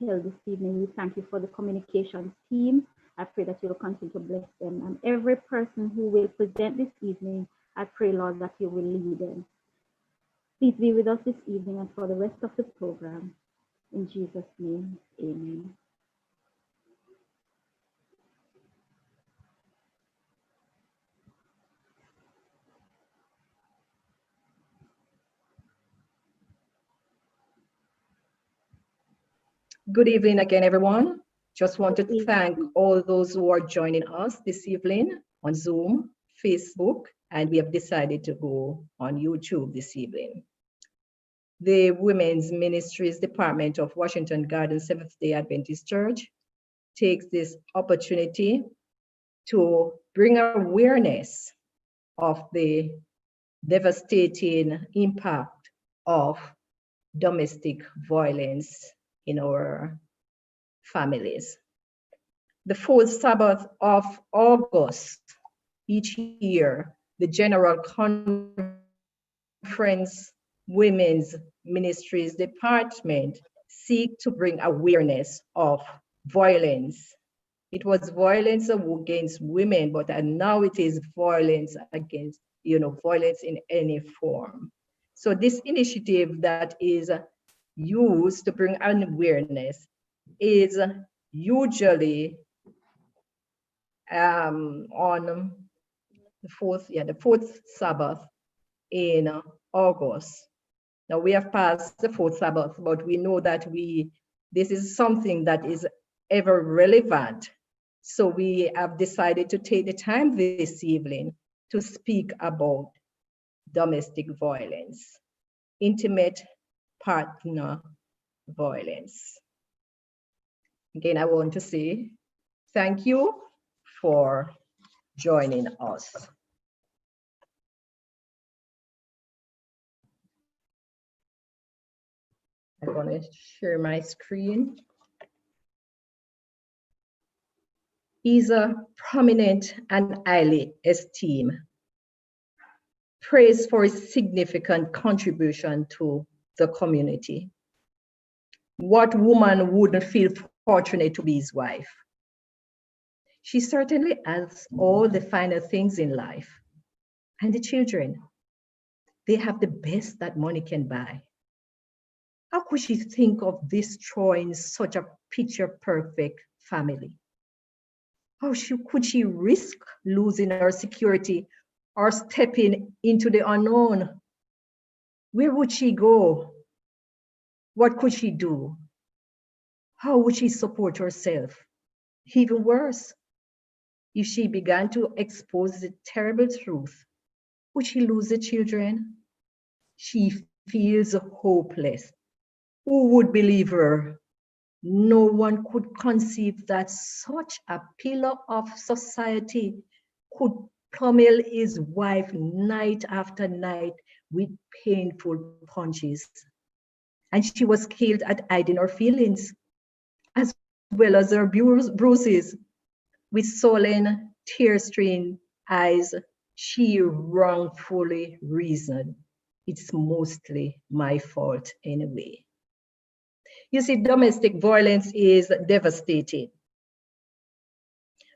held this evening. We thank you for the communications team. I pray that you will continue to bless them. And every person who will present this evening, I pray, Lord, that you will lead them. Please be with us this evening and for the rest of the program. In Jesus' name, amen. Good evening again, everyone. Just want to thank all those who are joining us this evening on Zoom, Facebook, and we have decided to go on YouTube this evening. The Women's Ministries Department of Washington Garden Seventh-day Adventist Church takes this opportunity to bring awareness of the devastating impact of domestic violence in our families. The fourth Sabbath of August each year, the General Conference Women's Ministries Department seek to bring awareness of violence. It was violence against women, but now it is violence against, violence in any form. So this initiative that is used to bring an awareness is usually on the fourth Sabbath in August. Now we have passed the fourth Sabbath, but we know that this is something that is ever relevant. So we have decided to take the time this evening to speak about domestic violence, intimate partner violence. Again, I want to say thank you for joining us. I'm going to share my screen. He's a prominent and highly esteemed, praised for his significant contribution to the community. What woman wouldn't feel fortunate to be his wife? She certainly has all the finer things in life. And the children, they have the best that money can buy. How could she think of destroying such a picture-perfect family? How could she risk losing her security or stepping into the unknown? Where would she go? What could she do? How would she support herself? Even worse, if she began to expose the terrible truth, would she lose the children? She feels hopeless. Who would believe her? No one could conceive that such a pillar of society could pummel his wife night after night with painful punches. And she was skilled at hiding her feelings, as well as her bruises. With sullen, tear-streaming eyes, she wrongfully reasoned, "It's mostly my fault anyway." You see, domestic violence is devastating.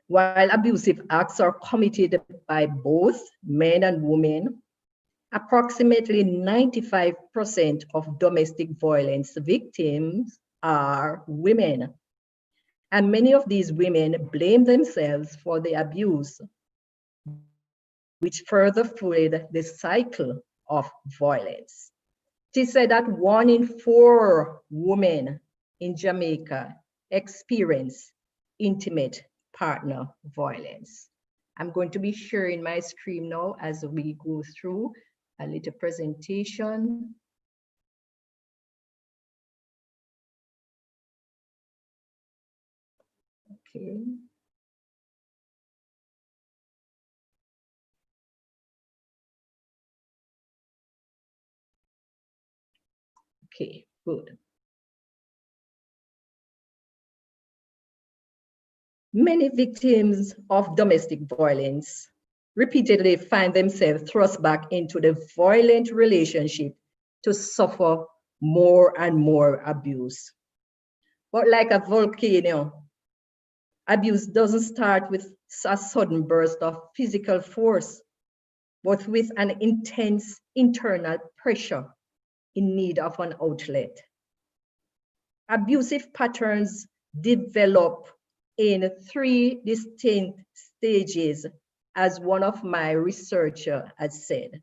While abusive acts are committed by both men and women, approximately 95% of domestic violence victims are women. And many of these women blame themselves for the abuse, which further fueled the cycle of violence. It is said that 1 in 4 women in Jamaica experience intimate partner violence. I'm going to be sharing my screen now as we go through a little presentation. Okay. Okay, good. Many victims of domestic violence repeatedly find themselves thrust back into the violent relationship to suffer more and more abuse. But like a volcano, abuse doesn't start with a sudden burst of physical force, but with an intense internal pressure in need of an outlet. Abusive patterns develop in 3 distinct stages, as one of my researchers has said.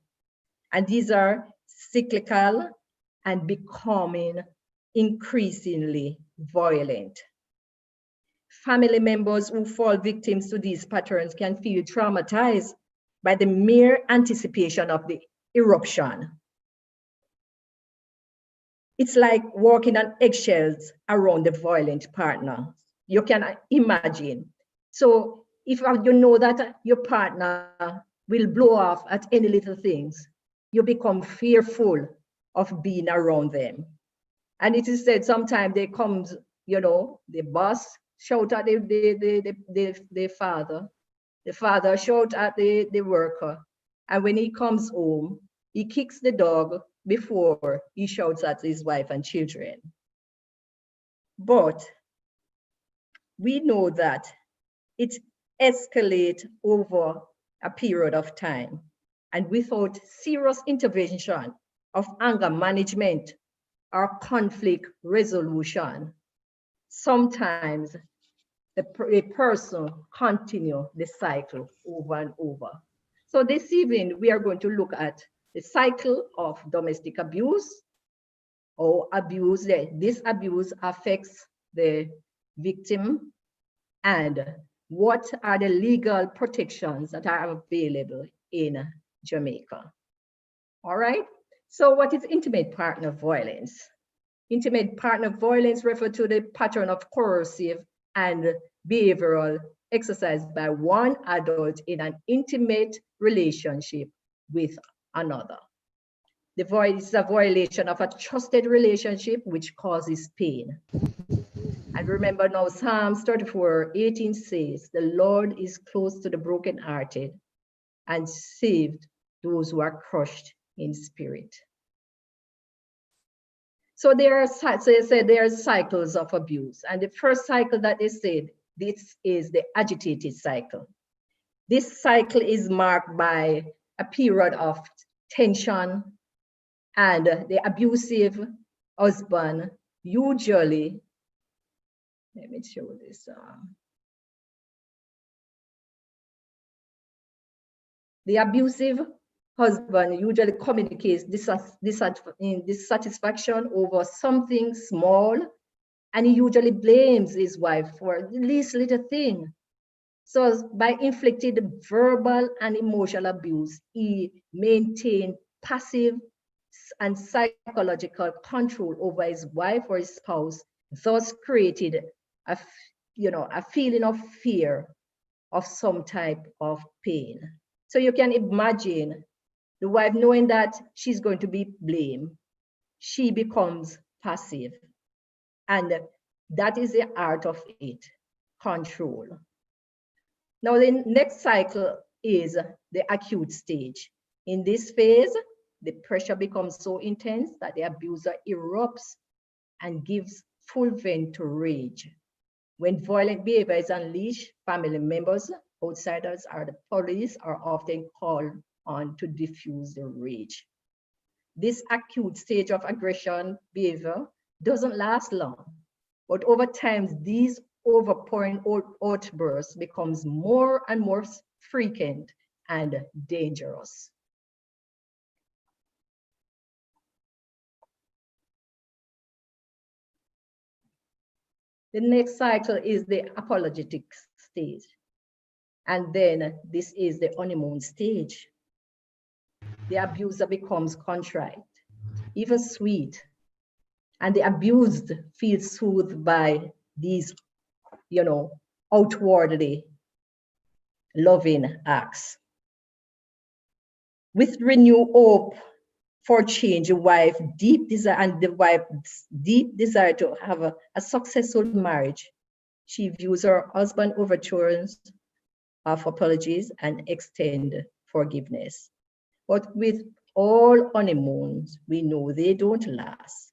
And these are cyclical and becoming increasingly violent. Family members who fall victims to these patterns can feel traumatized by the mere anticipation of the eruption. It's like walking on eggshells around the violent partner. You can imagine. So if you know that your partner will blow off at any little things, you become fearful of being around them. And it is said sometimes they comes, the boss shout at the father shout at the worker. And when he comes home, he kicks the dog before he shouts at his wife and children. But we know that it escalates over a period of time, and without serious intervention of anger management or conflict resolution, sometimes a person continue the cycle over and over. So this evening, we are going to look at the cycle of domestic abuse or abuse. This abuse affects the victim, and what are the legal protections that are available in Jamaica. All right, so what is intimate partner violence? Intimate partner violence refers to the pattern of coercive and behavioral exercised by one adult in an intimate relationship with another. The voice is a violation of a trusted relationship which causes pain. And remember now, Psalms 34:18 says, "The Lord is close to the brokenhearted and saved those who are crushed in spirit." So there are cycles of abuse. And the first cycle that they said, this is the agitated cycle. This cycle is marked by a period of tension, and the abusive husband usually, let me show this. The abusive husband usually communicates dissatisfaction over something small, and he usually blames his wife for the least little thing. So by inflicting verbal and emotional abuse, he maintained passive and psychological control over his wife or his spouse, thus created a feeling of fear of some type of pain. So you can imagine the wife knowing that she's going to be blamed, she becomes passive. And that is the art of it, control. Now the next cycle is the acute stage. In this phase, the pressure becomes so intense that the abuser erupts and gives full vent to rage. When violent behavior is unleashed, family members, outsiders, or the police are often called on to diffuse the rage. This acute stage of aggression behavior doesn't last long, but over time, these overpouring outbursts becomes more and more frequent and dangerous. The next cycle is the apologetic stage. And then this is the honeymoon stage. The abuser becomes contrite, even sweet, and the abused feels soothed by these, outwardly loving acts. With renewed hope for change, the wife's deep desire to have a successful marriage, she views her husband's overtures of apologies and extend forgiveness. But with all honeymoons, we know they don't last.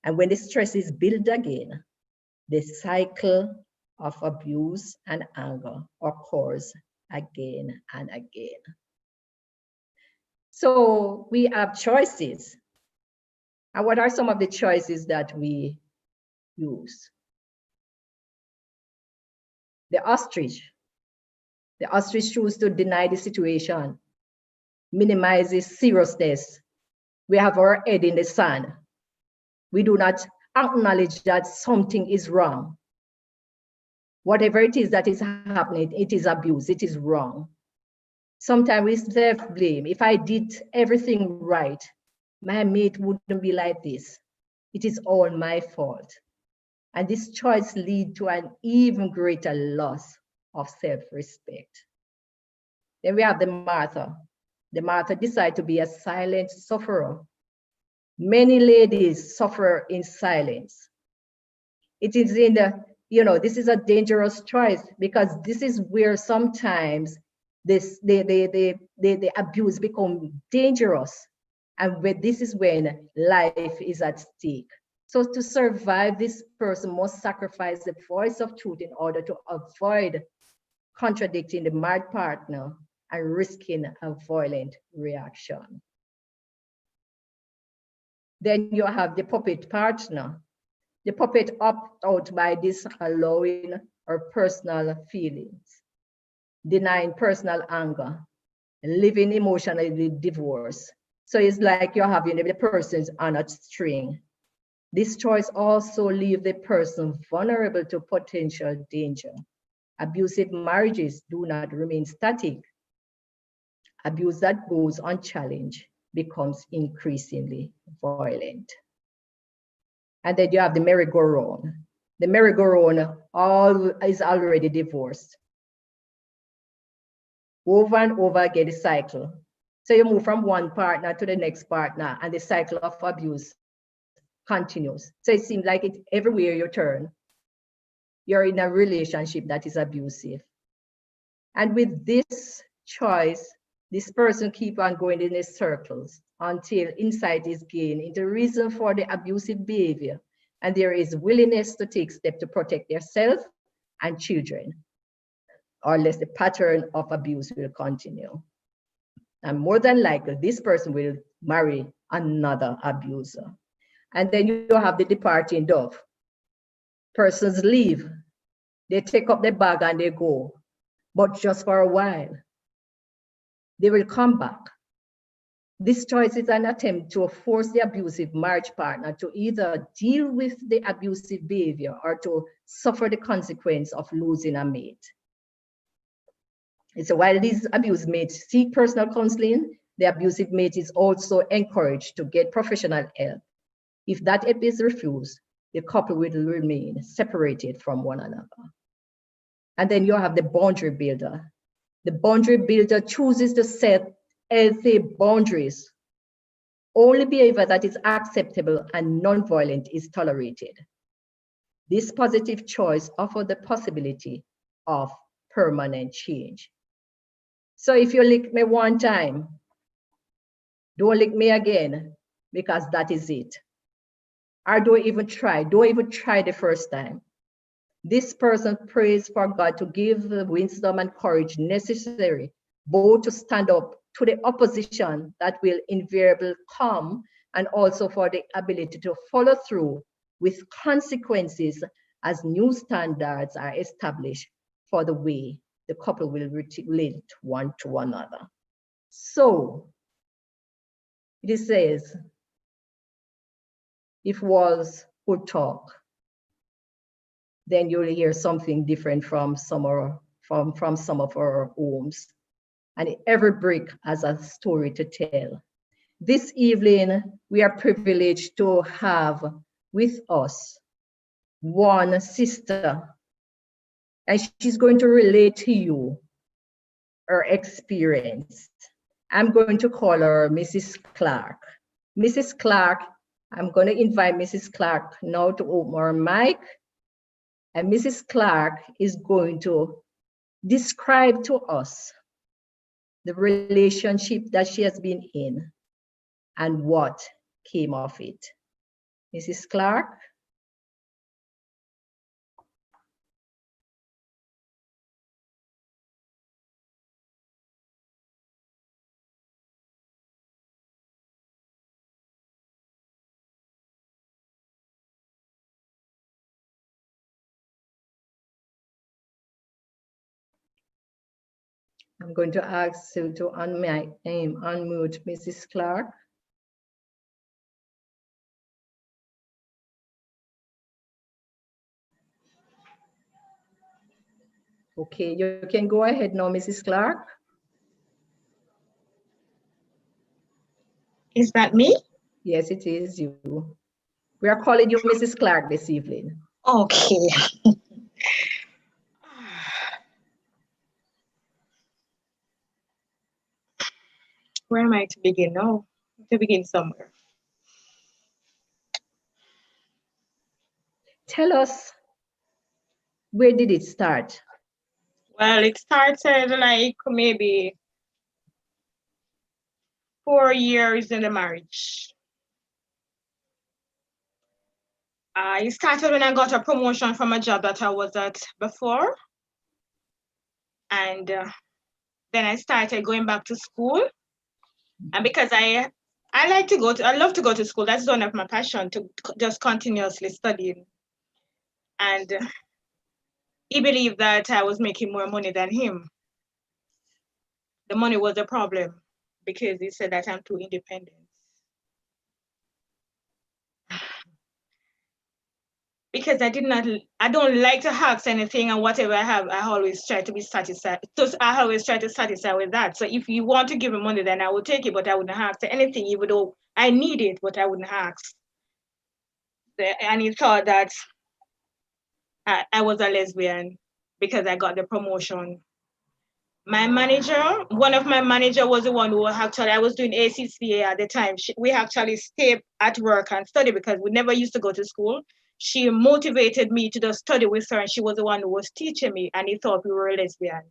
And when the stress is built again, the cycle of abuse and anger occurs again and again. So we have choices. And what are some of the choices that we use? The ostrich. The ostrich chooses to deny the situation, minimizes seriousness. We have our head in the sand. We do not acknowledge that something is wrong. Whatever it is that is happening, it is abuse, it is wrong. Sometimes we self-blame. If I did everything right, my mate wouldn't be like this. It is all my fault. And this choice leads to an even greater loss of self-respect. Then we have the Martha. The Martha decides to be a silent sufferer. Many ladies suffer in silence. It is in the, this is a dangerous choice, because this is where sometimes the abuse becomes dangerous. And this is when life is at stake. So to survive, this person must sacrifice the voice of truth in order to avoid contradicting the mad partner and risking a violent reaction. Then you have the puppet partner. The puppet opts out by disallowing her personal feelings, denying personal anger, living emotionally divorced. So it's like you're having the person's on a string. This choice also leaves the person vulnerable to potential danger. Abusive marriages do not remain static. Abuse that goes unchallenged becomes increasingly violent. And then you have the merry-go-round. The merry-go-round is already divorced. Over and over again, the cycle. So you move from one partner to the next partner, and the cycle of abuse continues. So it seems like everywhere you turn, you're in a relationship that is abusive. And with this choice, this person keeps on going in his circles until insight is gained into reason for the abusive behavior, and there is willingness to take steps to protect themselves and children, or less the pattern of abuse will continue. And more than likely, this person will marry another abuser. And then you have the departing dove. Persons leave, they take up their bag and they go, but just for a while. They will come back. This choice is an attempt to force the abusive marriage partner to either deal with the abusive behavior or to suffer the consequence of losing a mate. So while these abused mates seek personal counseling, the abusive mate is also encouraged to get professional help. If that help is refused, the couple will remain separated from one another. And then you have the boundary builder. The boundary builder chooses to set healthy boundaries. Only behavior that is acceptable and non-violent is tolerated. This positive choice offers the possibility of permanent change. So if you lick me one time, don't lick me again, because that is it. Or don't even try the first time. This person prays for God to give the wisdom and courage necessary, both to stand up to the opposition that will invariably come, and also for the ability to follow through with consequences as new standards are established for the way the couple will relate one to another. So it says, if walls could talk, then you'll hear something different from some of our homes. And every brick has a story to tell. This evening, we are privileged to have with us one sister, and she's going to relate to you her experience. I'm going to call her Mrs. Clark. Mrs. Clark, I'm going to invite Mrs. Clark now to open her mic. And Mrs. Clark is going to describe to us the relationship that she has been in and what came of it. Mrs. Clark? I'm going to ask you to unmute Mrs. Clark. Okay, you can go ahead now, Mrs. Clark. Is that me? Yes, it is you. We are calling you Mrs. Clark this evening. Okay. Where am I to begin now? To begin somewhere. Tell us, where did it start? Well, it started like maybe 4 years in the marriage. It started when I got a promotion from a job that I was at before. And then I started going back to school. And because I love to go to school. That's one of my passion, to just continuously studying. And he believed that I was making more money than him. The money was a problem because he said that I'm too independent. Because I don't like to ask anything, and whatever I have, I always try to be satisfied. So I always try to satisfy with that. So if you want to give me money, then I will take it, but I wouldn't ask for anything, even though I need it, but I wouldn't ask. And he thought that I was a lesbian because I got the promotion. My manager, one of my manager was the one who actually, I was doing ACCA at the time. We actually stayed at work and study because we never used to go to school. She motivated me to just study with her, and she was the one who was teaching me, and he thought we were a lesbian.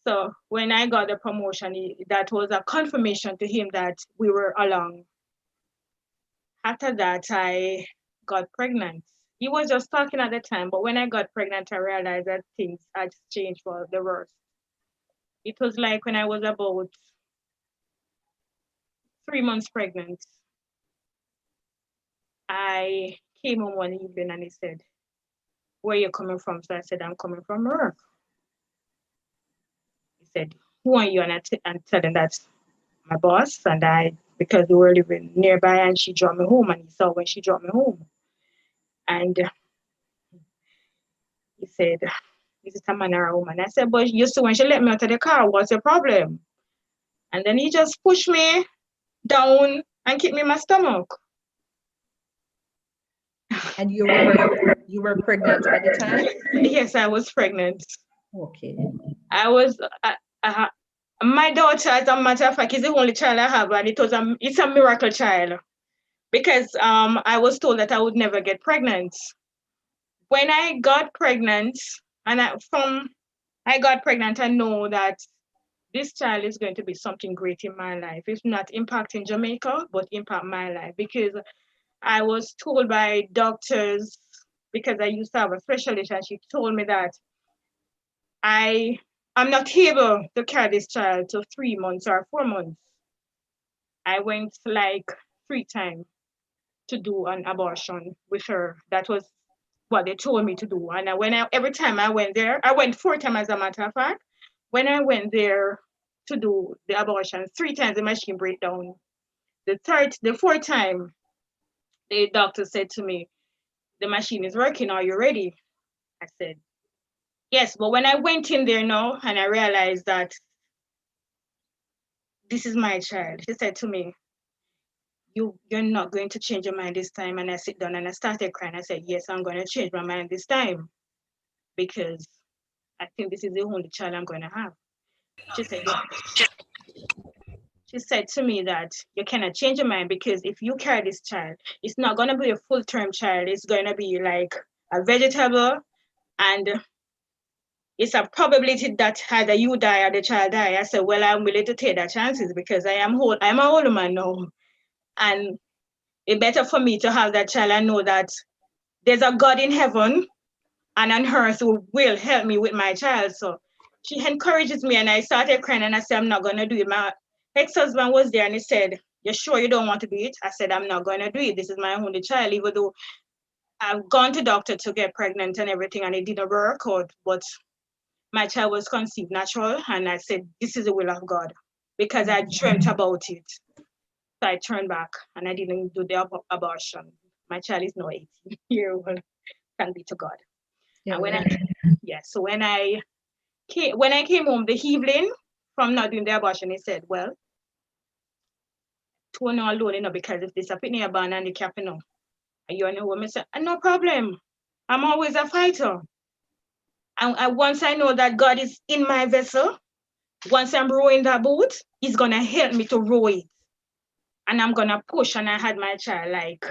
So when I got the promotion, that was a confirmation to him that we were along. After that, I got pregnant. He was just talking at the time, but when I got pregnant, I realized that things had changed for the worse. It was like when I was about 3 months pregnant. I came home one evening and he said, "Where are you coming from?" So I said, "I'm coming from work." He said, "Who are you?" And I told him that's my boss, and because we were living nearby, and she dropped me home, and he saw when she dropped me home. And he said, "Is it a man or a woman?" I said, "But you see, when she let me out of the car, what's the problem?" And then he just pushed me down and kicked me in my stomach. And you were pregnant at the time? Yes, I was pregnant. Okay. I was, my daughter, as a matter of fact, is the only child I have, and it's a miracle child, because I was told that I would never get pregnant. When I got pregnant, and I got pregnant, I know that this child is going to be something great in my life. It's not impacting Jamaica, but impact my life, because I was told by doctors, because I used to have a specialist, and she told me that I'm not able to carry this child to 3 months or 4 months. I went like 3 times to do an abortion with her. That was what they told me to do. And every time I went there, I went 4 times as a matter of fact. When I went there to do the abortion, 3 times the machine break down. The 4th time, the doctor said to me, "The machine is working, are you ready?" I said, "Yes." But when I went in there now and I realized that this is my child, she said to me, you're not going to change your mind this time." And I sit down and I started crying. I said, "Yes, I'm going to change my mind this time, because I think this is the only child I'm going to have." She said to me that you cannot change your mind, because if you carry this child, it's not going to be a full-term child. It's going to be like a vegetable, and it's a probability that either you die or the child die. I said, "Well, I'm willing to take that chances, because I'm an older man now, and it's better for me to have that child and know that there's a God in heaven and on earth who will help me with my child." So she encourages me, and I started crying, and I said, "I'm not going to do it." My ex-husband was there and he said, "You sure you don't want to do it?" I said, "I'm not going to do it. This is my only child," even though I've gone to doctor to get pregnant and everything, and it didn't work out. But my child was conceived natural, and I said, this is the will of God, because I dreamt about it. So I turned back and I didn't do the abortion. My child is now 18-year-old. Thank be to God. Yeah, And when I came home the evening from not doing the abortion, he said, well, two no alone, because if this happened in a band and the cap, and you know what I said, no problem. I'm always a fighter. And once I know that God is in my vessel, once I'm rowing that boat, he's gonna help me to row it. And I'm gonna push. And I had my child, like,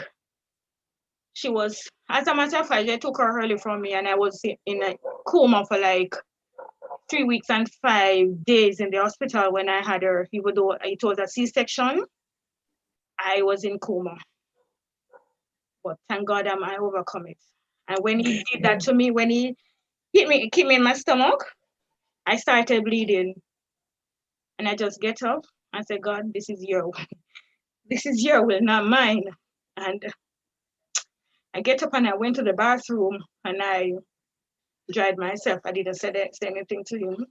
she was, as a matter of fact, they took her early from me, and I was in a coma for like 3 weeks and 5 days in the hospital when I had her. Even though it was a C-section, I was in coma. But thank God I overcome it. And when he did that to me, when he kicked me in my stomach, I started bleeding. And I just get up and say, God, this is your will, not mine. And I get up and I went to the bathroom and I dried myself. I didn't say anything to him.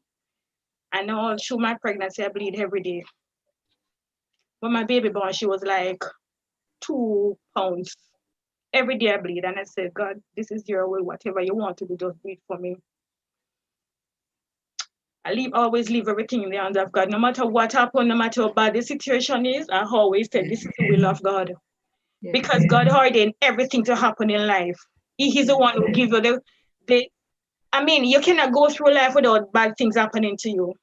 And all through my pregnancy, I bleed every day. When my baby born, she was like 2 pounds. Every day I bleed. And I said, God, this is your will. Whatever you want to do, just do it for me. I always leave everything in the hands of God. No matter what happened, no matter how bad the situation is, I always say, this is the will of God. Yeah. Because God ordained everything to happen in life. He's the one who gives you you cannot go through life without bad things happening to you.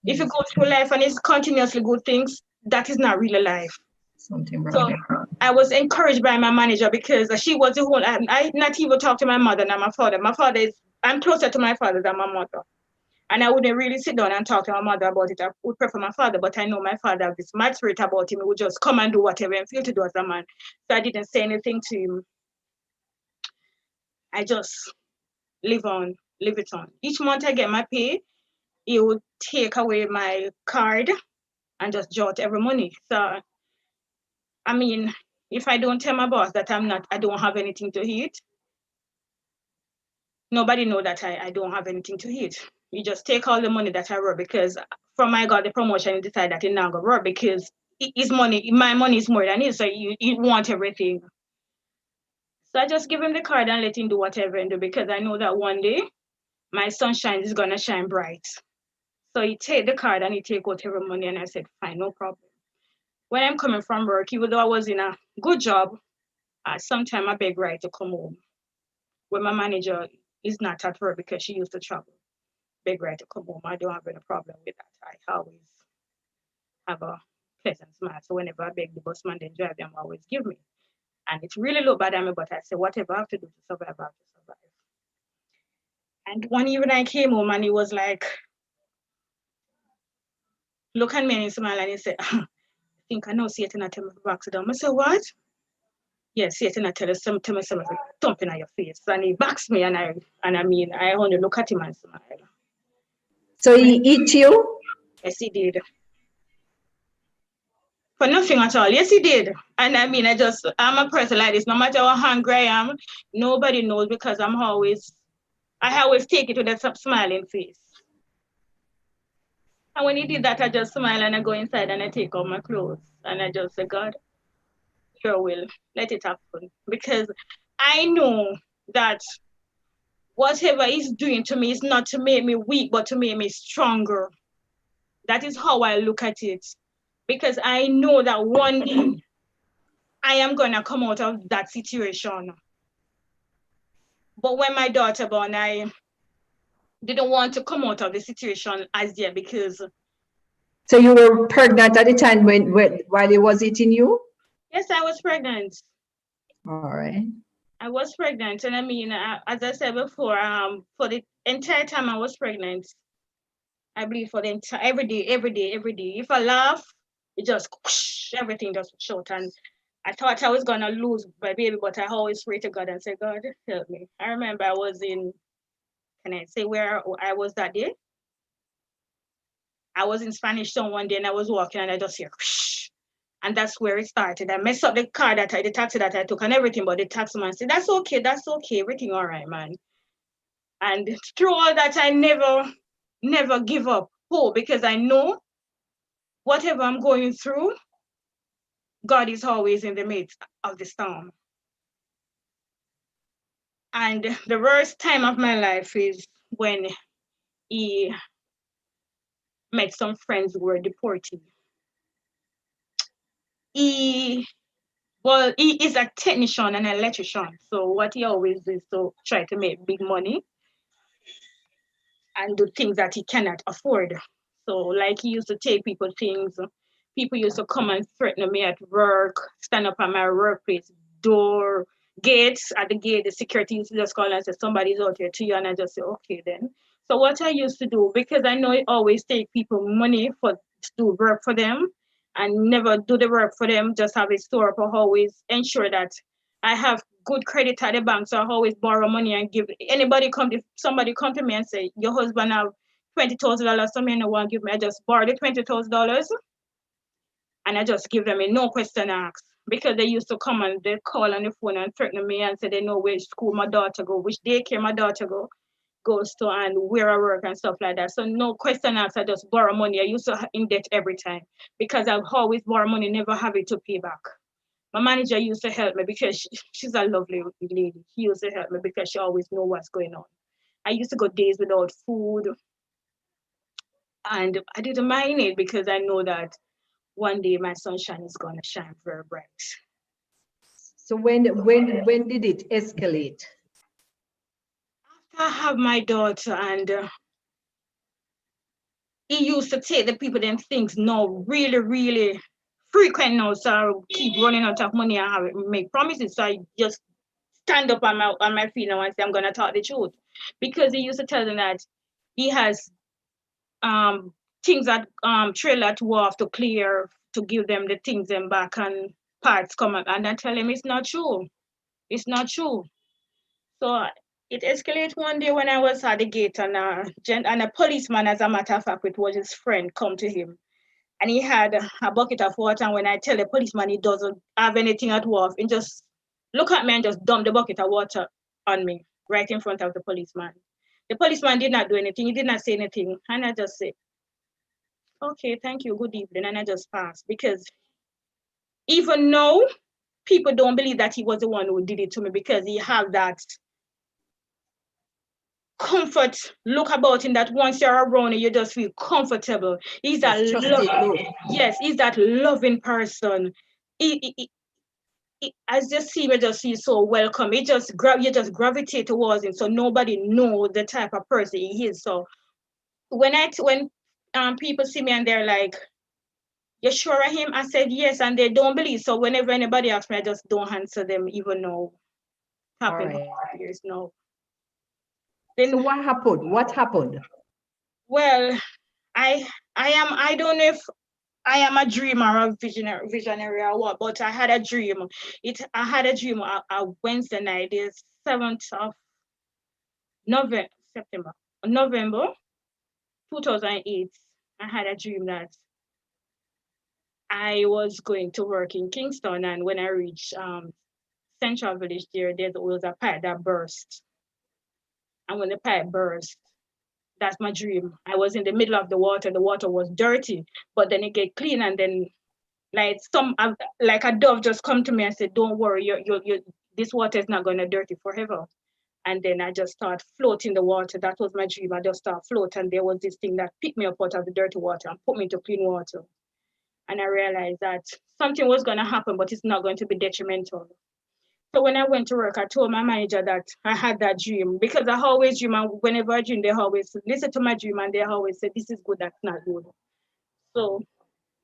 Yes. If you go through life and it's continuously good things, that is not really life. Something wrong. So I was encouraged by my manager because she was the one. I not even talk to my mother and my father. I'm closer to my father than my mother. And I wouldn't really sit down and talk to my mother about it. I would prefer my father, but I know my father has this mad spirit about him. He would just come and do whatever and feel to do as a man. So I didn't say anything to him. I just live it on. Each month I get my pay, he would take away my card and just jot every money. So, if I don't tell my boss that I don't have anything to eat, nobody know that I don't have anything to eat. You just take all the money that I work, because from I got the promotion, you decide that it not gonna work because his money, my money is more than his, so you want everything. So I just give him the card and let him do whatever and do, because I know that one day my sunshine is gonna shine bright. So he take the card and he take whatever money, and I said, fine, no problem. When I'm coming from work, even though I was in a good job, sometimes I beg right to come home. When my manager is not at work because she used to travel, beg right to come home. I don't have any problem with that. I always have a pleasant smile. So whenever I beg the busman then drive, them always give me. And it really look bad at me, but I say, whatever I have to do to survive, I have to survive. And one evening I came home and he was like, look at me and he smiled and he said, I think I know Satan I tell me to box it down. I said, what? Yes, Satan I tell me something thumping at your face. And he backs me and I only look at him and smile. So he eat you? Yes, he did. For nothing at all. Yes, he did. And I'm a person like this. No matter how hungry I am, nobody knows, because I always take it with a smiling face. And when he did that, I just smile and I go inside and I take off my clothes. And I just say, God, your will, let it happen. Because I know that whatever he's doing to me is not to make me weak, but to make me stronger. That is how I look at it. Because I know that one day I am going to come out of that situation. But when my daughter born, I didn't want to come out of the situation as yet, because... So you were pregnant at the time while he was eating you? Yes, I was pregnant. All right. I was pregnant. And as I said before, for the entire time I was pregnant, I bleed for the entire, every day. If I laugh, it just, whoosh, everything just short. And I thought I was going to lose my baby, but I always pray to God and say, God, help me. I remember I was in, can I say where I was that day? I was in Spanish Town one day and I was walking and I just hear, whoosh, and that's where it started. I messed up the taxi that I took and everything, but the taxi man said, that's okay, everything all right, man. And through all that, I never give up hope, because I know whatever I'm going through, God is always in the midst of the storm. And the worst time of my life is when he met some friends who were deported. He is a technician and an electrician. So what he always does is to try to make big money and do things that he cannot afford. So like he used to take people things. People used to come and threaten me at work, stand up at my workplace door, gates. At the gate, the security used to just call and say, somebody's out here to you. And I just say, okay then. So what I used to do, because I know it always take people money to do work for them and never do the work for them, just have a store up or always ensure that I have good credit at the bank. So I always borrow money and give somebody come to me and say, your husband have $20,000, so me no one give me. I just borrow the $20,000 and I just give them a no question asked. Because they used to come and they call on the phone and threaten me and say they know which school my daughter go, which daycare my daughter goes to, and where I work and stuff like that. So no question asked, I just borrow money. I used to in debt every time because I've always borrow money, never have it to pay back. My manager used to help me because she's a lovely lady. She used to help me because she always know what's going on. I used to go days without food, and I didn't mind it because I know that one day my sunshine is gonna shine very bright. So when did it escalate? After I have my daughter, and he used to take the people them things now really frequent now, so I keep running out of money. I have make promises, so I just stand up on my feet now and say I'm gonna talk the truth, because he used to tell them that he has things that trailer to have to clear to give them the things them back and parts come up, and I tell him it's not true. It's not true. So it escalated one day when I was at the gate, and a policeman, as a matter of fact, it was his friend, come to him. And he had a bucket of water, and when I tell the policeman he doesn't have anything at wharf, he just look at me and just dump the bucket of water on me right in front of the policeman. The policeman did not do anything. He did not say anything. And I just said, okay, thank you, good evening. And I just passed, because even now, people don't believe that he was the one who did it to me, because he have that comfort look about him that once you're around him, you just feel comfortable. He's that yes, he's that loving person. As you see, you just feel so welcome. You just gravitate towards him, so nobody knows the type of person he is. So when people see me and they're like, "You're sure of him?" I said yes, and they don't believe. So whenever anybody asks me, I just don't answer them, even though it happened years now. Then so what happened? What happened? Well, I don't know if I am a dreamer or visionary or what, but I had a dream. I had a dream a Wednesday night, the 7th of November 2008. I had a dream that I was going to work in Kingston, and when I reached Central Village there was a pipe that burst. And when the pipe burst, that's my dream. I was in the middle of the water was dirty, but then it get clean, and then like a dove just come to me and said, don't worry, you this water is not gonna dirty forever. And then I just start floating the water. That was my dream. I just start floating, and there was this thing that picked me up out of the dirty water and put me into clean water. And I realized that something was gonna happen, but it's not going to be detrimental. So when I went to work, I told my manager that I had that dream, because I always dream, and whenever I dream, they always listen to my dream, and they always say, this is good, that's not good. So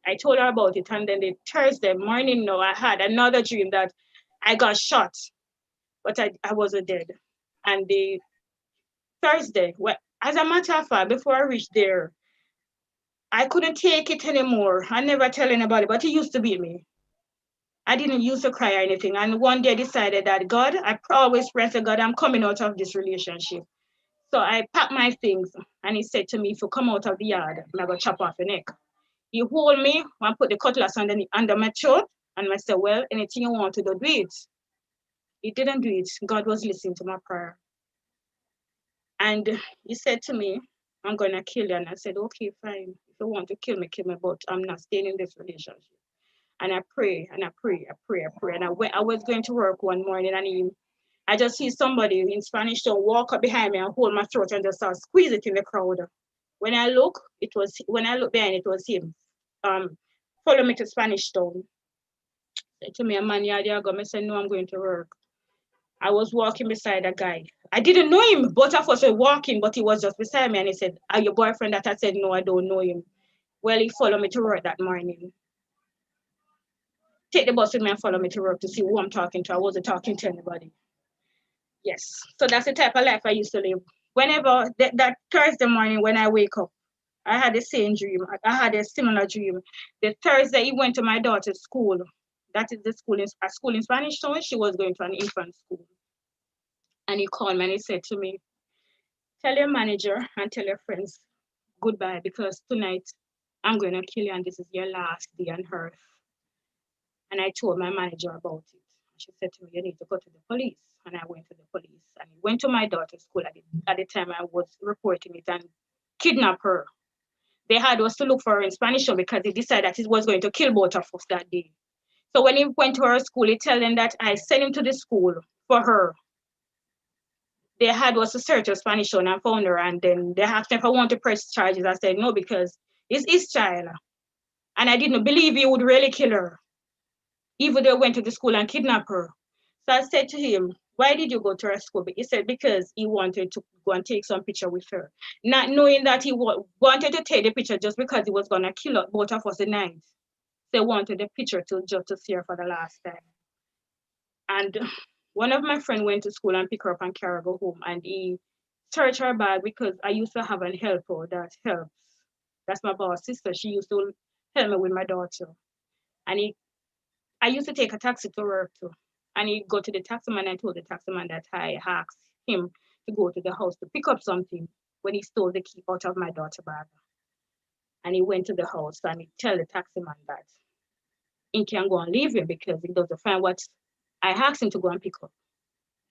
I told her about it, and then the Thursday morning, I had another dream that I got shot, but I wasn't dead. And the Thursday, as a matter of fact, before I reached there, I couldn't take it anymore. I never tell anybody, but he used to beat me. I didn't used to cry or anything. And one day I decided that God, I always pray to God, I'm coming out of this relationship. So I packed my things, and he said to me, if you come out of the yard, I'm going to chop off your neck. He hold me and put the cutlass under my throat, and I said, well, anything you want to do, do it. He didn't do it. God was listening to my prayer. And he said to me, I'm gonna kill you. And I said, okay, fine. If you want to kill me, but I'm not staying in this relationship. And I pray and I pray, I pray, I pray. And I was going to work one morning and I just see somebody in Spanish Town walk up behind me and hold my throat and just start squeeze it in the crowd. When I look behind, it was him. Follow me to Spanish Town. Said to me, man, yeah, go. I said, no, I'm going to work. I was walking beside a guy. I didn't know him. Both of us were walking, but he was just beside me. And he said, are your boyfriend? That I said, no, I don't know him. Well, he followed me to work that morning. Take the bus with me and follow me to work to see who I'm talking to. I wasn't talking to anybody. Yes. So that's the type of life I used to live. Whenever that Thursday morning when I wake up, I had the same dream. I had a similar dream. The Thursday he went to my daughter's school. That is a school in Spanish Town. She was going to an infant school. And he called me and he said to me, tell your manager and tell your friends goodbye because tonight I'm going to kill you and this is your last day on earth. And I told my manager about it. She said to me, you need to go to the police. And I went to the police. And I went to my daughter's school at the time I was reporting it and kidnap her. They had us to look for her in Spanish because he decided that he was going to kill both of us that day. So when he went to her school, he told them that I sent him to the school for her. They had us to search her Spanish and I found her. And then they asked me if I want to press charges. I said no, because it's his child. And I didn't believe he would really kill her. Even though he went to the school and kidnapped her. So I said to him, why did you go to her school? He said, because he wanted to go and take some picture with her. Not knowing that he wanted to take the picture just because he was going to kill both of us the night. They wanted the picture just to see her for the last time. And one of my friends went to school and picked her up and carried her home. And he searched her bag because I used to have an helper that helps. That's my boss sister. She used to help me with my daughter. And I used to take a taxi to work too. And he go to the taximan and told the taximan that I asked him to go to the house to pick up something when he stole the key out of my daughter's bag. And he went to the house and he tell the taximan that he can go and leave him because he doesn't find what I asked him to go and pick up.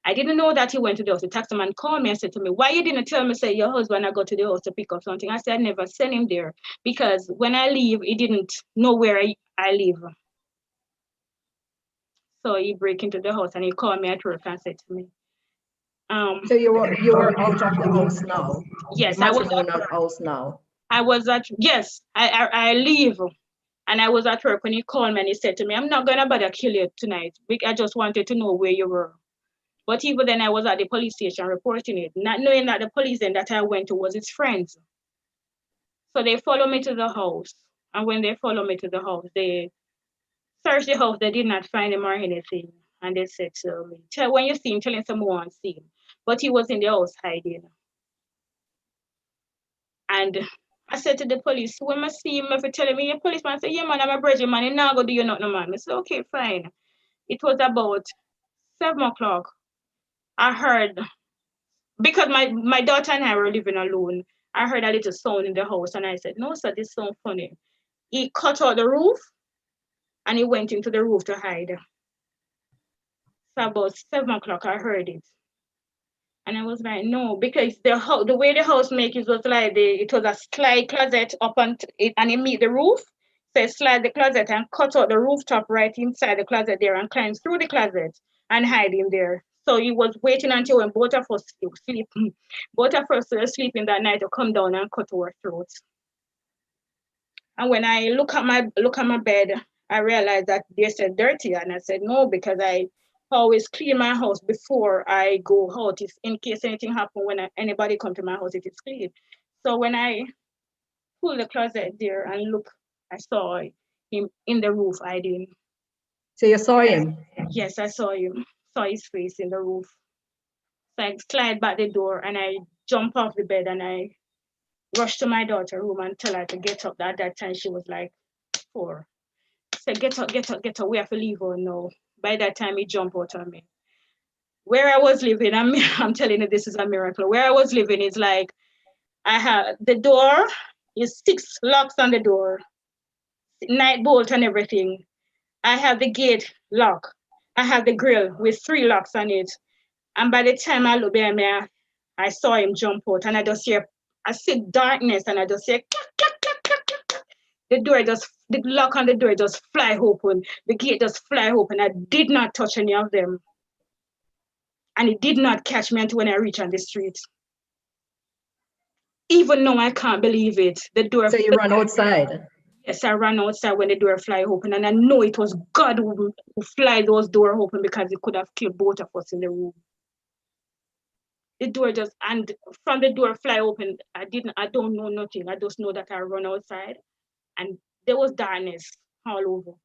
I didn't know that he went to the house. The taximan called me and said to me, why you didn't tell me, say, your husband, I go to the house to pick up something? I said, I never sent him there because when I leave, he didn't know where I live. So he break into the house and he called me at work and said to me, so you were out of the house now? Yes, I was out of the house now. I leave. And I was at work when he called me and he said to me, I'm not gonna bother kill you tonight. I just wanted to know where you were. But even then I was at the police station reporting it, not knowing that the police then that I went to was his friends. So they followed me to the house. And when they followed me to the house, they searched the house, they did not find him or anything. And they said to me, when you see him, tell him someone see him. But he was in the house hiding. And I said to the police, when I see him, if you telling me, a policeman said, yeah, man, I'm a bridge man, and now go do you nothing, man. I said, okay, fine. It was about 7 o'clock. I heard, because my daughter and I were living alone, I heard a little sound in the house, and I said, no, sir, this sounds funny. He cut out the roof, and he went into the roof to hide. So about 7 o'clock, I heard it. And I was like, no, because the way the house make it was like it was a slide closet up on it, and it meet the roof. So slide the closet and cut out the rooftop right inside the closet there and climb through the closet and hide in there. So he was waiting until when both of us sleep. Both of us were sleeping that night to come down and cut our throats. And when I look at my bed, I realized that they said dirty, and I said no, because I always clean my house before I go out. If in case anything happen when anybody come to my house, it is clean. So when I pull the closet there and look, I saw him in the roof hiding. So you saw him? Yes, I saw him. Saw his face in the roof. So I slide back the door and I jump off the bed and I rush to my daughter's room and tell her to get up. At that time she was like 4. I said, get up, we have to leave her now. By that time he jumped out on me. Where I was living, I'm telling you, this is a miracle. Where I was living is like, I have the door is 6 locks on the door, night bolt and everything. I have the gate lock. I have the grill with 3 locks on it. And by the time I look behind me, I saw him jump out, and I see darkness, and I just hear clack, clack, clack, clack, clack, clack. The lock on the door just fly open. The gate just fly open. I did not touch any of them. And it did not catch me until when I reached on the street. Even now, I can't believe it. The door. So you run outside? Yes, I ran outside when the door fly open. And I know it was God who fly those doors open, because it could have killed both of us in the room. The door and from the door fly open, I don't know nothing. I just know that I run outside and there was darkness all over.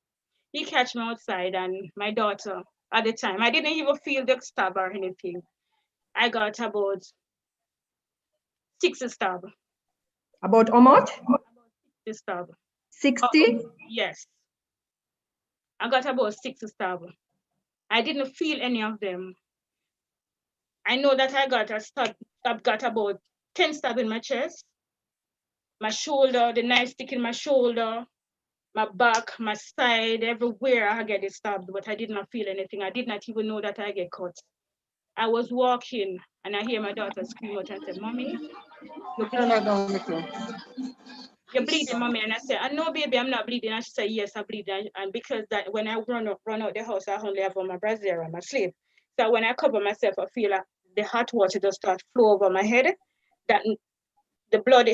He catch me outside, and my daughter, at the time, I didn't even feel the stab or anything. I got about 6 stab. About how much? 6 stab. 60? Yes. I got about 6 stab. I didn't feel any of them. I know that I got a stab. I've got about 10 stab in my chest, my shoulder, the knife stick in my shoulder, my back, my side, everywhere I get stabbed, but I did not feel anything. I did not even know that I get cut. I was walking and I hear my daughter scream out and say, "Mommy, you're bleeding." You're bleeding, Mommy. And I said, "No, baby, I'm not bleeding." And she said, "Yes, I'm bleeding." And because that when I run out the house, I only have on my brassiere and my sleeve. So when I cover myself, I feel like the hot water just start flow over my head. That the blood,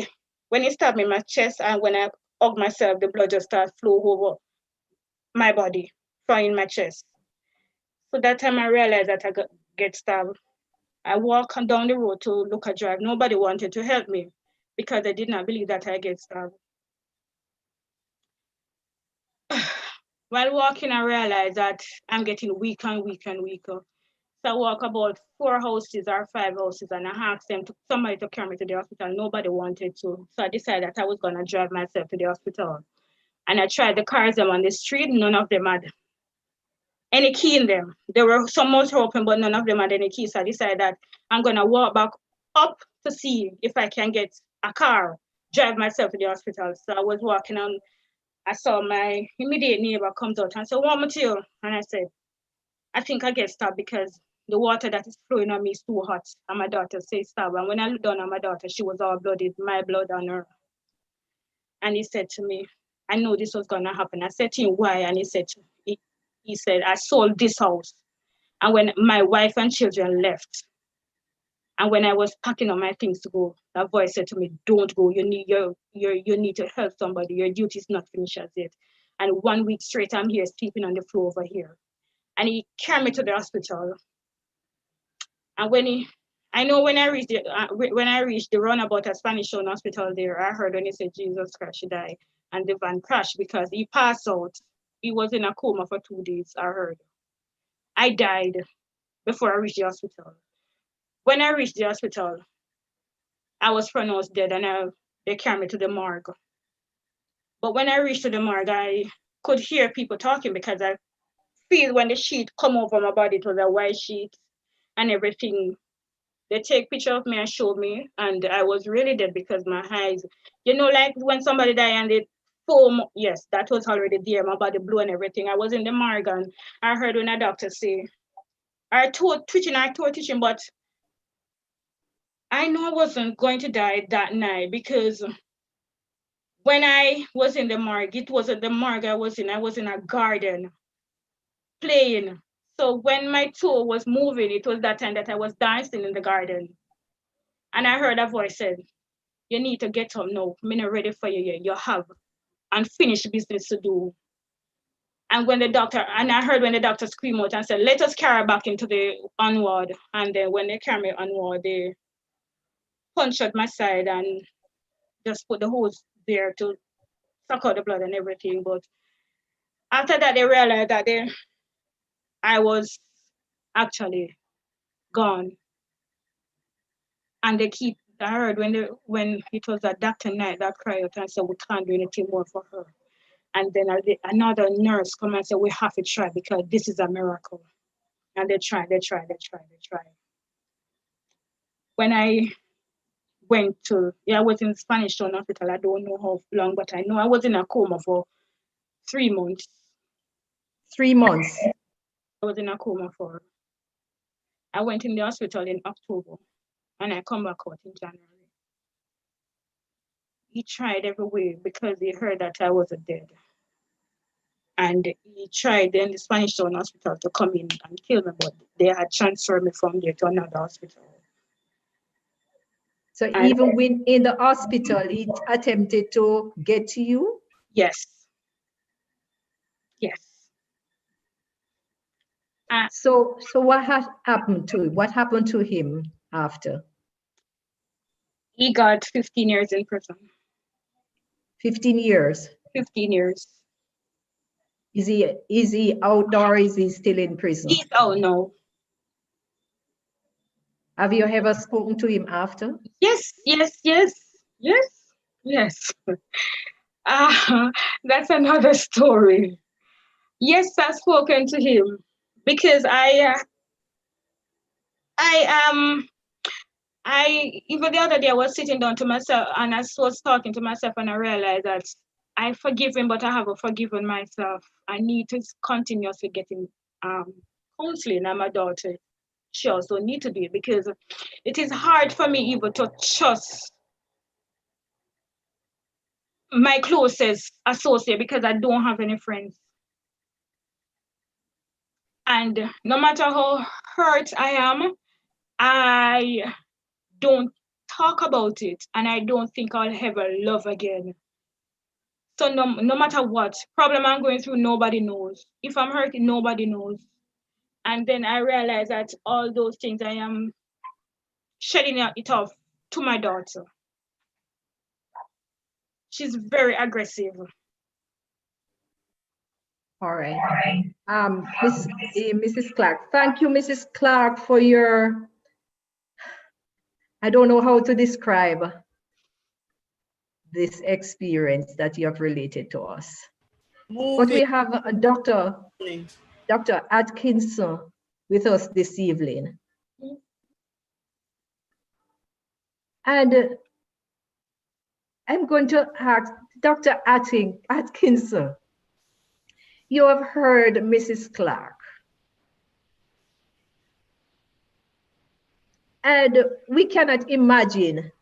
when it stabbed me in my chest, and when I hug myself, the blood just starts flow over my body, from in my chest. So that time I realized that I get stabbed. I walk down the road to look at drive. Nobody wanted to help me because they did not believe that I get stabbed. While walking, I realized that I'm getting weaker and weaker and weaker. So I walk about 4 houses or 5 houses, and I asked somebody to carry me to the hospital. Nobody wanted to. So I decided that I was going to drive myself to the hospital. And I tried the cars them on the street. None of them had any key in them. There were some motors open, but none of them had any key. So I decided that I'm going to walk back up to see if I can get a car, drive myself to the hospital. So I was walking, and I saw my immediate neighbor comes out and said, "What material?" And I said, "I think I get stabbed because the water that is flowing on me is too hot." And my daughter said, "Stab." And when I looked down at my daughter, she was all blooded, my blood on her. And he said to me, "I knew this was going to happen." I said to him, "Why?" And he said, "I sold this house. And when my wife and children left, and when I was packing up my things to go, that voice said to me, 'Don't go. You need to help somebody. Your duty is not finished as yet.' And 1 week straight, I'm here sleeping on the floor over here." And he carried me to the hospital. And when I reached the runabout at Spanish Town Hospital there, I heard when he said, "Jesus Christ, she died." And the van crashed because he passed out. He was in a coma for 2 days, I heard. I died before I reached the hospital. When I reached the hospital, I was pronounced dead, and they carried me to the morgue. But when I reached the morgue, I could hear people talking because I feel when the sheet come over my body, it was a white sheet and everything. They take picture of me and showed me, and I was really dead because my eyes, like when somebody die and they foam, yes, that was already there, my body blue and everything. I was in the morgue, and I heard when a doctor say, I told twitching, but I know I wasn't going to die that night because when I was in the morgue, it wasn't the morgue I was in a garden playing. So when my toe was moving, it was that time that I was dancing in the garden. And I heard a voice said, "You need to get up now. I'm not ready for you yet. You have unfinished business to do." And I heard when the doctor screamed out and said, "Let us carry back into the onward." And then when they carry me onward, they punched at my side and just put the hose there to suck out the blood and everything. But after that, they realized that I was actually gone. And I heard when it was a doctor night that cried out and said, "We can't do anything more for her." And then another nurse come and said, "We have to try because this is a miracle." And they tried. When I I was in Spanish Town Hospital. I don't know how long, but I know I was in a coma for 3 months. 3 months. I was in a coma I went in the hospital in October. and I come back out in January. He tried every way because he heard that I was dead. And he tried in the Spanish Town Hospital to come in and kill me, but they had transferred me from there to another hospital. So even when in the hospital, he attempted to get to you? Yes. Yes. So what has happened to him? What happened to him after? He got 15 years in prison. 15 years? 15 years. Is he out or is he still in prison? He's out now. Have you ever spoken to him after? Yes. That's another story. Yes, I've spoken to him because even the other day I was sitting down to myself and I was talking to myself and I realized that I forgive him, but I haven't forgiven myself. I need to continuously get him counseling, and my daughter, she also need to do it because it is hard for me even to trust my closest associate because I don't have any friends. And no matter how hurt I am, I don't talk about it, and I don't think I'll ever love again. So no matter what problem I'm going through, nobody knows. If I'm hurting, nobody knows. And then I realize that all those things I am shedding it off to my daughter. She's very aggressive. All right. Mrs. Clark. Thank you, Mrs. Clark, for your, I don't know how to describe this experience that you have related to us. But we have Dr. Atkinson with us this evening. And I'm going to ask Dr. Atkinson, you have heard Mrs. Clark. And we cannot imagine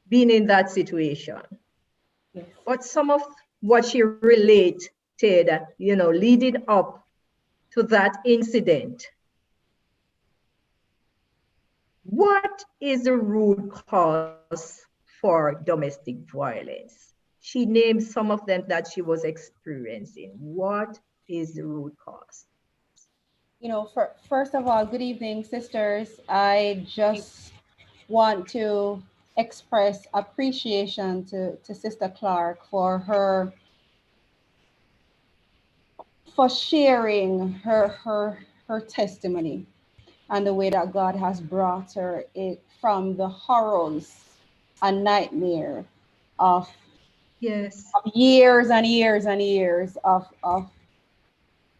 being in that situation. Yes. But some of what she related, leading up to that incident. What is the root cause for domestic violence? She named some of them that she was experiencing. What is the root cause? First of all, good evening, sisters. I just want to express appreciation to Sister Clark for sharing her testimony and the way that God has brought her from the horrors and nightmare of years and years and years of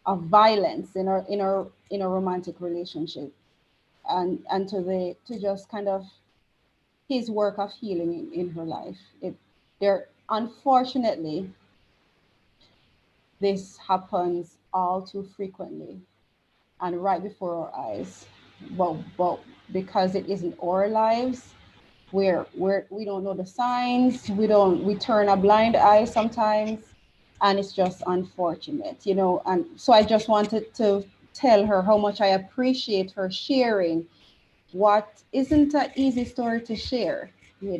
violence in a romantic relationship, and to just kind of his work of healing in her life. Unfortunately, this happens all too frequently and right before our eyes. But because it isn't our lives, we don't know the signs. We turn a blind eye sometimes, and it's just unfortunate, And so I just wanted to tell her how much I appreciate her sharing what isn't an easy story to share, with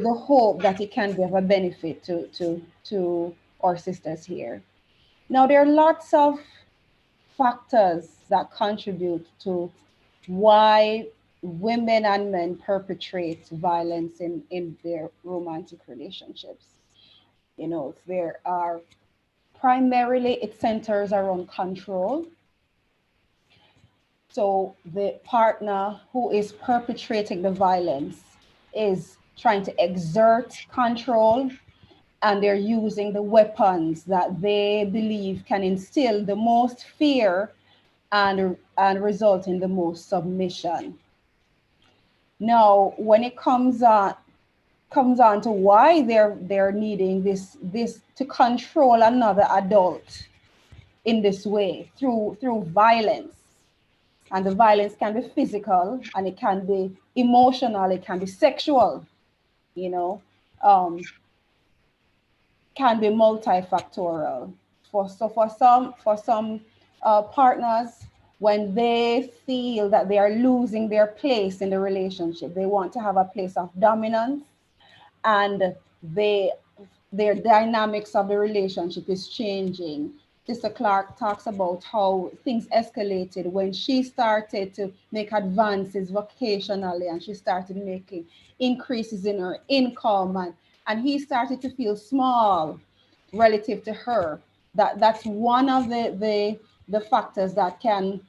the hope that it can be of a benefit to our sisters here. Now, there are lots of factors that contribute to why women and men perpetrate violence in their romantic relationships. There are primarily, it centers around control. So the partner who is perpetrating the violence is trying to exert control, and they're using the weapons that they believe can instill the most fear and result in the most submission. Now, when it comes on to why they're needing this to control another adult in this way through violence, And the violence can be physical, and it can be emotional, it can be sexual, you know, can be multifactorial. For some partners, when they feel that they are losing their place in the relationship, they want to have a place of dominance, and their dynamics of the relationship is changing. Sister Clark talks about how things escalated when she started to make advances vocationally, and she started making increases in her income, and he started to feel small relative to her. That's one of the factors that can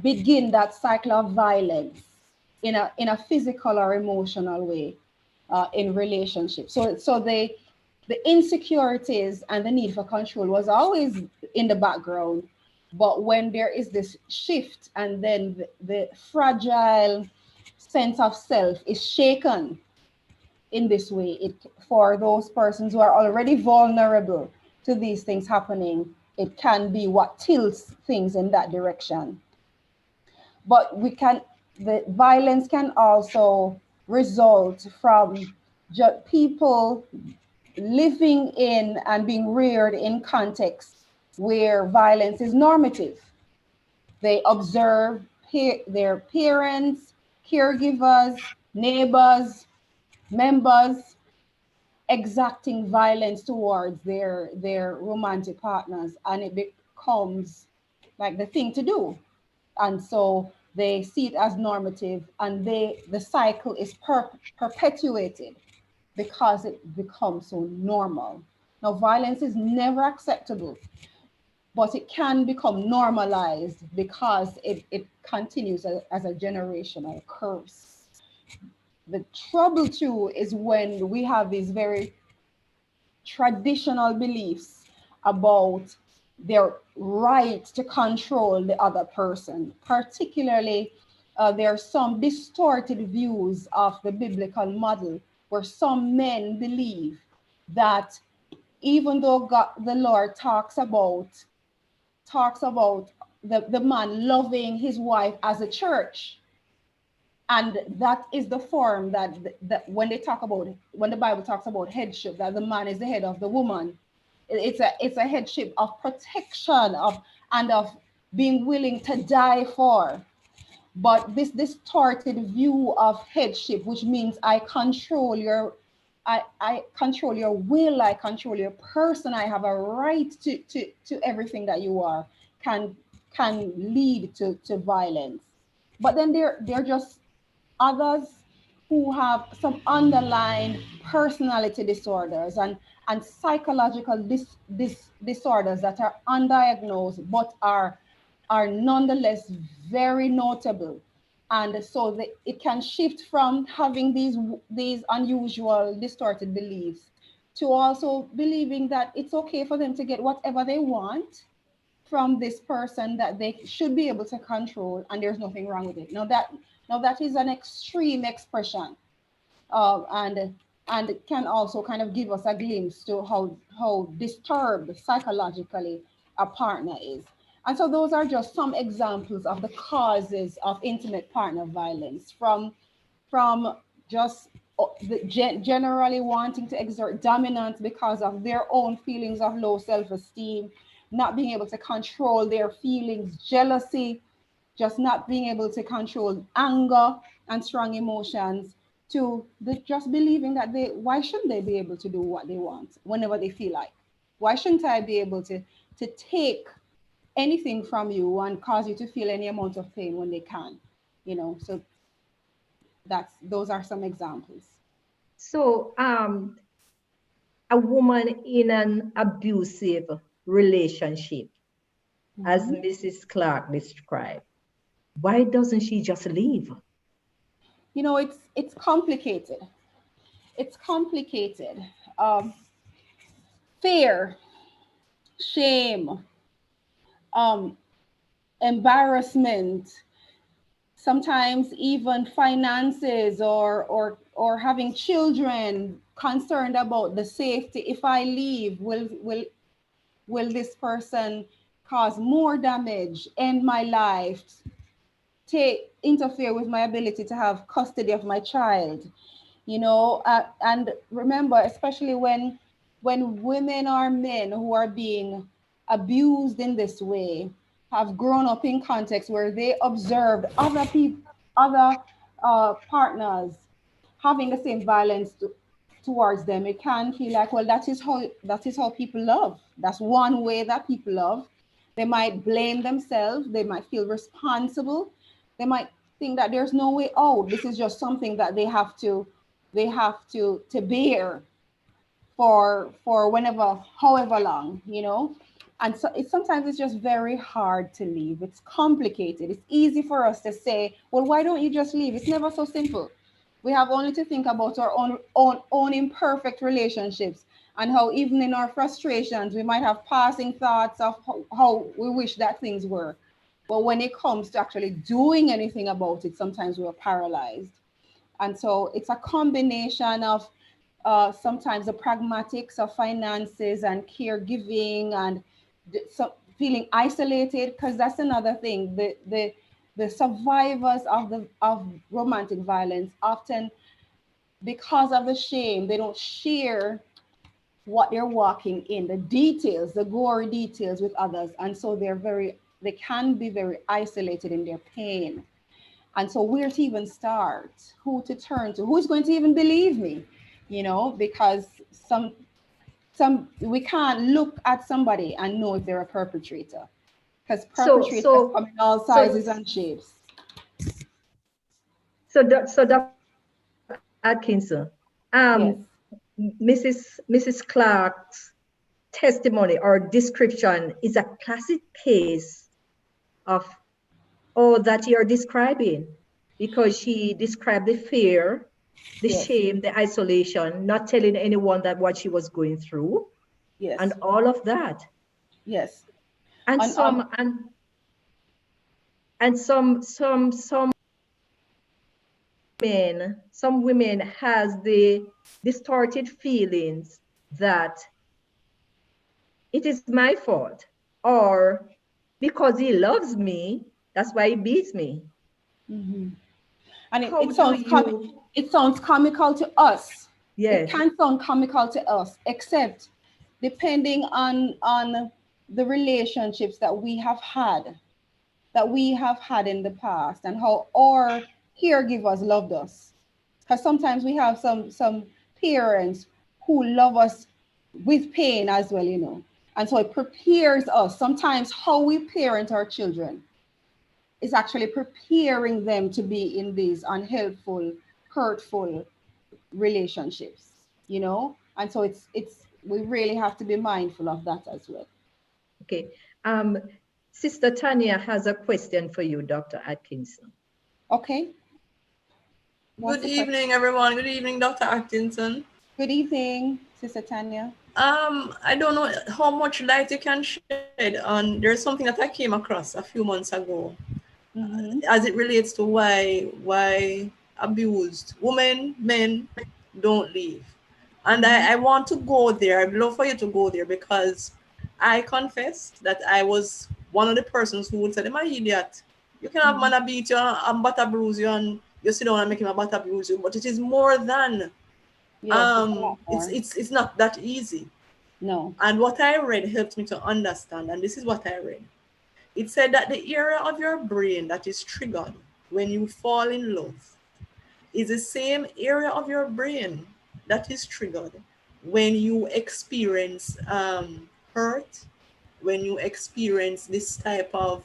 begin that cycle of violence in a physical or emotional way in relationships. So the insecurities and the need for control was always in the background. But when there is this shift, and then the fragile sense of self is shaken in this way, it for those persons who are already vulnerable to these things happening, it can be what tilts things in that direction. But the violence can also result from people living in and being reared in contexts where violence is normative. They observe their parents, caregivers, neighbors, members exacting violence towards their romantic partners, and it becomes like the thing to do. And so they see it as normative, and the cycle is perpetuated because it becomes so normal. Now, violence is never acceptable, but it can become normalized because it continues as a generational curse. The trouble too is when we have these very traditional beliefs about their right to control the other person. Particularly, there are some distorted views of the biblical model where some men believe that even though God, the Lord talks about the man loving his wife as a church, and that is the form that when the Bible talks about headship, that the man is the head of the woman, it's a headship of protection and of being willing to die for. But this distorted view of headship, which means I control your will, I control your person, I have a right to everything that you are, can lead to violence. But then there are just others who have some underlying personality disorders and psychological disorders that are undiagnosed but are nonetheless very notable. And so it can shift from having these unusual distorted beliefs to also believing that it's okay for them to get whatever they want from this person that they should be able to control, and there's nothing wrong with it. Now that is an extreme expression, and it can also kind of give us a glimpse to how disturbed psychologically a partner is. And so those are just some examples of the causes of intimate partner violence, from just generally wanting to exert dominance because of their own feelings of low self-esteem, not being able to control their feelings, jealousy, just not being able to control anger and strong emotions, to just believing that why shouldn't they be able to do what they want whenever they feel like? Why shouldn't I be able to take anything from you and cause you to feel any amount of pain when they can? So those are some examples. So a woman in an abusive relationship, as Mrs. Clark described, why doesn't she just leave? It's complicated. It's complicated. Fear, shame, embarrassment, sometimes even finances, or having children, concerned about the safety. If I leave, will this person cause more damage, end my life? interfere with my ability to have custody of my child, you know. And remember, especially when women or men who are being abused in this way have grown up in contexts where they observed other people, other partners having the same violence towards them, it can feel like, well, that is how people love. That's one way that people love. They might blame themselves. They might feel responsible. They might think that there's no way out. This is just something that they have to bear for whenever, however long, you know. And so sometimes it's just very hard to leave. It's complicated. It's easy for us to say, well, why don't you just leave? It's never so simple. We have only to think about our own imperfect relationships, and how even in our frustrations, we might have passing thoughts of how we wish that things were. But when it comes to actually doing anything about it, sometimes we're paralyzed. And so it's a combination of sometimes the pragmatics of finances and caregiving, and feeling isolated, because that's another thing. The survivors of romantic violence often, because of the shame, they don't share what they're walking in, the details, the gory details with others. And so they can be very isolated in their pain. And so where to even start, who to turn to, who's going to even believe me, you know, because some we can't look at somebody and know if they're a perpetrator, because perpetrators come in all sizes and shapes. So Dr. Atkinson, Yes. Mrs. Clark's testimony or description is a classic case of all that you're describing, because she described the fear, the Yes. shame, the isolation, not telling anyone that what she was going through, Yes. and all of that. Yes. And some women has the distorted feelings that it is my fault, or because he loves me, that's why he beats me. Mm-hmm. And it sounds comical to us. Yes. It can sound comical to us, except depending on the relationships that we have had in the past, and how our caregivers loved us. Because sometimes we have some parents who love us with pain as well, you know. And so it prepares us. Sometimes how we parent our children is actually preparing them to be in these unhelpful, hurtful relationships, you know. And so we really have to be mindful of that as well. Okay. Sister Tanya has a question for you, Dr. Atkinson. Okay. Good evening, everyone. Good evening, Dr. Atkinson. Good evening, Sister Tanya. I don't know how much light you can shed on. There's something that I came across a few months ago, as it relates to why abused women, men don't leave. And I want to go there. I'd love for you to go there, because I confessed that I was one of the persons who would say, "I'm an idiot. You can have man beat you and butter bruise you, and you sit down and make him a butter bruise you." But it is more than, it's not that easy. No. And what I read helped me to understand, and this is what I read. It said that the area of your brain that is triggered when you fall in love is the same area of your brain that is triggered when you experience hurt, when you experience this type of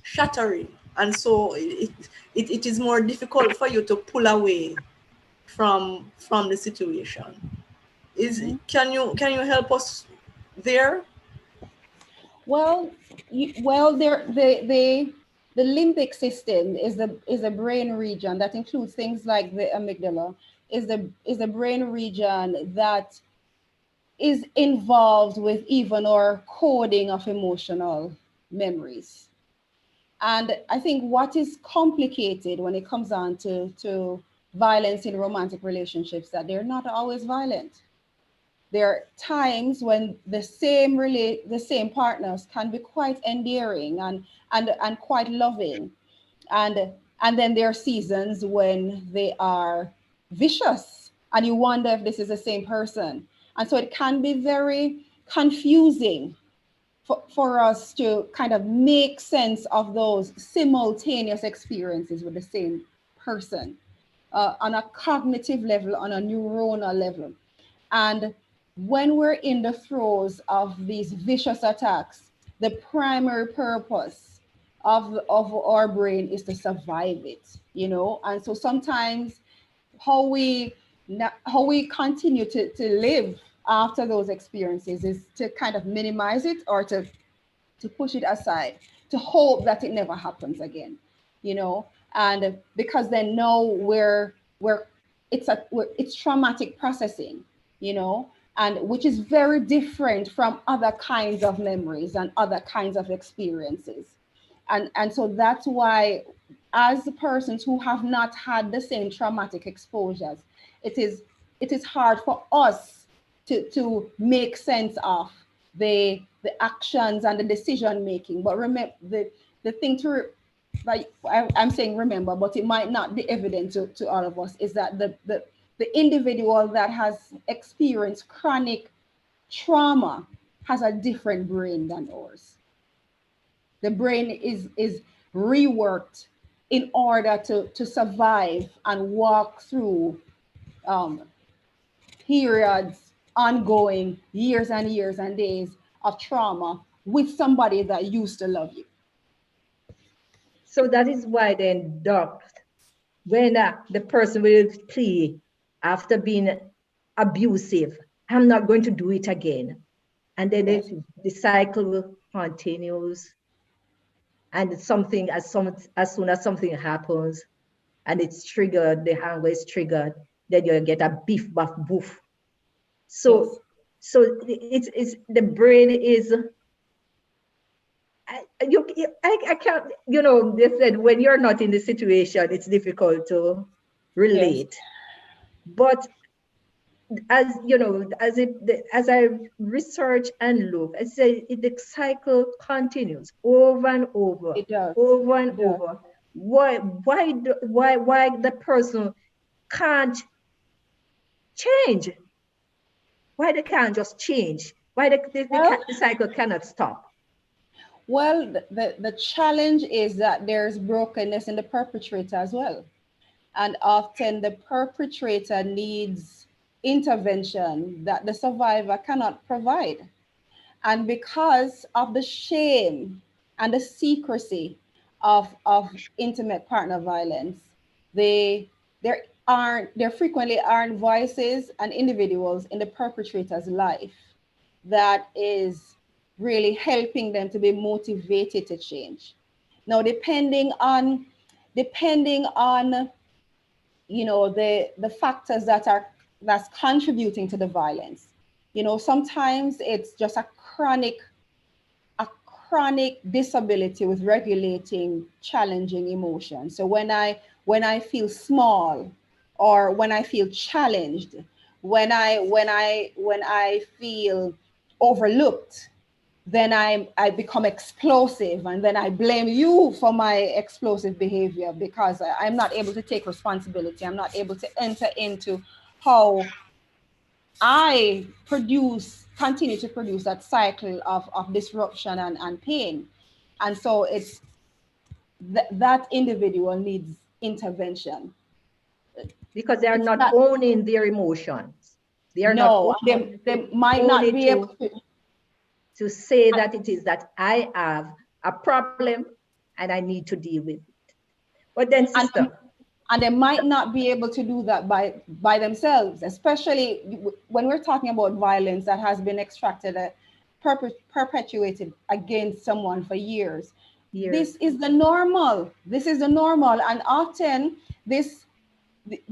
shattering. And so it is more difficult for you to pull away from the situation. Can you help us there? Well, the limbic system is a brain region that includes things like the amygdala, is a brain region that is involved with even our coding of emotional memories. And I think what is complicated when it comes on to violence in romantic relationships, that they're not always violent. there are times when the same partners can be quite endearing and quite loving, and then there are seasons when they are vicious, and you wonder if this is the same person. And so it can be very confusing for us to kind of make sense of those simultaneous experiences with the same person on a cognitive level, on a neuronal level. And when we're in the throes of these vicious attacks, the primary purpose of our brain is to survive it, you know? And so sometimes how we continue to live after those experiences is to kind of minimize it, or to push it aside, to hope that it never happens again, you know? And because then now it's traumatic processing, you know, and which is very different from other kinds of memories and other kinds of experiences. And so that's why, as the persons who have not had the same traumatic exposures, it is hard for us to make sense of the actions and the decision making. But remember, the thing to, like I'm saying remember, but it might not be evident to all of us, is that the individual that has experienced chronic trauma has a different brain than ours. The brain is reworked in order to survive and walk through periods, ongoing years and years and days of trauma with somebody that used to love you. So that is why then, Doc, when the person will plead after being abusive, I'm not going to do it again. And then Yes. the cycle continues. And something, as soon as something happens and it's triggered, the anger is triggered, then you get a beef, buff, boof. So, Yes. so it's the brain is, I can't, you know, they said when you're not in the situation, it's difficult to relate. Yes. But as you know, as I research and look, I say the cycle continues over and over, It does. over and It does. over. Why the person can't change? Why they can't just change? Why the cycle cannot stop? Well, the challenge is that there's brokenness in the perpetrator as well. And often the perpetrator needs intervention that the survivor cannot provide. And because of the shame and the secrecy of intimate partner violence, there frequently aren't voices and individuals in the perpetrator's life that is really helping them to be motivated to change. Now, depending on you know the factors that's contributing to the violence, you know, sometimes it's just a chronic disability with regulating challenging emotions. So when I feel small, or when I feel challenged, when I feel overlooked, then I become explosive, and then I blame you for my explosive behavior because I'm not able to take responsibility. I'm not able to enter into how I continue to produce that cycle of disruption and pain. And so it's that individual needs intervention. Because they are It's not owning their emotions. They are not owning, they might not be able to say that it is that I have a problem and I need to deal with it. But then, sister. And they might not be able to do that by themselves, especially when we're talking about violence that has been perpetuated against someone for years. This is the normal. This is the normal. And often this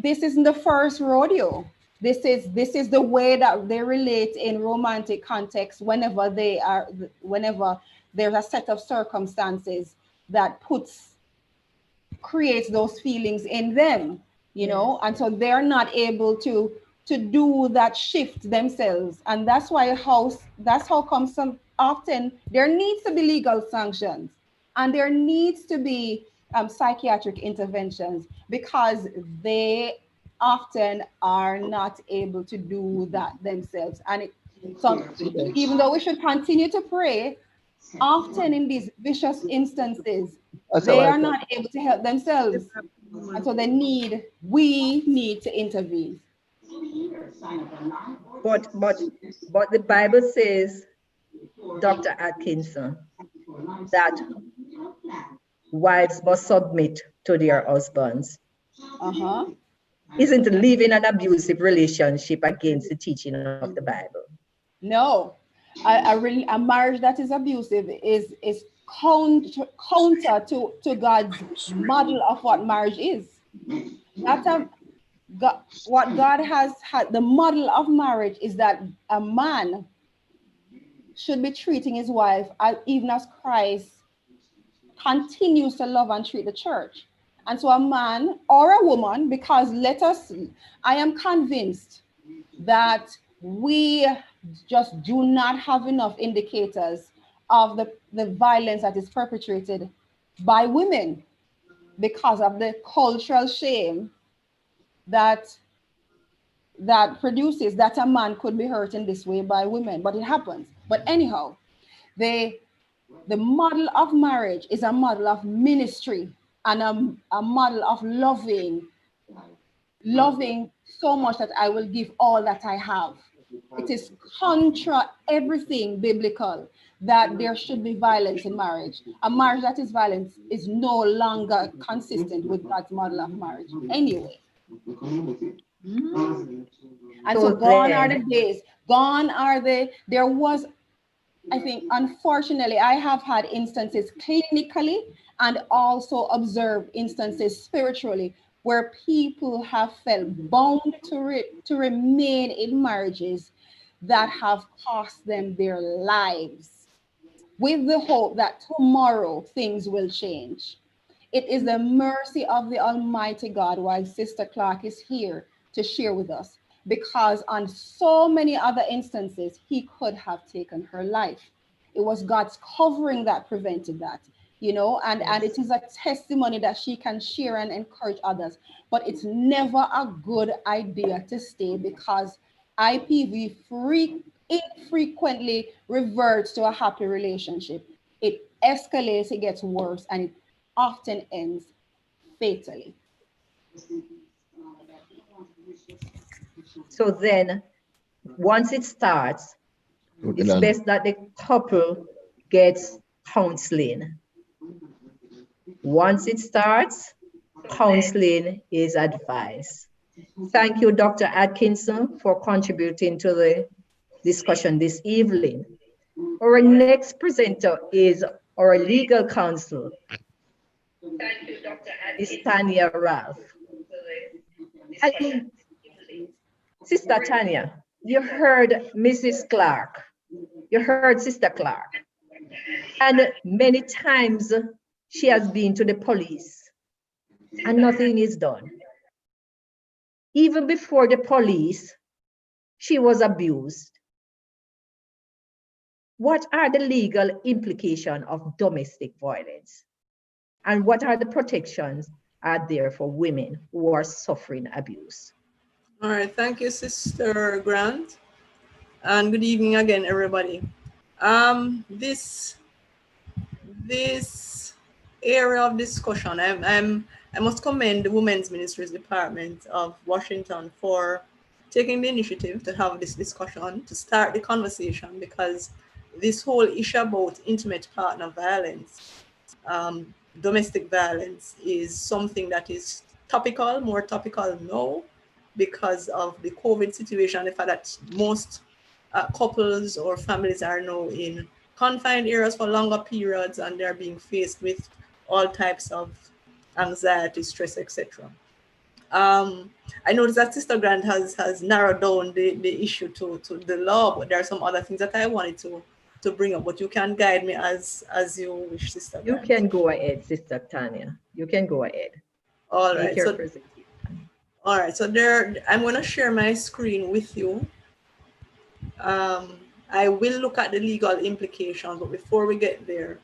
isn't the first rodeo. This is the way that they relate in romantic context whenever there's a set of circumstances that creates those feelings in them, you know, and so they're not able to to do that shift themselves. And that's how come some often there needs to be legal sanctions and there needs to be psychiatric interventions, because they often are not able to do that themselves. And so even though we should continue to pray, often in these vicious instances, they are not able to help themselves. And so we need to intervene. But the Bible says, Dr. Atkinson, that wives must submit to their husbands. Isn't living an abusive relationship against the teaching of the Bible? No, a marriage that is abusive is counter to God's model of what marriage is. What God has had, the model of marriage is that a man should be treating his wife even as Christ continues to love and treat the church. And so a man or a woman, because I am convinced that we just do not have enough indicators of the violence that is perpetrated by women because of the cultural shame that produces that a man could be hurt in this way by women, but it happens. But anyhow, the model of marriage is a model of ministry and a model of loving so much that I will give all that I have. It is contra everything biblical that there should be violence in marriage. A marriage that is violent is no longer consistent with God's model of marriage anyway. And so gone are the days, there was, I think, unfortunately, I have had instances clinically and also observed instances spiritually where people have felt bound to remain in marriages that have cost them their lives, with the hope that tomorrow things will change. It is the mercy of the Almighty God why Sister Clark is here to share with us, because on so many other instances, he could have taken her life. It was God's covering that prevented that, and it is a testimony that she can share and encourage others. But it's never a good idea to stay, because IPV infrequently reverts to a happy relationship. It escalates, it gets worse, and it often ends fatally. So then, once it starts, it's best that the couple gets counseling. Once it starts, counseling is advised. Thank you, Dr. Atkinson, for contributing to the discussion this evening. Our next presenter is our legal counsel, Ms. Tanya Ralph. And Sister Tanya, you heard Mrs. Clark. You heard Sister Clark. And many times she has been to the police and nothing is done. Even before the police, she was abused. What are the legal implications of domestic violence? And what are the protections are there for women who are suffering abuse? All right, thank you, Sister Grant. And good evening again, everybody. This area of discussion, I must commend the Women's Ministries Department of Washington for taking the initiative to have this discussion, to start the conversation, because this whole issue about intimate partner violence, domestic violence, is something that is topical, more topical now, because of the COVID situation, the fact that most couples or families are now in confined areas for longer periods, and they're being faced with all types of anxiety, stress, etc. I noticed that Sister Grant has narrowed down the issue to the law, but there are some other things that I wanted to bring up, but you can guide me as you wish, Sister Grant. You can go ahead, Sister Tanya. You can go ahead. All right. All right, so there, I'm going to share my screen with you. I will look at the legal implications, but before we get there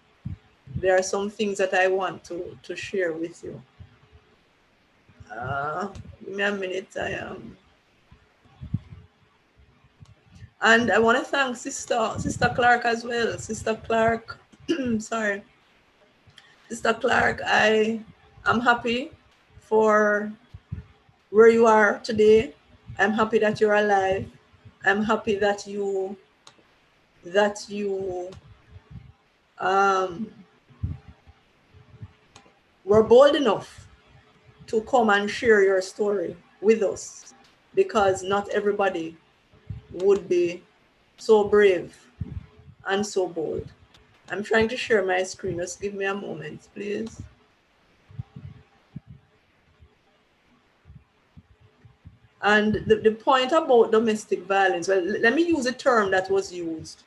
are some things that I want to share with you. Give me a minute. And I want to thank Sister Clark as well. Sister Clark, sorry. Sister Clark, I am happy for where you are today. I'm happy that you're alive. I'm happy that you were bold enough to come and share your story with us, because not everybody would be so brave and so bold. I'm trying to share my screen. Just give me a moment, please. And the point about domestic violence, well, let me use a term that was used.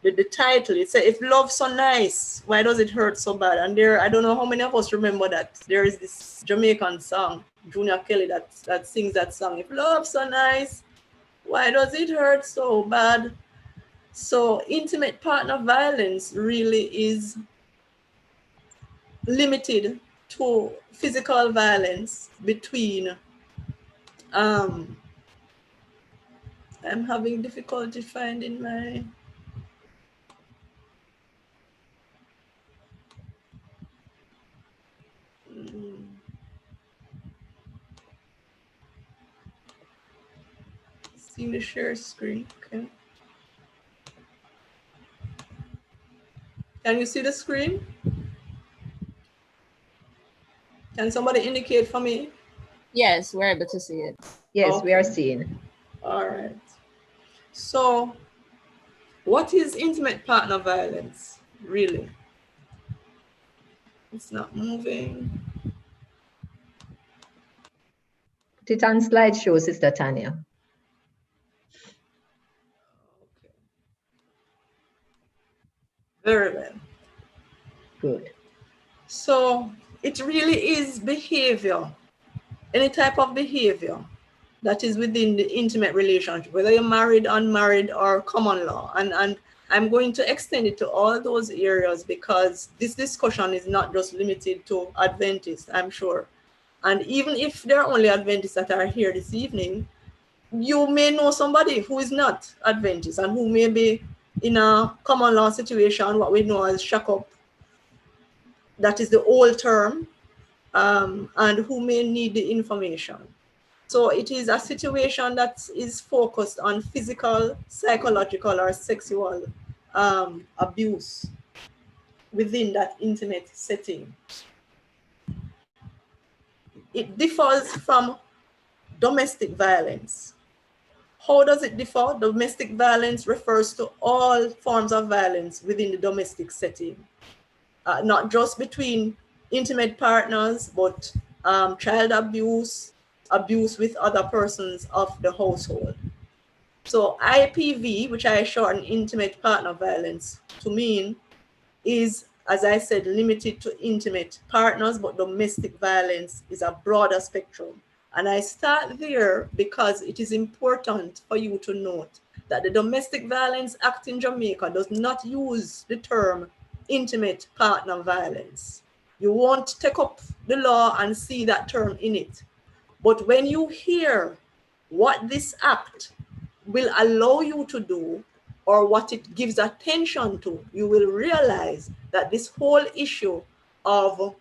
The title, it said, if love's so nice, why does it hurt so bad? And there, I don't know how many of us remember that there is this Jamaican song, Junior Kelly, that sings that song. If love's so nice, why does it hurt so bad? So intimate partner violence really is limited to physical violence between, I'm having difficulty finding my, seeing the share screen, okay. Can you see the screen? Can somebody indicate for me? Yes, we're able to see it. Yes, Okay. we are seeing. All right. So what is intimate partner violence, really? It's not moving. Put it on slideshow, Sister Tanya. Okay. Very well. Good. So it really is behavior, any type of behavior that is within the intimate relationship, whether you're married, unmarried, or common law. And I'm going to extend it to all those areas, because this discussion is not just limited to Adventists, I'm sure. And even if there are only Adventists that are here this evening, you may know somebody who is not Adventist and who may be in a common law situation, what we know as shack up. That is the old term, and who may need the information. So it is a situation that is focused on physical, psychological, or sexual abuse within that intimate setting. It differs from domestic violence. How does it differ? Domestic violence refers to all forms of violence within the domestic setting, not just between intimate partners, but child abuse, abuse with other persons of the household. So IPV, which I shorten intimate partner violence to mean, is, as I said, limited to intimate partners, but domestic violence is a broader spectrum. And I start there because it is important for you to note that the Domestic Violence Act in Jamaica does not use the term intimate partner violence. You won't take up the law and see that term in it. But when you hear what this act will allow you to do, or what it gives attention to, you will realize that this whole issue of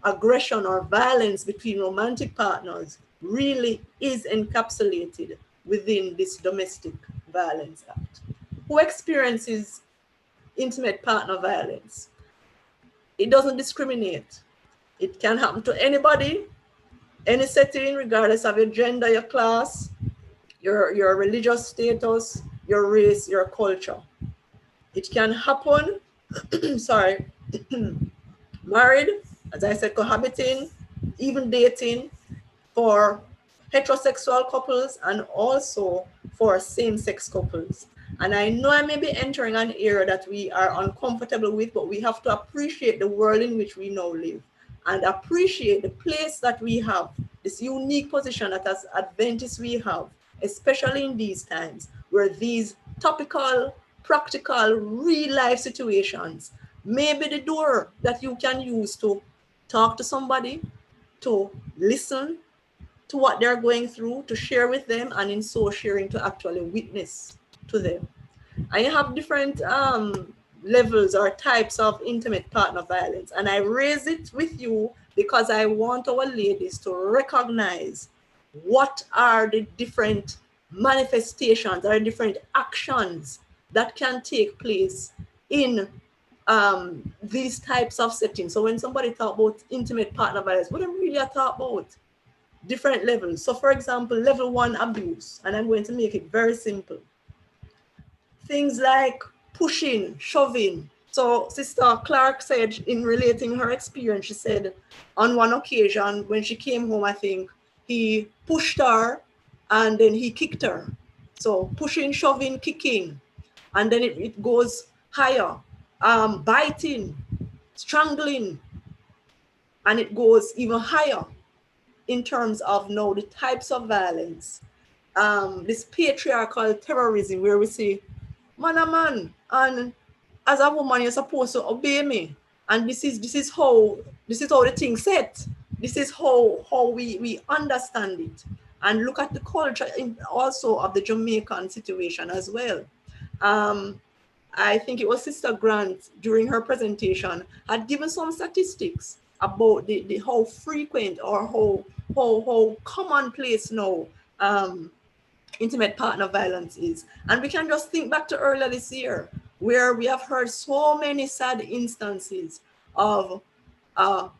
aggression or violence between romantic partners really is encapsulated within this Domestic Violence Act. Who experiences intimate partner violence? It doesn't discriminate. It can happen to anybody, any setting, regardless of your gender, your class, your religious status, your race, your culture. It can happen, sorry, married, as I said, cohabiting, even dating, for heterosexual couples and also for same-sex couples. And I know I may be entering an era that we are uncomfortable with, but we have to appreciate the world in which we now live and appreciate the place that we have, this unique position that as Adventists we have, especially in these times, where these topical, practical, real life situations may be the door that you can use to talk to somebody, to listen to what they're going through, to share with them, and in so sharing to actually witness to them. And you have different levels or types of intimate partner violence. And I raise it with you because I want our ladies to recognize what are the different manifestations or different actions that can take place in these types of settings. So when somebody talk about intimate partner violence, what I'm really talk about? Different levels. So for example, level 1 abuse, and I'm going to make it very simple. Things like pushing, shoving. So Sister Clark said in relating her experience, she said on one occasion when she came home, I think, he pushed her and then he kicked her. So pushing, shoving, kicking, and then it goes higher. Biting, strangling, and it goes even higher in terms of now the types of violence. This patriarchal terrorism where we say, man a man, and as a woman you're supposed to obey me, and this is how the thing set. This is how we understand it. And look at the culture also of the Jamaican situation as well. I think it was Sister Grant during her presentation had given some statistics about the how frequent or how commonplace now intimate partner violence is. And we can just think back to earlier this year where we have heard so many sad instances of a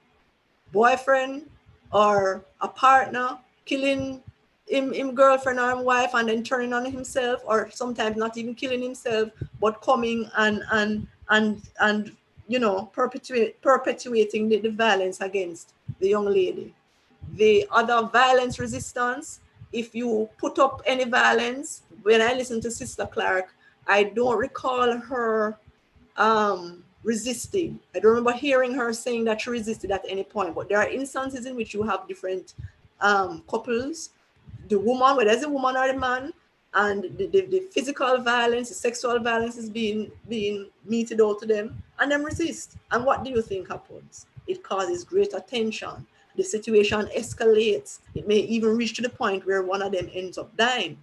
boyfriend or a partner killing him girlfriend or him wife and then turning on himself, or sometimes not even killing himself but coming and you know perpetuating the violence against the young lady. The other violence resistance, if you put up any violence, when I listen to Sister Clark, I don't recall her resisting. I don't remember hearing her saying that she resisted at any point, but there are instances in which you have different couples, the woman, whether it's a woman or a man, and the physical violence, the sexual violence is being meted out to them, and them resist. And what do you think happens? It causes greater tension. The situation escalates. It may even reach to the point where one of them ends up dying.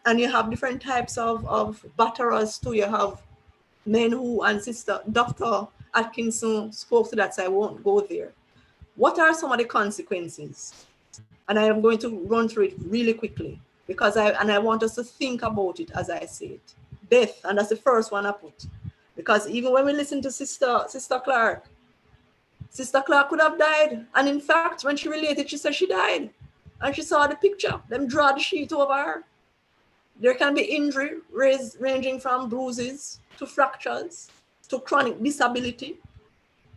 And you have different types of batterers too. You have men who, and Sister Dr. Atkinson spoke to that, so I won't go there. What are some of the consequences? And I am going to run through it really quickly because I want us to think about it as I say it. Death, and that's the first one I put. Because even when we listen to Sister Clark, Sister Clark could have died. And in fact, when she related, she said she died. And she saw the picture, them draw the sheet over her. There can be injury ranging from bruises to fractures to chronic disability,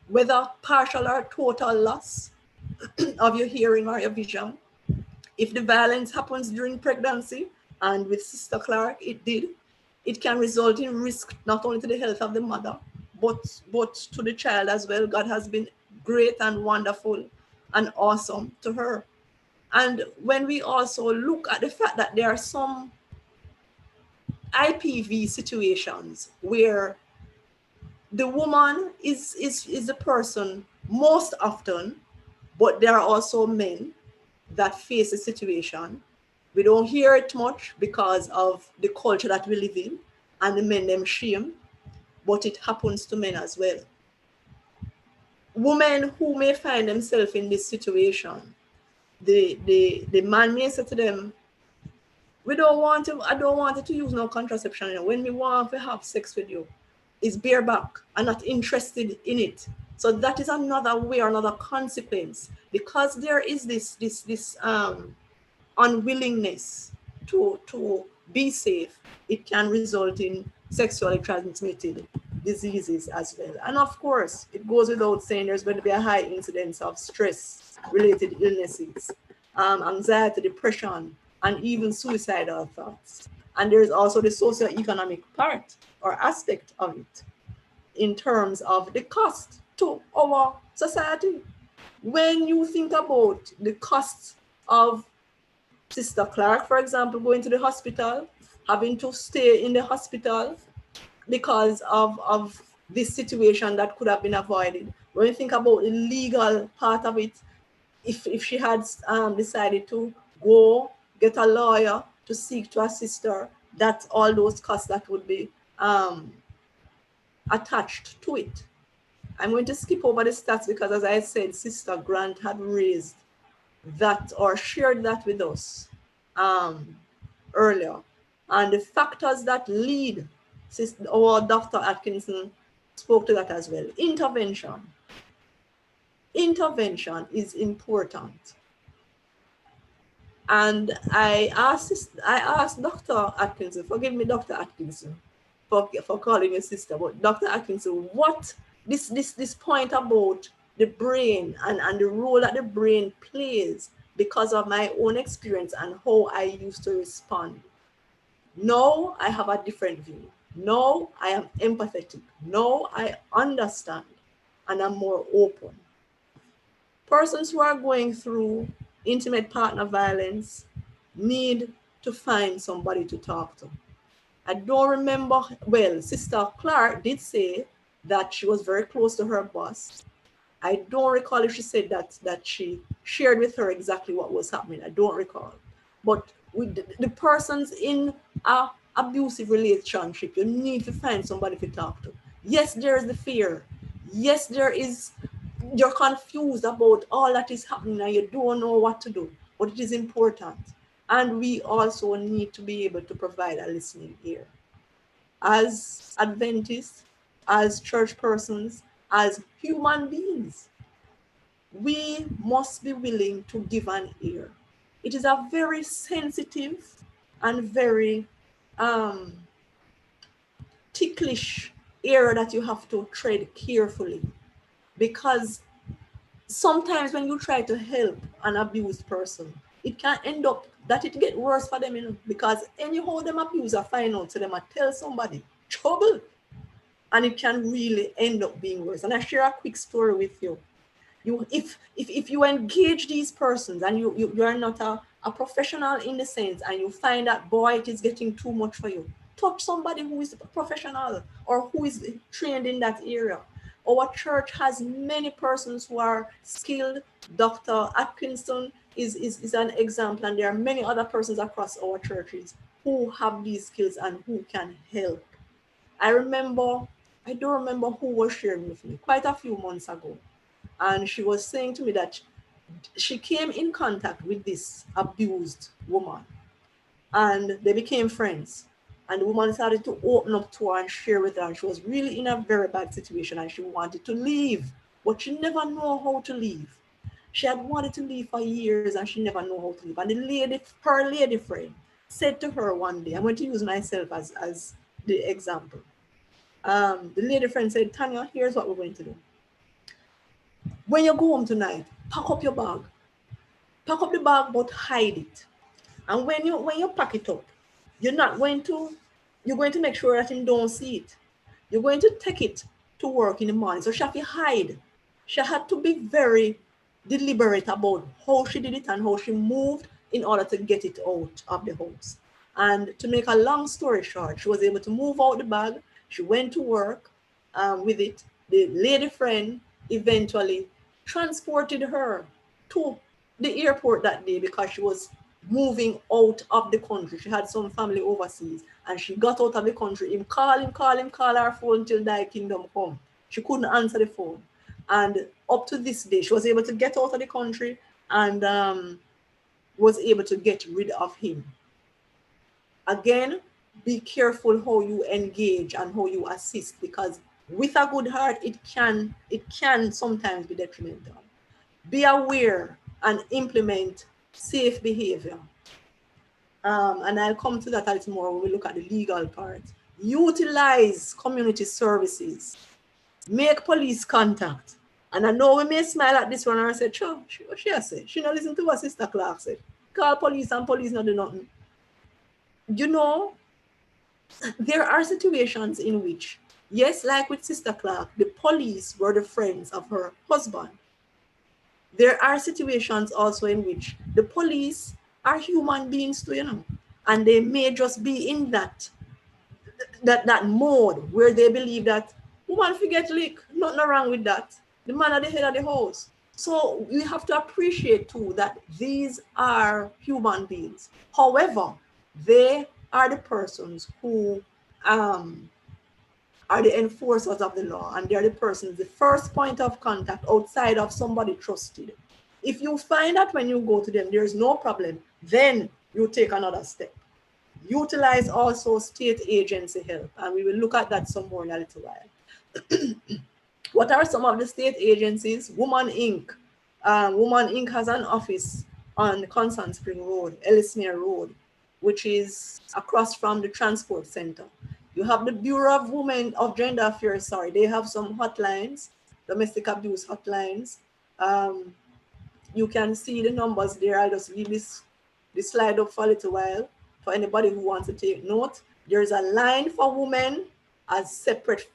whether partial or total loss of your hearing or your vision. If the violence happens during pregnancy, and with Sister Clark, it did, it can result in risk not only to the health of the mother, but to the child as well. God has been great and wonderful and awesome to her. And when we also look at the fact that there are some IPV situations where the woman is the person most often, but there are also men that face a situation. We don't hear it much because of the culture that we live in and the men them shame, but it happens to men as well. Women who may find themselves in this situation, the man may say to them, I don't want to use no contraception. When we want to have sex with you, it's bareback. I'm not interested in it. So that is another way or another consequence, because there is this unwillingness to be safe. It can result in sexually transmitted diseases as well. And of course, it goes without saying there's going to be a high incidence of stress-related illnesses, anxiety, depression, and even suicidal thoughts. And there's also the socioeconomic part or aspect of it in terms of the cost to our society. When you think about the cost of Sister Clark, for example, going to the hospital, having to stay in the hospital because of this situation that could have been avoided. When you think about the legal part of it, if she had decided to go get a lawyer to seek to assist her, that's all those costs that would be attached to it. I'm going to skip over the stats because, as I said, Sister Grant had raised that or shared that with us earlier. And the factors that lead, our Dr. Atkinson spoke to that as well. Intervention. Intervention is important. And I asked Dr. Atkinson, forgive me, Dr. Atkinson, for calling your sister, but Dr. Atkinson, what this point about the brain and the role that the brain plays because of my own experience and how I used to respond. Now I have a different view. Now I am empathetic. Now I understand and I'm more open. Persons who are going through intimate partner violence need to find somebody to talk to. I don't remember, well, Sister Clark did say that she was very close to her boss. I don't recall if she said that she shared with her exactly what was happening. I don't recall. But with the persons in a abusive relationship, you need to find somebody to talk to. Yes, there is the fear. Yes, you're confused about all that is happening and you don't know what to do, but it is important. And we also need to be able to provide a listening ear. As Adventists, as church persons, as human beings, we must be willing to give an ear. It is a very sensitive and very ticklish area that you have to tread carefully, because sometimes when you try to help an abused person, it can end up that it get worse for them, you know, because anyhow them abuser find out, so them tell somebody, trouble, and it can really end up being worse. And I share a quick story with you. If you engage these persons and you are not a professional in the sense, and you find that, boy, it is getting too much for you, touch somebody who is a professional or who is trained in that area. Our church has many persons who are skilled. Dr. Atkinson is an example, and there are many other persons across our churches who have these skills and who can help. I don't remember who was sharing with me quite a few months ago, and she was saying to me that she came in contact with this abused woman and they became friends. And the woman started to open up to her and share with her. And she was really in a very bad situation and she wanted to leave, but she never knew how to leave. She had wanted to leave for years and she never knew how to leave. And her lady friend said to her one day, I'm going to use myself as the example. The lady friend said, Tanya, here's what we're going to do. When you go home tonight, pack up your bag. Pack up the bag, but hide it. And when you pack it up, you're going to make sure that you don't see it. You're going to take it to work in the morning. So she had to hide. She had to be very deliberate about how she did it and how she moved in order to get it out of the house. And to make a long story short, she was able to move out the bag. She went to work with it. The lady friend eventually transported her to the airport that day because she was moving out of the country. She had some family overseas and she got out of the country. Him call her phone till thy kingdom come. She couldn't answer the phone. And up to this day, she was able to get out of the country and was able to get rid of him. Again, be careful how you engage and how you assist, because with a good heart, it can sometimes be detrimental. Be aware and implement safe behavior. And I'll come to that a little more when we look at the legal part. Utilize community services. Make police contact. And I know we may smile at this one and say, sure, she said. She not listen to what Sister Clark said. Call police and police not do nothing. You know, there are situations in which, yes, like with Sister Clark, the police were the friends of her husband. there are situations also in which the police are human beings too, you know, and they may just be in that mode where they believe that woman forget lick, nothing wrong with that. The man at the head of the house. So we have to appreciate too that these are human beings. However, they are the persons who are the enforcers of the law, and they're the persons, the first point of contact outside of somebody trusted. If you find that when you go to them, there's no problem, then you take another step. Utilize also state agency help, and we will look at that some more in a little while. What are some of the state agencies? Woman Inc. Woman Inc. has an office on Constant Spring Road, Ellesmere Road, which is across from the transport center. You have the Bureau of Women of Gender Affairs, sorry, they have some hotlines, domestic abuse hotlines. You can see the numbers there. I'll just leave this slide up for a little while for anybody who wants to take note. There's a line for women as separate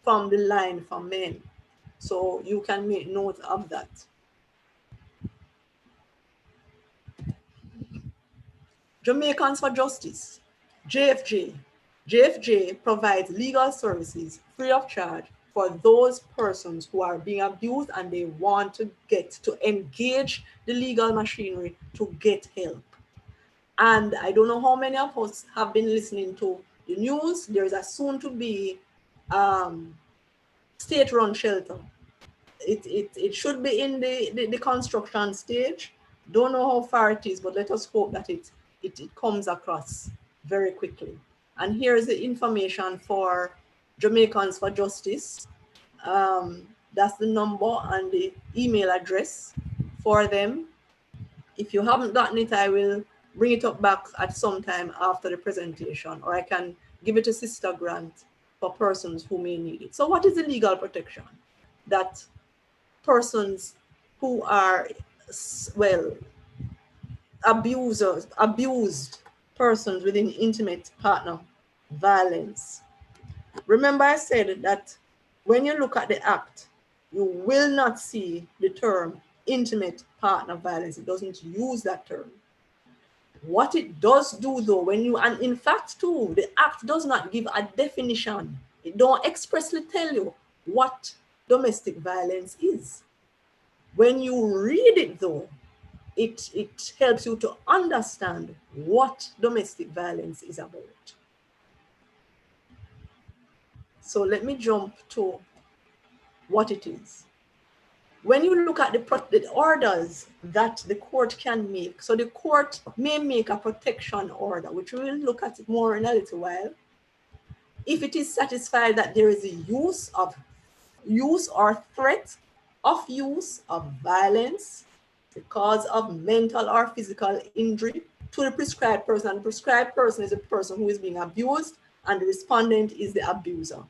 from the line for men. So you can make note of that. Jamaicans for Justice, JFJ. JFJ provides legal services free of charge for those persons who are being abused and they want to engage the legal machinery to get help. And I don't know how many of us have been listening to the news. There's a soon to be state-run shelter. It should be in the construction stage. Don't know how far it is, but let us hope that it comes across very quickly. And here's the information for Jamaicans for Justice. That's the number and the email address for them. If you haven't gotten it, I will bring it up back at some time after the presentation, or I can give it to Sister Grant for persons who may need it. So what is the legal protection that persons who are, well, abused persons within intimate partner violence? Remember I said that when you look at the act, you will not see the term intimate partner violence. It doesn't use that term. What it does do though, and in fact too, the act does not give a definition. It don't expressly tell you what domestic violence is. When you read it though, it helps you to understand what domestic violence is about. So let me jump to what it is. When you look at the orders that the court can make, so the court may make a protection order, which we will look at it more in a little while. If it is satisfied that there is a use or threat of use of violence, the cause of mental or physical injury to the prescribed person, and the prescribed person is the person who is being abused, and the respondent is the abuser,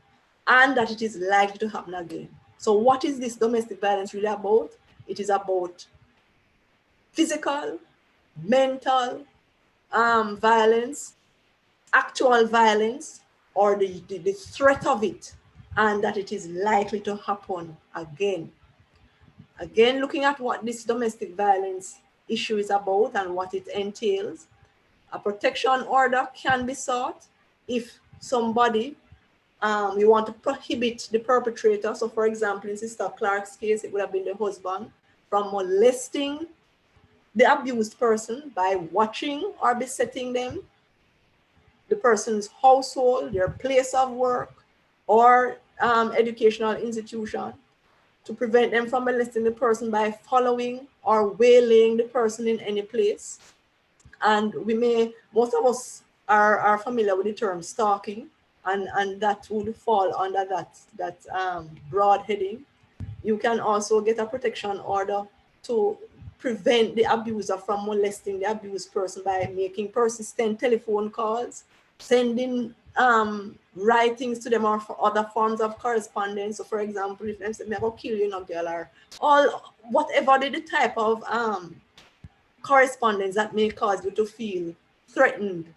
and that it is likely to happen again. So what is this domestic violence really about? It is about physical, mental violence, actual violence, or the threat of it, and that it is likely to happen again. Again, looking at what this domestic violence issue is about and what it entails, a protection order can be sought if somebody, you want to prohibit the perpetrator. So for example, in Sister Clark's case, it would have been the husband from molesting the abused person by watching or besetting them, the person's household, their place of work, or educational institution, to prevent them from molesting the person by following or waylaying the person in any place. And most of us are familiar with the term stalking, and that would fall under that broad heading. You can also get a protection order to prevent the abuser from molesting the abused person by making persistent telephone calls, sending writings to them, or for other forms of correspondence. So for example, if they say, "I will kill you, no girl," or all, whatever the type of correspondence that may cause you to feel threatened,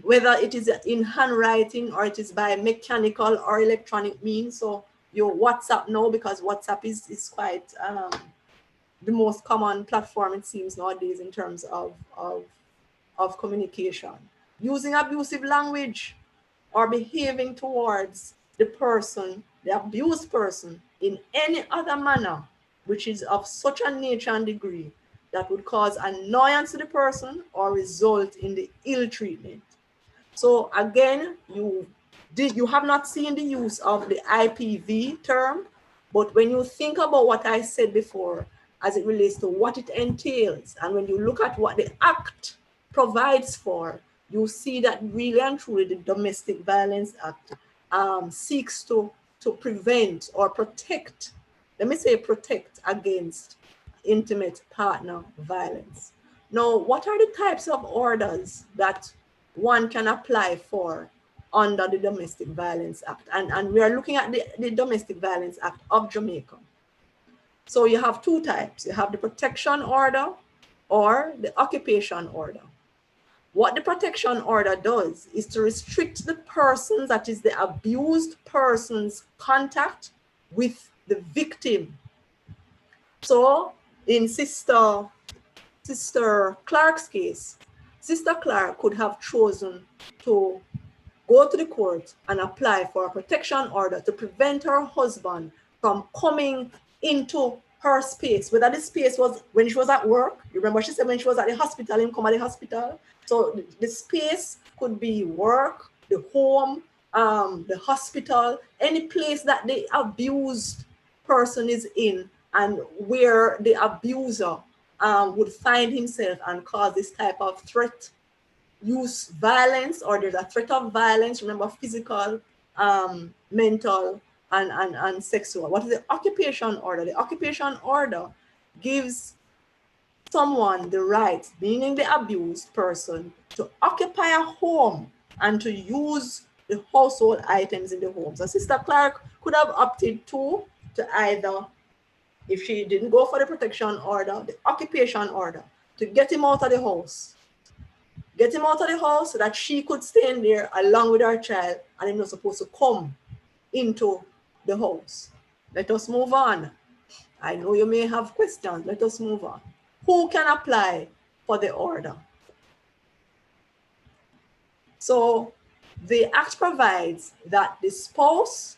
whether it is in handwriting or it is by mechanical or electronic means. So your WhatsApp now, because WhatsApp is quite the most common platform, it seems, nowadays in terms of communication. Using abusive language or behaving towards the person, the abused person, in any other manner which is of such a nature and degree that would cause annoyance to the person or result in the ill treatment. So again, you have not seen the use of the IPV term, but when you think about what I said before, as it relates to what it entails, and when you look at what the Act provides for, you see that really and truly the Domestic Violence Act seeks to prevent or protect, let me say protect against intimate partner violence. Now, what are the types of orders that one can apply for under the Domestic Violence Act? And we are looking at the Domestic Violence Act of Jamaica. So you have two types. You have the protection order or the occupation order. What the protection order does is to restrict the person, that is the abused person's contact with the victim. So in Sister Clark's case, Sister Clark could have chosen to go to the court and apply for a protection order to prevent her husband from coming into her space, whether the space was when she was at work. You remember she said when she was at the hospital, him come at the hospital. So the space could be work, the home, the hospital, any place that the abused person is in and where the abuser would find himself and cause this type of threat, use violence, or there's a threat of violence, remember physical, mental, and sexual. What is the occupation order? The occupation order gives someone the right, meaning the abused person, to occupy a home and to use the household items in the home. So Sister Clark could have opted to either, if she didn't go for the protection order, the occupation order, to get him out of the house. Get him out of the house so that she could stay in there along with her child, and he's not supposed to come into the house. Let us move on. I know you may have questions. Let us move on. Who can apply for the order? So the Act provides that the spouse,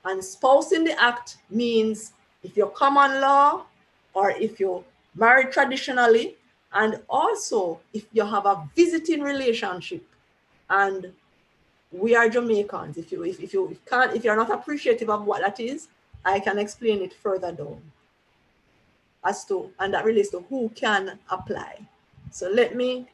and spouse in the Act means if you're common law or if you're married traditionally, and also if you have a visiting relationship. And we are Jamaicans. If you're not appreciative of what that is, I can explain it further down and that relates to who can apply. So let me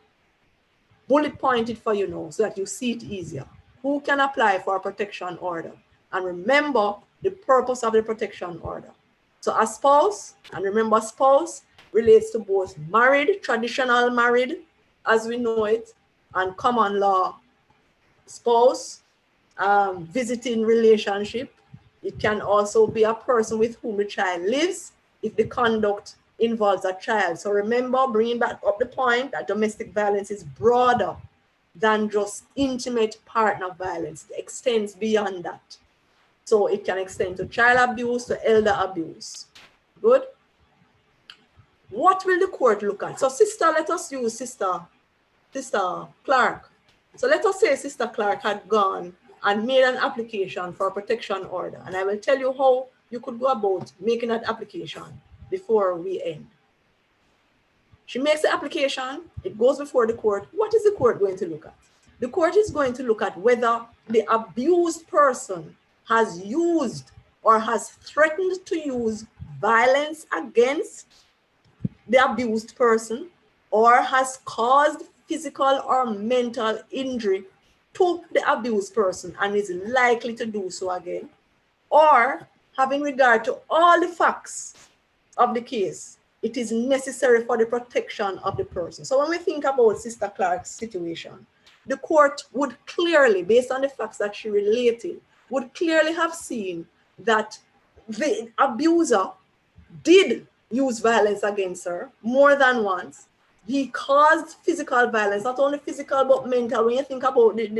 bullet point it for you now so that you see it easier. Who can apply for a protection order? And remember the purpose of the protection order. So a spouse, and remember spouse relates to both married, traditional married, as we know it, and common law spouse, visiting relationship. It can also be a person with whom the child lives if the conduct involves a child. So remember, bringing back up the point that domestic violence is broader than just intimate partner violence. It extends beyond that. So it can extend to child abuse, to elder abuse. Good? What will the court look at? So let us use Sister Clark. So let us say Sister Clark had gone and made an application for a protection order. And I will tell you how you could go about making that application before we end. She makes the application, it goes before the court. What is the court going to look at? The court is going to look at whether the abused person has used or has threatened to use violence against the abused person, or has caused physical or mental injury to the abused person and is likely to do so again, or having regard to all the facts of the case, it is necessary for the protection of the person. So when we think about Sister Clark's situation, the court would clearly, based on the facts that she related, would clearly have seen that the abuser did use violence against her more than once. He caused physical violence, not only physical but mental. When you think about the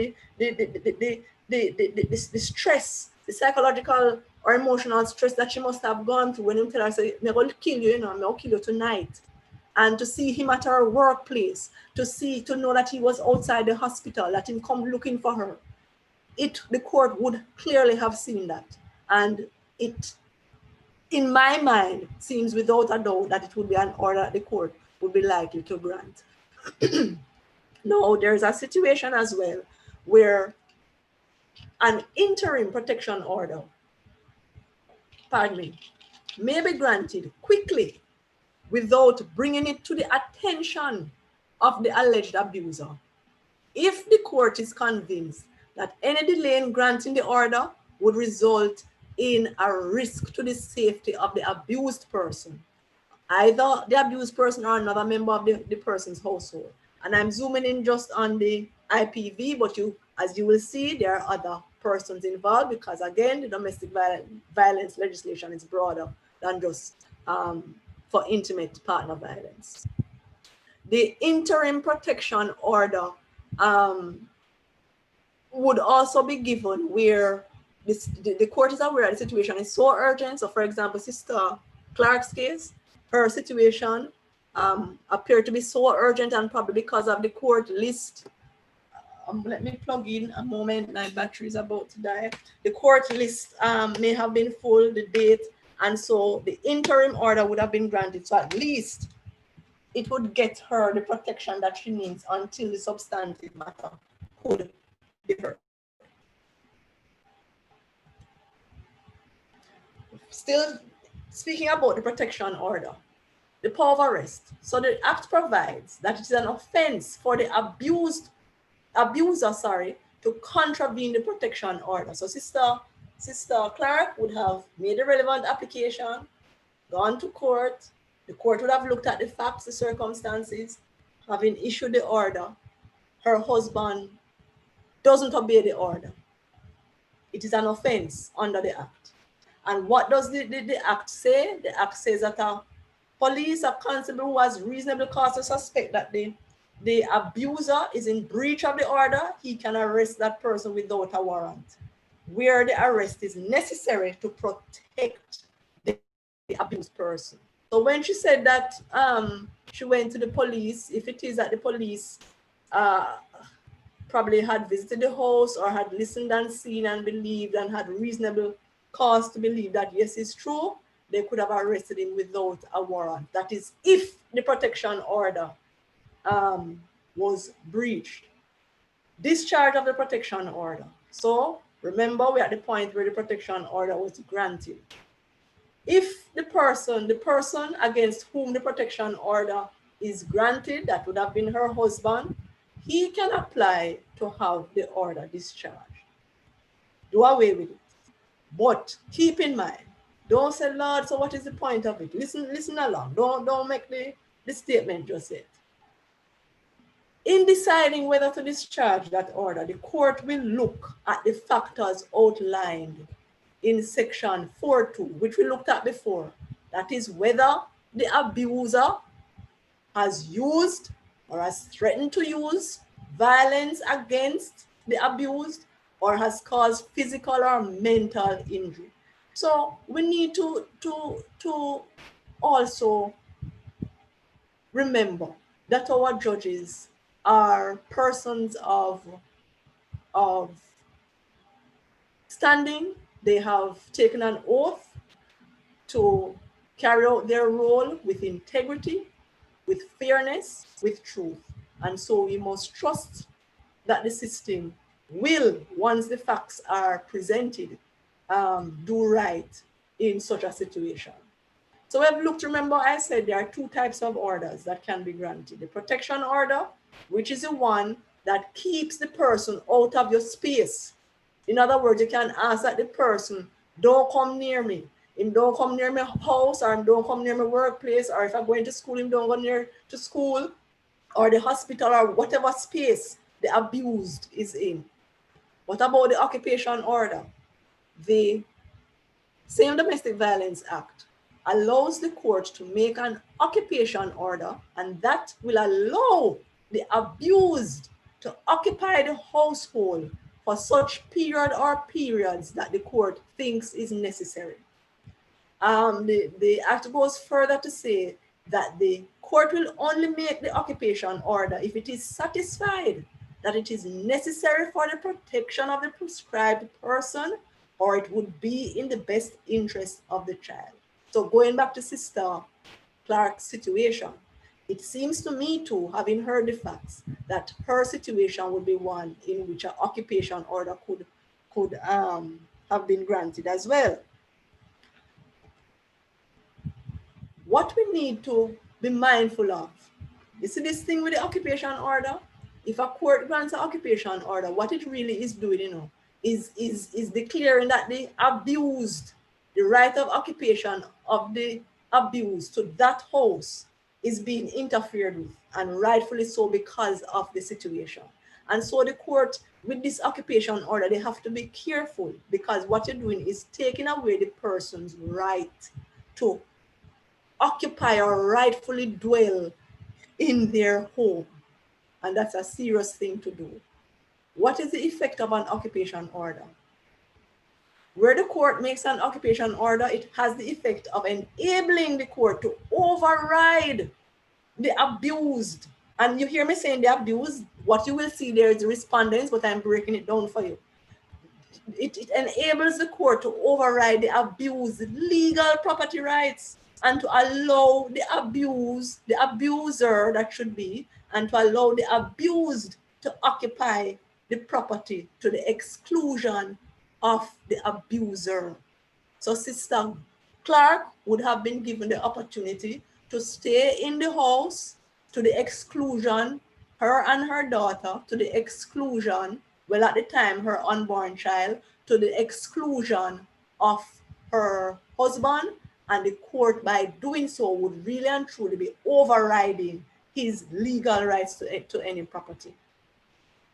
stress, the psychological or emotional stress that she must have gone through when him tell her, say, I'm going to kill you, you know, I'm going to kill you tonight. And to see him at her workplace, to know that he was outside the hospital, that him come looking for her. The court would clearly have seen that. And it, in my mind, seems without a doubt that it would be an order the court would be likely to grant. Now, there's a situation as well where an interim protection order, pardon me, may be granted quickly without bringing it to the attention of the alleged abuser. If the court is convinced that any delay in granting the order would result in a risk to the safety of the abused person, either the abused person or another member of the person's household. And I'm zooming in just on the IPV, but as you will see, there are other persons involved because, again, the domestic violence legislation is broader than just for intimate partner violence. The interim protection order would also be given where the court is aware the situation is so urgent. So, for example, Sister Clark's case, her situation appeared to be so urgent, and probably because of the court list. Let me plug in a moment, my battery is about to die. The court list may have been full, the date, and so the interim order would have been granted. So at least it would get her the protection that she needs until the substantive matter could be heard. Still speaking about the protection order, the power of arrest. So the act provides that it is an offense for the abuser to contravene the protection order. So Sister Clark would have made a relevant application, gone to court. The court would have looked at the facts, the circumstances, having issued the order. Her husband doesn't obey the order. It is an offense under the act. And what does the act say? The act says that a police, a constable who has reasonable cause to suspect that the abuser is in breach of the order, he can arrest that person without a warrant, where the arrest is necessary to protect the abused person. So when she said that she went to the police, if it is that the police probably had visited the house or had listened and seen and believed and had reasonable cause to believe that yes, it's true, they could have arrested him without a warrant. That is, if the protection order was breached. Discharge of the protection order. So remember, we're at the point where the protection order was granted. If the person against whom the protection order is granted, that would have been her husband, he can apply to have the order discharged. Do away with it. But keep in mind, don't say, Lord, so what is the point of it? Listen along. Don't make the statement just yet. In deciding whether to discharge that order, the court will look at the factors outlined in section 4.2, which we looked at before. That is whether the abuser has used or has threatened to use violence against the abused or has caused physical or mental injury. So we need to also remember that our judges are persons of standing. They have taken an oath to carry out their role with integrity, with fairness, with truth. And so we must trust that the system will, once the facts are presented, do right in such a situation. So we have looked, remember I said there are two types of orders that can be granted. The protection order, which is the one that keeps the person out of your space. In other words, you can ask that the person, don't come near me. Him don't come near my house, or don't come near my workplace, or if I'm going to school, him don't go near to school or the hospital or whatever space the abused is in. What about the occupation order? The same Domestic Violence Act allows the court to make an occupation order, and that will allow the abused to occupy the household for such period or periods that the court thinks is necessary. The act goes further to say that the court will only make the occupation order if it is satisfied that it is necessary for the protection of the prescribed person, or it would be in the best interest of the child. So going back to Sister Clark's situation, it seems to me too, having heard the facts, that her situation would be one in which an occupation order could have been granted as well. What we need to be mindful of, you see this thing with the occupation order? If a court grants an occupation order, what it really is doing, you know, is declaring that the abused, the right of occupation of the abused to that house is being interfered with, and rightfully so because of the situation. And so the court, with this occupation order, they have to be careful, because what you're doing is taking away the person's right to occupy or rightfully dwell in their home. And that's a serious thing to do. What is the effect of an occupation order? Where the court makes an occupation order, it has the effect of enabling the court to override the abused. And you hear me saying the abused, what you will see there is the respondents, but I'm breaking it down for you. It enables the court to override the abused legal property rights, and to allow the abuser that should be, and to allow the abused to occupy the property to the exclusion of the abuser. So Sister Clark would have been given the opportunity to stay in the house to the exclusion, her and her daughter, to the exclusion, well, at the time, her unborn child, to the exclusion of her husband, and the court, by doing so, would really and truly be overriding his legal rights to any property.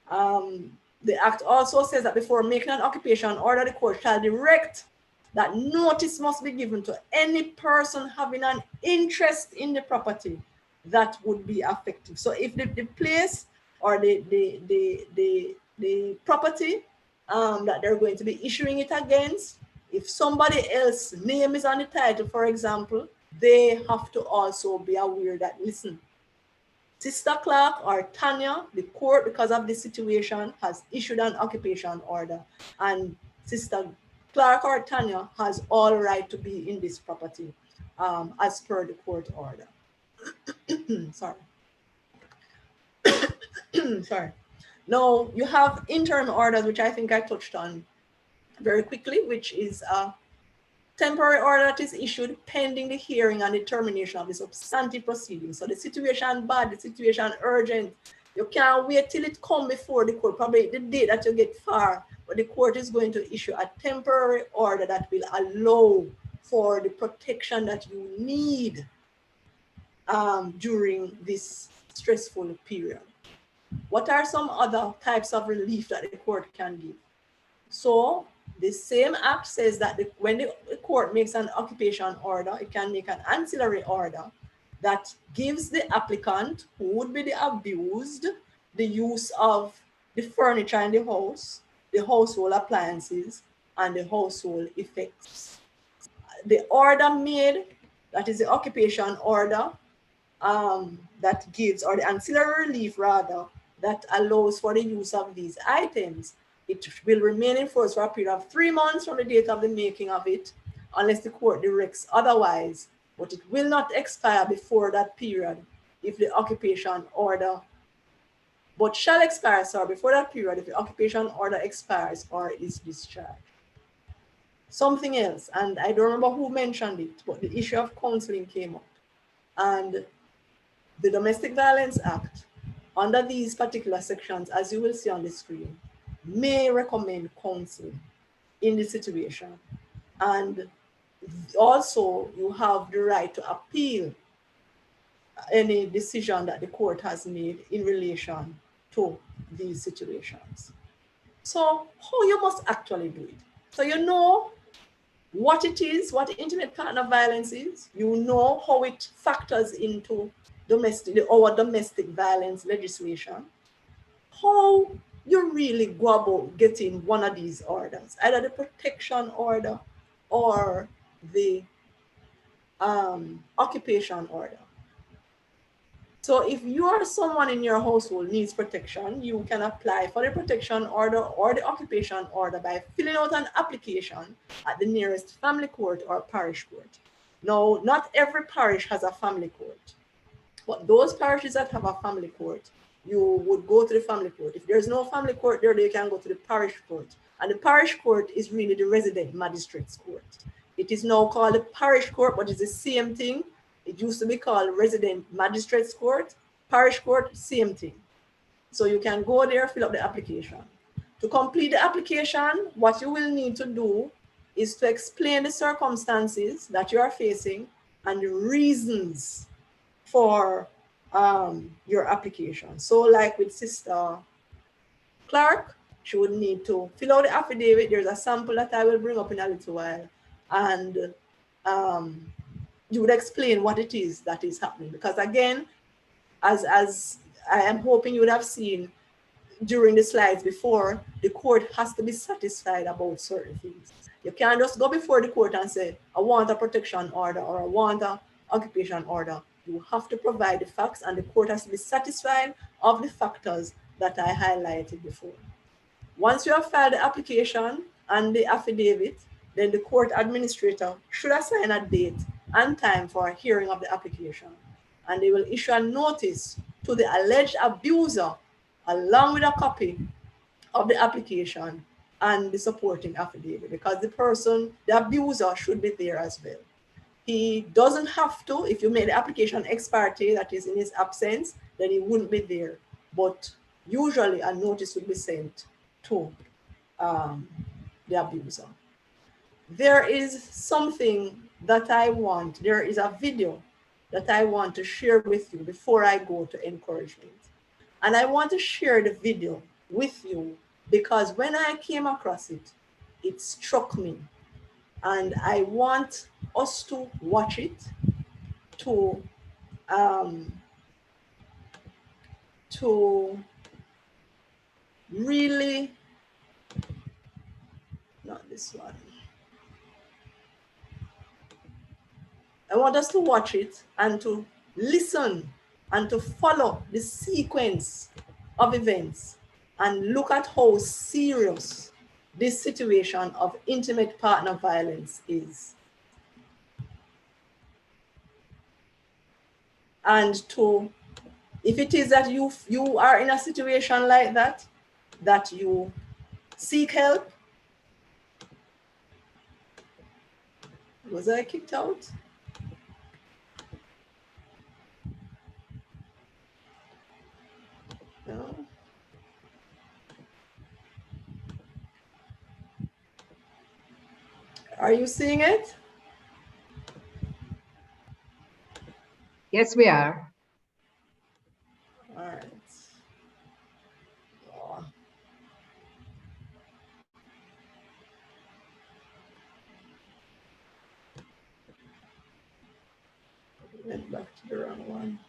The act also says that before making an occupation order, the court shall direct that notice must be given to any person having an interest in the property that would be affected. So if the place or the property that they're going to be issuing it against, if somebody else's name is on the title, for example, they have to also be aware that, listen, Sister Clark or Tanya, the court, because of this situation, has issued an occupation order, and Sister Clark or Tanya has all right to be in this property as per the court order. Sorry. Sorry. Now, you have interim orders, which I think I touched on very quickly, which is a temporary order that is issued pending the hearing and determination of the substantive proceedings. So the situation bad, the situation urgent, you can't wait till it comes before the court, probably the day that you get far, but the court is going to issue a temporary order that will allow for the protection that you need during this stressful period. What are some other types of relief that the court can give? So the same act says that when the court makes an occupation order, it can make an ancillary order that gives the applicant, who would be the abused, the use of the furniture in the house, the household appliances, and the household effects. The order made, that is the occupation order, that gives, or the ancillary relief rather, that allows for the use of these items. It will remain in force for a period of 3 months from the date of the making of it, unless the court directs otherwise, but it will not expire before that period if the occupation order, but shall expire, sorry, before that period if the occupation order expires or is discharged. Something else, and I don't remember who mentioned it, but the issue of counseling came up. And the Domestic Violence Act, under these particular sections, as you will see on the screen, may recommend counseling in this situation. And also you have the right to appeal any decision that the court has made in relation to these situations. So how you must actually do it. So you know what it is, what intimate partner violence is, you know how it factors into our domestic violence legislation. How you really go about getting one of these orders, either the protection order or the occupation order. So if you are someone in your household needs protection, you can apply for the protection order or the occupation order by filling out an application at the nearest family court or parish court. Now, not every parish has a family court, but those parishes that have a family court, you would go to the family court. If there's no family court there, you can go to the parish court. And the parish court is really the resident magistrate's court. It is now called the parish court, but it's the same thing. It used to be called resident magistrate's court, parish court, same thing. So you can go there, fill up the application. To complete the application, what you will need to do is to explain the circumstances that you are facing and the reasons for your application. So like with Sister Clark, she would need to fill out the affidavit. There's a sample that I will bring up in a little while. And you would explain what it is that is happening. Because again, as I am hoping you would have seen during the slides before, the court has to be satisfied about certain things. You can't just go before the court and say, I want a protection order or I want an occupation order. You have to provide the facts and the court has to be satisfied of the factors that I highlighted before. Once you have filed the application and the affidavit, then the court administrator should assign a date and time for a hearing of the application. And they will issue a notice to the alleged abuser along with a copy of the application and the supporting affidavit, because the person, the abuser, should be there as well. He doesn't have to. If you make the application ex parte, that is in his absence, then he wouldn't be there. But usually a notice would be sent to the abuser. There is something that I want, there is a video that I want to share with you before I go to encouragement. And I want to share the video with you because when I came across it, it struck me. And I want us to watch it to really, not this one. I want us to watch it and to listen and to follow the sequence of events and look at how serious this situation of intimate partner violence is. And to, if it is that you are in a situation like that, that you seek help. Was I kicked out? No. Are you seeing it? Yes, we are. All right. Oh. Went back to the wrong one.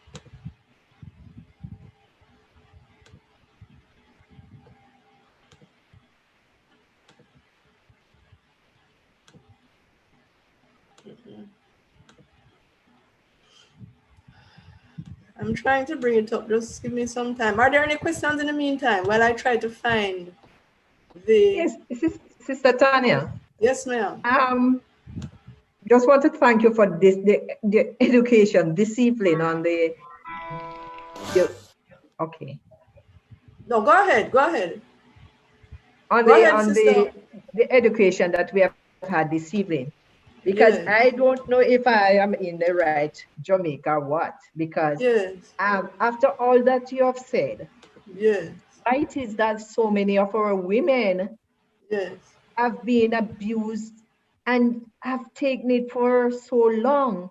I'm trying to bring it up. Just give me some time. Are there any questions in the meantime while I try to find the... Yes, Sister Tanya. Yes, ma'am. Just want to thank you for this, the education, discipline on the okay. No, go ahead, go ahead. On the education that we have had this evening. Because yes. I don't know if I am in the right Jamaica or what, because yes. After all that you have said, yes. why it is that so many of our women yes. have been abused and have taken it for so long?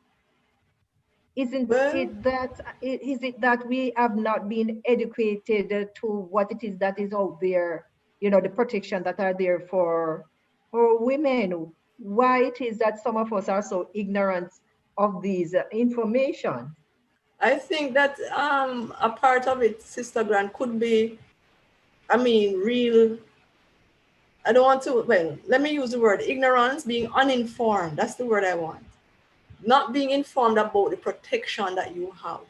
Isn't it that we have not been educated to what it is that is out there, you know, the protection that are there for women? Why it is that some of us are so ignorant of these information? I think that a part of it, Sister Grant, could be I mean, real, I don't want to, well, let me use the word ignorance, being uninformed. That's the word I want. Not being informed about the protection that you have.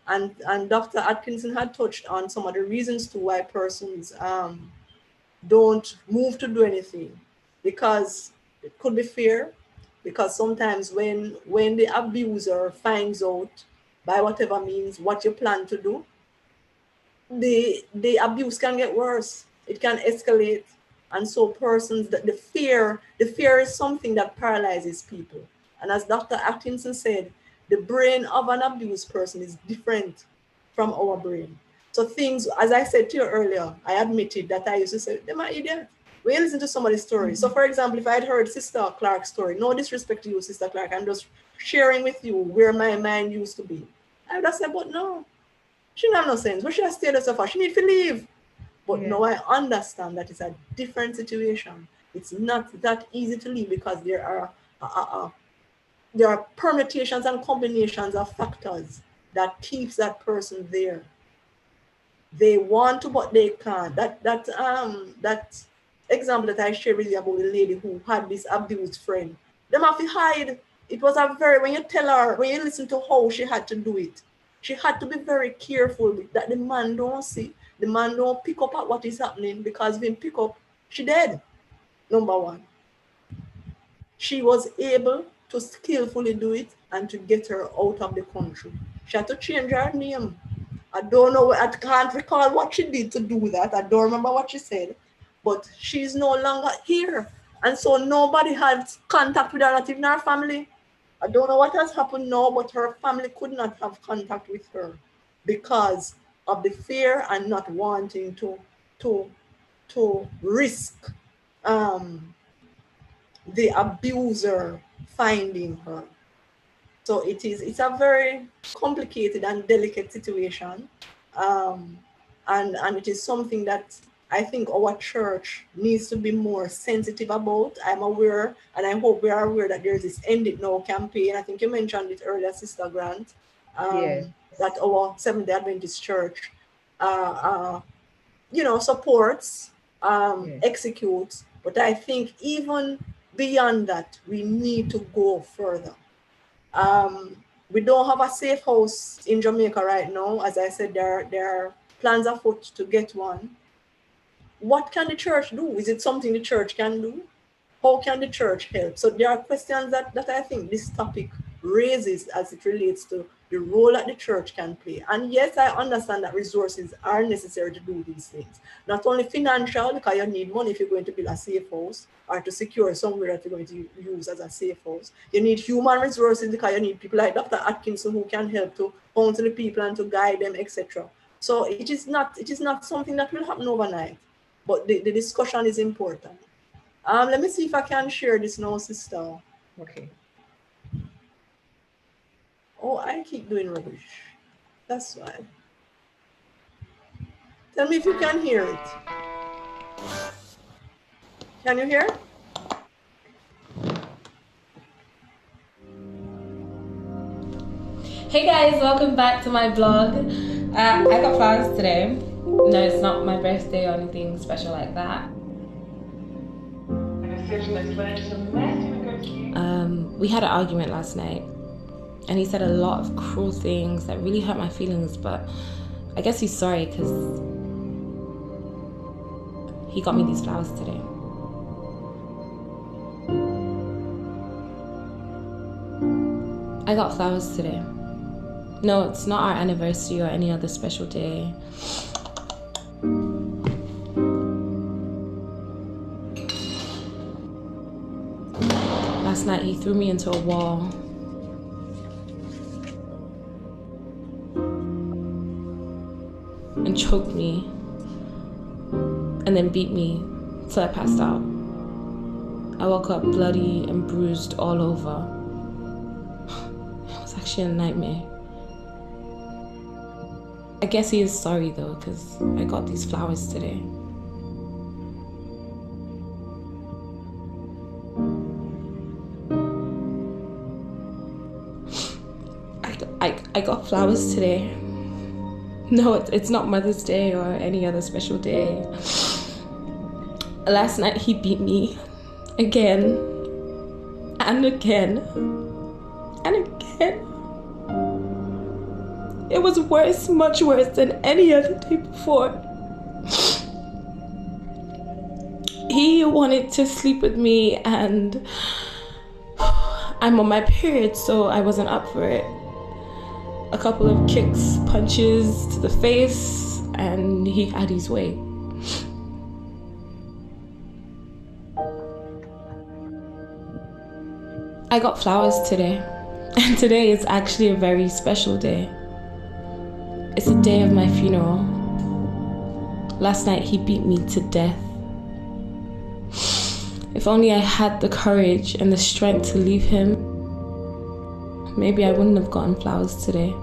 And Dr. Atkinson had touched on some of the reasons to why persons don't move to do anything, because it could be fear, because sometimes when the abuser finds out by whatever means what you plan to do, the abuse can get worse. It can escalate. And so persons, the fear is something that paralyzes people. And as Dr. Atkinson said, the brain of an abused person is different from our brain. So things, as I said to you earlier, I admitted that I used to say, they're my idiot. When you listen to somebody's story. So for example, if I had heard Sister Clark's story, no disrespect to you, Sister Clark, I'm just sharing with you where my mind used to be. I would have said, but no, she don't have no sense. What should I stay there so far? She need to leave. But now I understand that it's a different situation. It's not that easy to leave because there are permutations and combinations of factors that keeps that person there. They want to, but they can't. That example that I shared with you about the lady who had this abused friend, them have to hide. It was a very, when you tell her, when you listen to how she had to do it, she had to be very careful that the man don't see, the man don't pick up at what is happening, because if he pick up, she dead. Number one. She was able to skillfully do it and to get her out of the country. She had to change her name. I don't know, I can't recall what she did to do that. I don't remember what she said, but she's no longer here. And so nobody had contact with her, not even her family. I don't know what has happened now, but her family could not have contact with her because of the fear and not wanting to risk the abuser finding her. So it's a very complicated and delicate situation. And it is something that I think our church needs to be more sensitive about. I'm aware, and I hope we are aware, that there's this End It Now campaign. I think you mentioned it earlier, Sister Grant, that our Seventh-day Adventist Church, supports, executes. But I think even beyond that, we need to go further. We don't have a safe house in Jamaica right now. As I said, there are plans afoot to get one. What can the church do? Is it something the church can do? How can the church help? So there are questions that I think this topic raises as it relates to the role that the church can play. And yes, I understand that resources are necessary to do these things. Not only financial, because you need money if you're going to build a safe house or to secure somewhere that you're going to use as a safe house. You need human resources because you need people like Dr. Atkinson who can help to counsel the people and to guide them, etc. So it is not something that will happen overnight, but the discussion is important. Let me see if I can share this now, sister. Okay. Oh, I keep doing rubbish. That's why. Tell me if you can hear it. Can you hear? Hey guys, welcome back to my vlog. I got flowers today. No, it's not my birthday or anything special like that. We had an argument last night and he said a lot of cruel things that really hurt my feelings, but I guess he's sorry because he got me these flowers today. I got flowers today. No, it's not our anniversary or any other special day. Last night he threw me into a wall. And choked me. And then beat me till I passed out. I woke up bloody and bruised all over. It was actually a nightmare. I guess he is sorry though, because I got these flowers today. I got flowers today. No, it's not Mother's Day or any other special day. Last night he beat me again and again and again. It was worse, much worse than any other day before. He wanted to sleep with me, and I'm on my period, so I wasn't up for it. A couple of kicks, punches to the face, and he had his way. I got flowers today, and today is actually a very special day. It's the day of my funeral. Last night he beat me to death. If only I had the courage and the strength to leave him, maybe I wouldn't have gotten flowers today.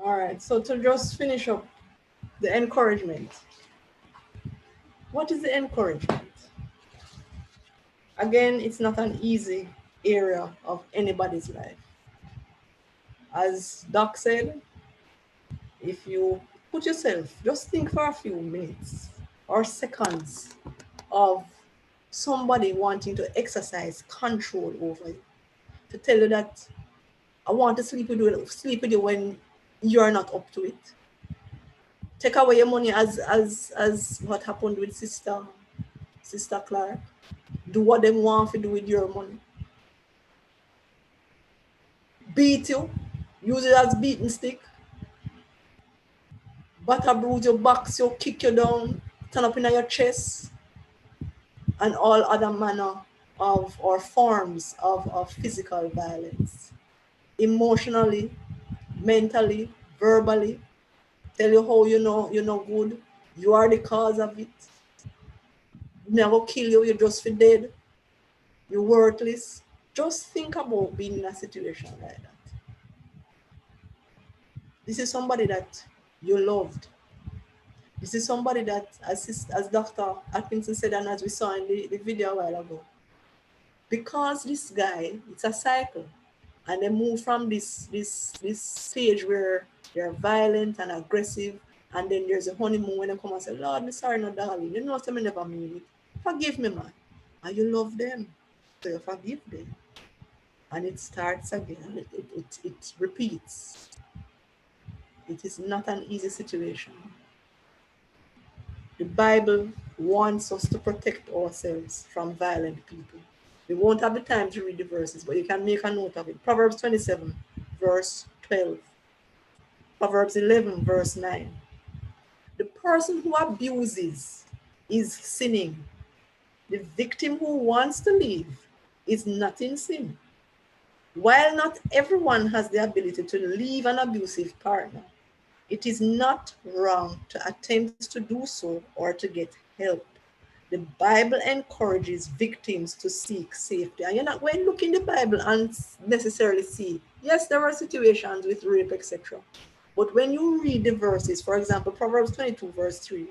All right, so to just finish up the encouragement. What is the encouragement? Again, it's not an easy area of anybody's life. As Doc said, if you put yourself, just think for a few minutes or seconds of somebody wanting to exercise control over you, to tell you that I want to sleep with you when you are not up to it. Take away your money as what happened with Sister Clark. Do what they want to do with your money. Beat you, use it as beating stick. Batter bruise you, box you, kick you down, turn up in your chest, and all other manner of or forms of physical violence. Emotionally, mentally, verbally, tell you how you're not good, you are the cause of it. Never kill you, you're just for dead, you're worthless. Just think about being in a situation like that. This is somebody that you loved. This is somebody that, as Dr. Atkinson said, and as we saw in the video a while ago, because this guy, it's a cycle. And they move from this stage where they're violent and aggressive, and then there's a honeymoon when they come and say, Lord, I'm sorry, no, darling. You know, I never mean it. Forgive me, man. And you love them, so you forgive them. And it starts again. It repeats. It is not an easy situation. The Bible wants us to protect ourselves from violent people. We won't have the time to read the verses, but you can make a note of it. Proverbs 27, verse 12. Proverbs 11, verse 9. The person who abuses is sinning. The victim who wants to leave is not in sin. While not everyone has the ability to leave an abusive partner, it is not wrong to attempt to do so or to get help. The Bible encourages victims to seek safety. And you're not going to look in the Bible and necessarily see, yes, there are situations with rape, etc. But when you read the verses, for example, Proverbs 22, verse 3,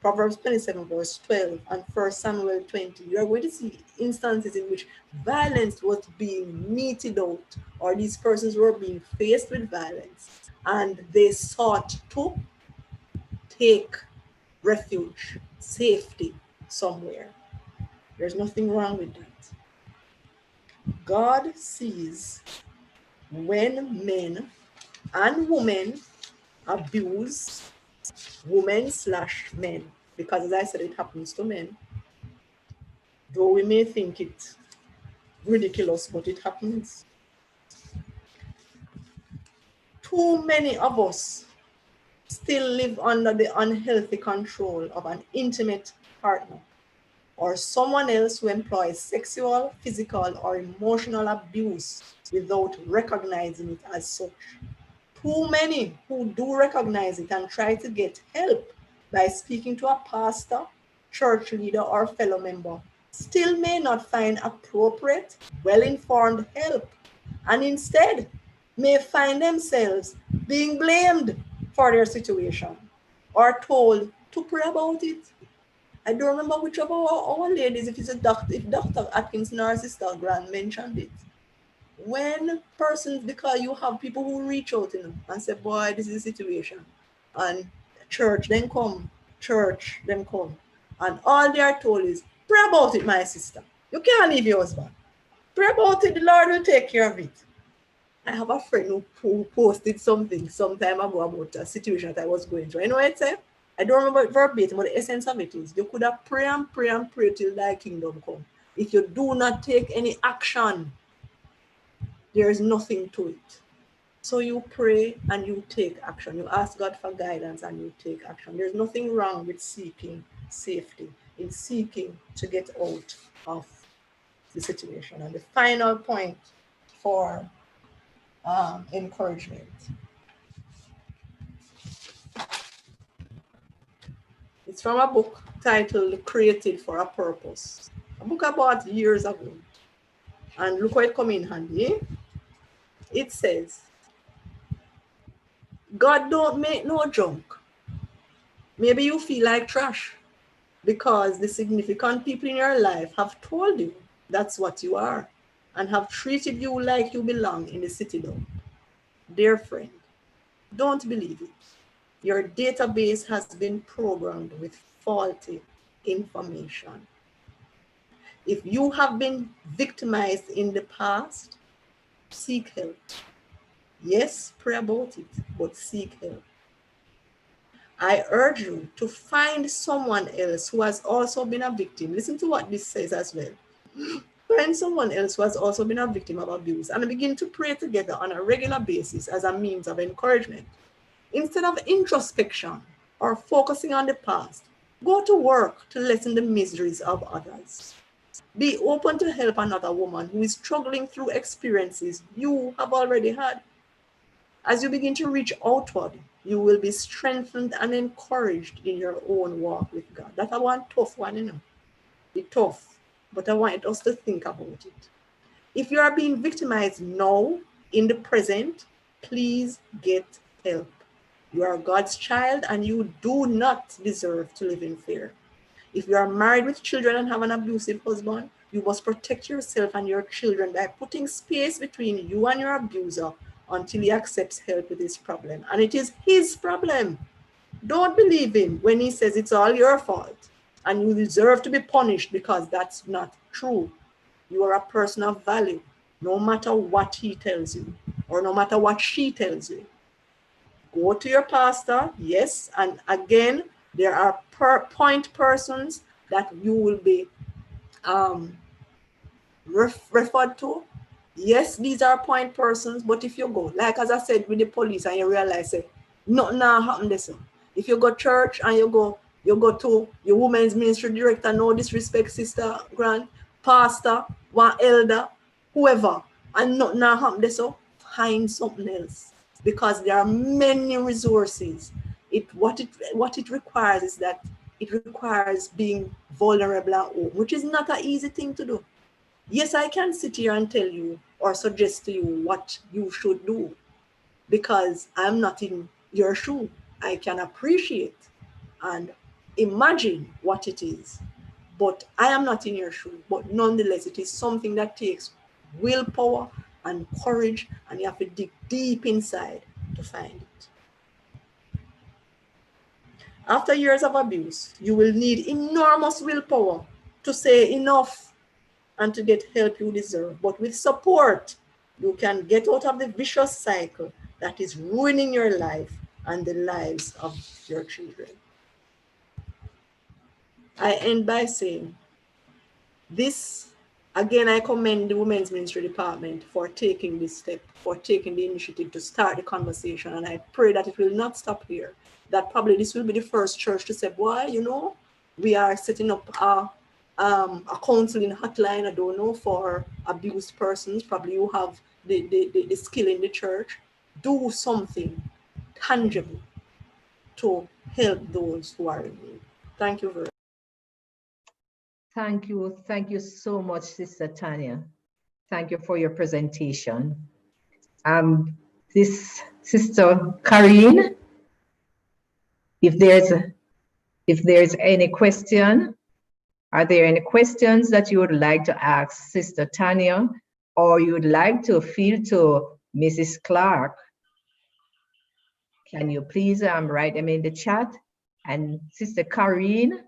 Proverbs 27, verse 12, and 1 Samuel 20, you are going to see instances in which violence was being meted out, or these persons were being faced with violence, and they sought to take refuge, safety somewhere. There's nothing wrong with that. God sees when men and women abuse women/men, because as I said, it happens to men. Though we may think it ridiculous, but it happens. Too many of us still live under the unhealthy control of an intimate partner or someone else who employs sexual, physical, or emotional abuse without recognizing it as such. Too many who do recognize it and try to get help by speaking to a pastor, church leader, or fellow member still may not find appropriate, well-informed help, and instead may find themselves being blamed for their situation or told to pray about it. I don't remember which of our ladies, if it's a doctor, if Dr. Atkinson or Sister Grant mentioned it. When persons, because you have people who reach out to them and say, boy, this is the situation. And church then come, and all they are told is, pray about it, my sister. You can't leave your husband. Pray about it, the Lord will take care of it. I have a friend who posted something some time ago about a situation that I was going through. You know what it said? I don't remember it verbatim, but the essence of it is, you could have pray and pray and pray till thy kingdom come. If you do not take any action, there is nothing to it. So you pray and you take action. You ask God for guidance and you take action. There's nothing wrong with seeking safety, in seeking to get out of the situation. And the final point for encouragement. It's from a book titled Created for a Purpose. A book I bought years ago. And look how it come in handy. It says, God don't make no junk. Maybe you feel like trash because the significant people in your life have told you that's what you are and have treated you like you belong in the city though. Dear friend, don't believe it. Your database has been programmed with faulty information. If you have been victimized in the past, seek help. Yes, pray about it, but seek help. I urge you to find someone else who has also been a victim. Listen to what this says as well. Find someone else who has also been a victim of abuse and begin to pray together on a regular basis as a means of encouragement. Instead of introspection or focusing on the past, go to work to lessen the miseries of others. Be open to help another woman who is struggling through experiences you have already had. As you begin to reach outward, you will be strengthened and encouraged in your own walk with God. That's a one tough one, you know. It's tough, but I want us to think about it. If you are being victimized now, in the present, please get help. You are God's child and you do not deserve to live in fear. If you are married with children and have an abusive husband, you must protect yourself and your children by putting space between you and your abuser until he accepts help with his problem. And it is his problem. Don't believe him when he says it's all your fault and you deserve to be punished, because that's not true. You are a person of value, no matter what he tells you or no matter what she tells you. Go to your pastor, yes, and again, there are point persons that you will be referred to. Yes, these are point persons, but if you go, like as I said with the police, and you realize that nothing now happened this. If you go church and you go to your women's ministry director, no disrespect, Sister Grant, pastor, one elder, whoever, and nothing now happened this, find something else, because there are many resources. What it requires is that it requires being vulnerable at home, which is not an easy thing to do. Yes, I can sit here and tell you or suggest to you what you should do, because I'm not in your shoe. I can appreciate and imagine what it is, but I am not in your shoe. But nonetheless, it is something that takes willpower and courage, and you have to dig deep inside to find it. After years of abuse, you will need enormous willpower to say enough and to get help you deserve. But with support, you can get out of the vicious cycle that is ruining your life and the lives of your children. I end by saying this, again, I commend the Women's Ministry Department for taking this step, for taking the initiative to start the conversation. And I pray that it will not stop here, that probably this will be the first church to say, boy, you know, we are setting up a counseling hotline, I don't know, for abused persons. Probably you have the skill in the church. Do something tangible to help those who are in need. Thank you very much. Thank you. Thank you so much, Sister Tanya. Thank you for your presentation. This Sister Karine, if there's any question, are there any questions that you would like to ask Sister Tanya, or you would like to field to Mrs. Clark? Can you please write them in the chat? And Sister Karine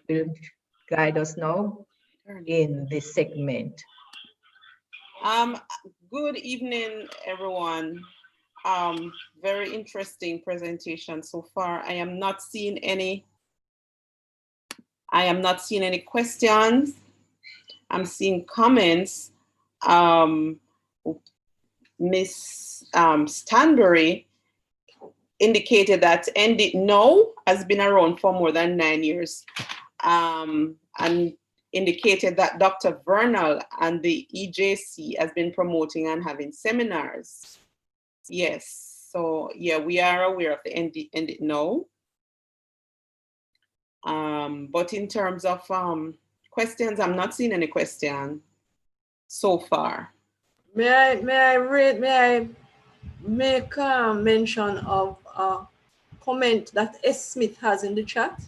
will guide us now in this segment. Good evening, everyone. Very interesting presentation so far. I am not seeing any questions. I'm seeing comments. Miss Stanbury indicated that End It Now has been around for more than 9 years, and indicated that Dr. Vernal and the EJC has been promoting and having seminars. Yes, so yeah, we are aware of the End It Now. But in terms of questions, I'm not seeing any question so far. May I make a mention of a comment that S. Smith has in the chat?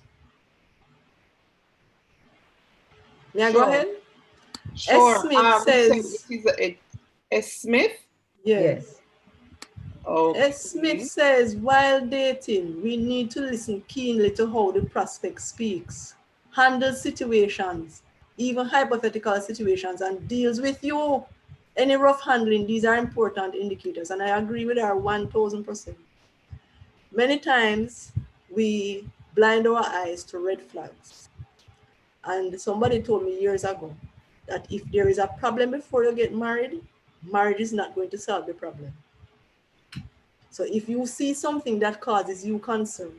May I go ahead? Sure. S. Smith says, S. Smith? Yes. Okay. S. Smith says, while dating, we need to listen keenly to how the prospect speaks, handles situations, even hypothetical situations, and deals with you. Any rough handling, these are important indicators, and I agree with her 1000%. Many times, we blind our eyes to red flags. And somebody told me years ago that if there is a problem before you get married, marriage is not going to solve the problem. So if you see something that causes you concern,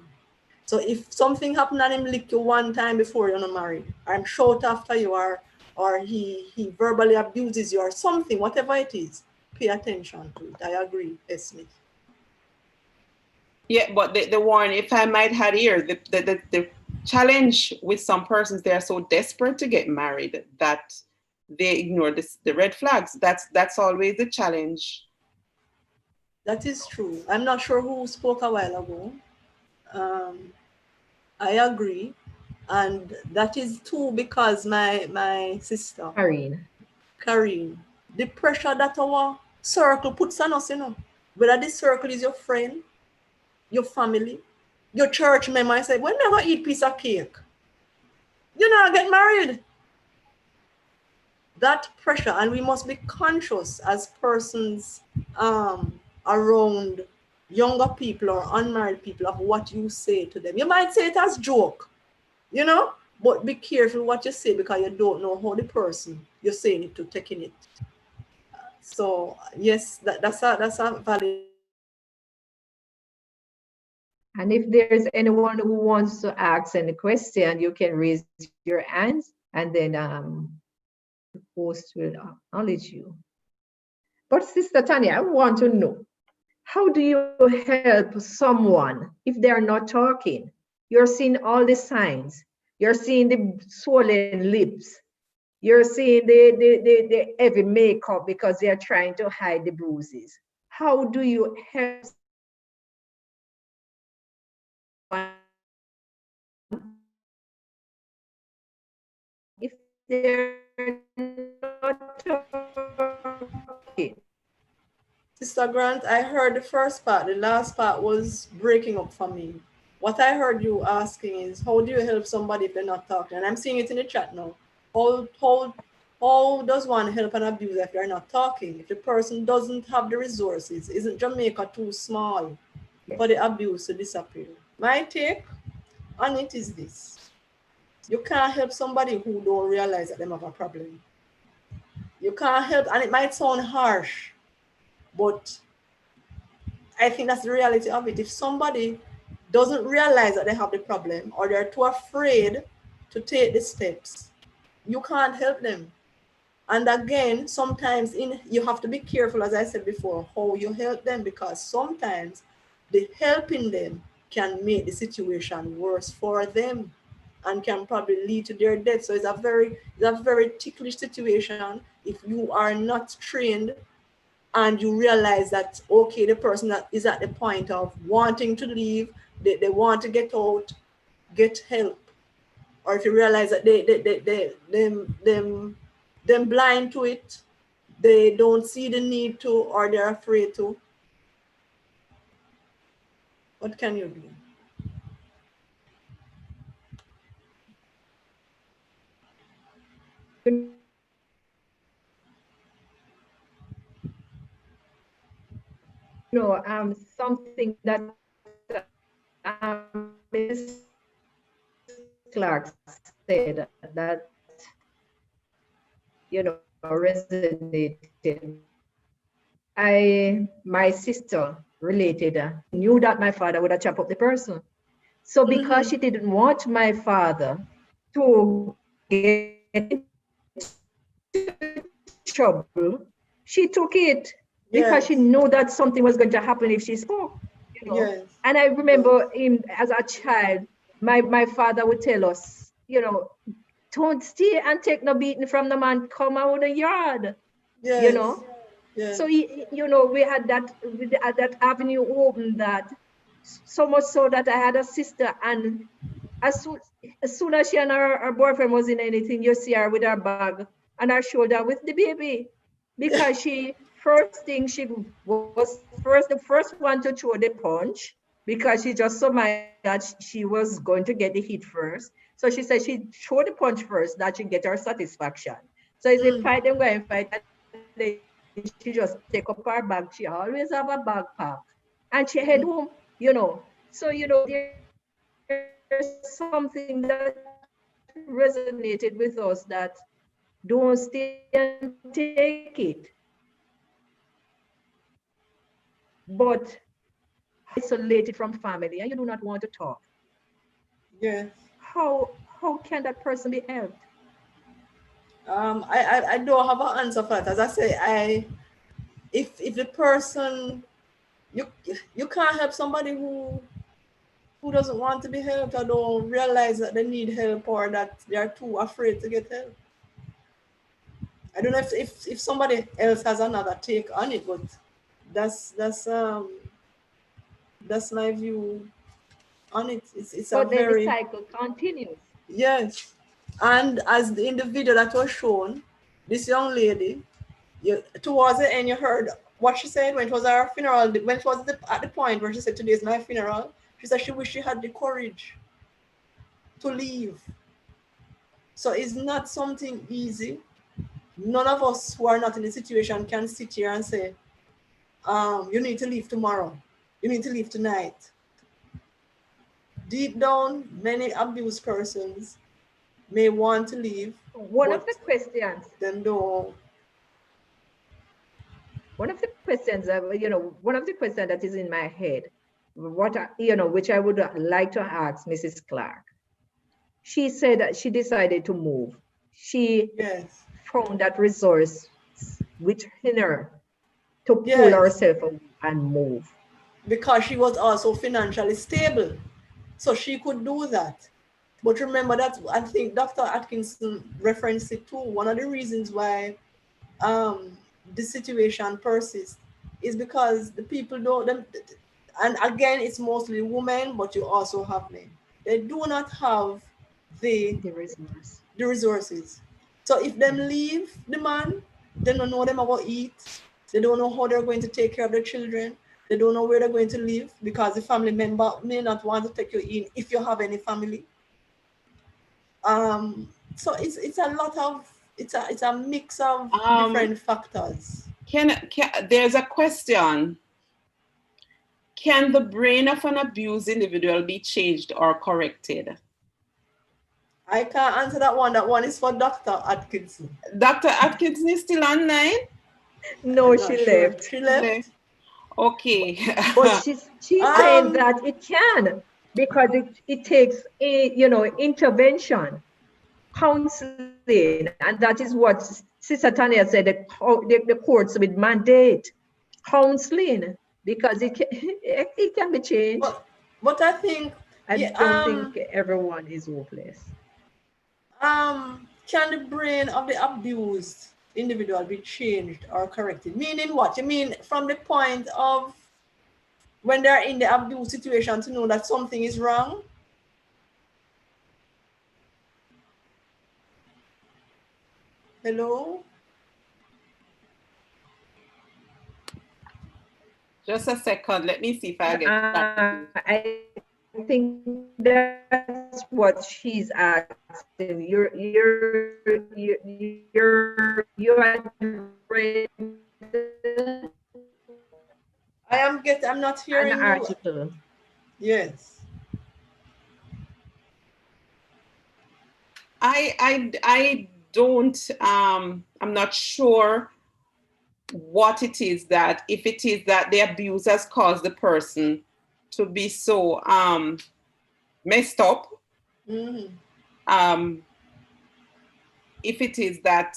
so if something happened and him lick you one time before you're not married, or him shout after you, or he verbally abuses you or something, whatever it is, pay attention to it. I agree, S. Smith. Yeah, but the one, if I might add here, the challenge with some persons, they are so desperate to get married that they ignore the red flags. That's always the challenge. That is true. I'm not sure who spoke a while ago. I agree. And that is too because my sister, Karine, the pressure that our circle puts on us, whether this circle is your friend, your family, your church member, I say, when I go eat piece of cake, you know, get married. That pressure, and we must be conscious as persons around younger people or unmarried people of what you say to them. You might say it as joke, but be careful what you say because you don't know how the person you're saying it to taking it. So yes, that's a valid. And if there's anyone who wants to ask any question, you can raise your hands, and then the host will acknowledge you. But Sister Tanya, I want to know, how do you help someone if they're not talking? You're seeing all the signs. You're seeing the swollen lips. You're seeing the heavy makeup because they're trying to hide the bruises. How do you help if they're not talking? Sister Grant, I heard the first part. The last part was breaking up for me. What I heard you asking is, how do you help somebody if they're not talking? And I'm seeing it in the chat now. How does one help an abuser if they're not talking? If the person doesn't have the resources, isn't Jamaica too small for the abuse to disappear? My take on it is this. You can't help somebody who don't realize that they have a problem. You can't help, and it might sound harsh, but I think that's the reality of it. If somebody doesn't realize that they have the problem or they're too afraid to take the steps, you can't help them. And again, sometimes you have to be careful, as I said before, how you help them, because sometimes the helping them can make the situation worse for them. and can probably lead to their death. So it's a very ticklish situation if you are not trained and you realize that, okay, the person that is at the point of wanting to leave, they want to get out, get help. Or if you realize that them blind to it, they don't see the need to, or they're afraid to, what can you do? Something that Ms. Clark said that, resonated. My sister related, knew that my father would have chopped up the person. So because she didn't want my father to get into trouble, she took it because she knew that something was going to happen if she spoke. Yes. And I remember him as a child, my father would tell us, don't stay and take no beating from the man, come out of the yard. Yes. Yes. So we had that avenue open, that so much so that I had a sister, and as soon as she and her boyfriend was in anything, you see her with her bag on her shoulder with the baby, because she was the first one to throw the punch, because she just surmised that she was going to get the hit first. So she said she'd throw the punch first, that she'd get her satisfaction. So it's a fight, them go and fight, and then she just take up her bag. She always have a backpack, and she head home, So, there's something that resonated with us, that don't stay and take it, but isolated from family, and you do not want to talk. Yes. How can that person be helped? I don't have an answer for that. As I say, if the person, you can't help somebody who doesn't want to be helped, or don't realize that they need help, or that they are too afraid to get help. I don't know if somebody else has another take on it, but that's my view on it. It's but a then very, the cycle continues. yes. And as in the video that was shown, this young lady, towards the end, you heard what she said when it was her funeral, when it was at the point where she said, "Today is my funeral." She said she wished she had the courage to leave. So it's not something easy. None of us who are not in the situation can sit here and say, you need to leave tomorrow. You need to leave tonight. Deep down, many abused persons may want to leave. One of the questions that is in my head, which I would like to ask Mrs. Clark. She said that she decided to move. She found that resource within her to pull herself away and move. Because she was also financially stable, so she could do that. But remember that, I think Dr. Atkinson referenced it too. One of the reasons why the situation persists is because the people don't, and again, it's mostly women, but you also have men. They do not have the resources. So if them leave the man, they don't know them about eat. They don't know how they're going to take care of their children. They don't know where they're going to live, because the family member may not want to take you in if you have any family. So it's a lot of, it's a mix of different factors. There's a question. Can the brain of an abused individual be changed or corrected? I can't answer that one. That one is for Dr. Atkinson. Dr. Atkinson is still online? No, she left. She left? Okay. But she's saying that it can, because it takes intervention, counseling, and that is what Sister Tanya said, the courts would mandate counseling, because it can be changed. But I think I Yeah, don't think everyone is hopeless. can the brain of the abused individual be changed or corrected? Meaning what? You mean from the point of when they're in the abuse situation to know that something is wrong? Hello? Just a second. Let me see if I get I think that's what she's asking. You had read I'm not an hearing you. article. Yes. I don't I'm not sure what it is that, if it is that the abuse has caused the person to be so messed up. Mm-hmm. If it is that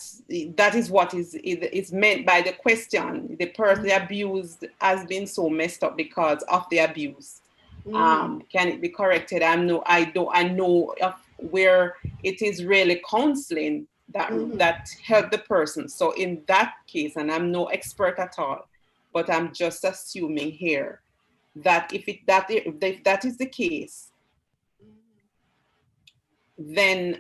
that is what is meant by the question, the person, the abused has been so messed up because of the abuse. Can it be corrected? I know of where it is really counseling that help the person. So in that case, and I'm no expert at all, but I'm just assuming here that if that is the case, then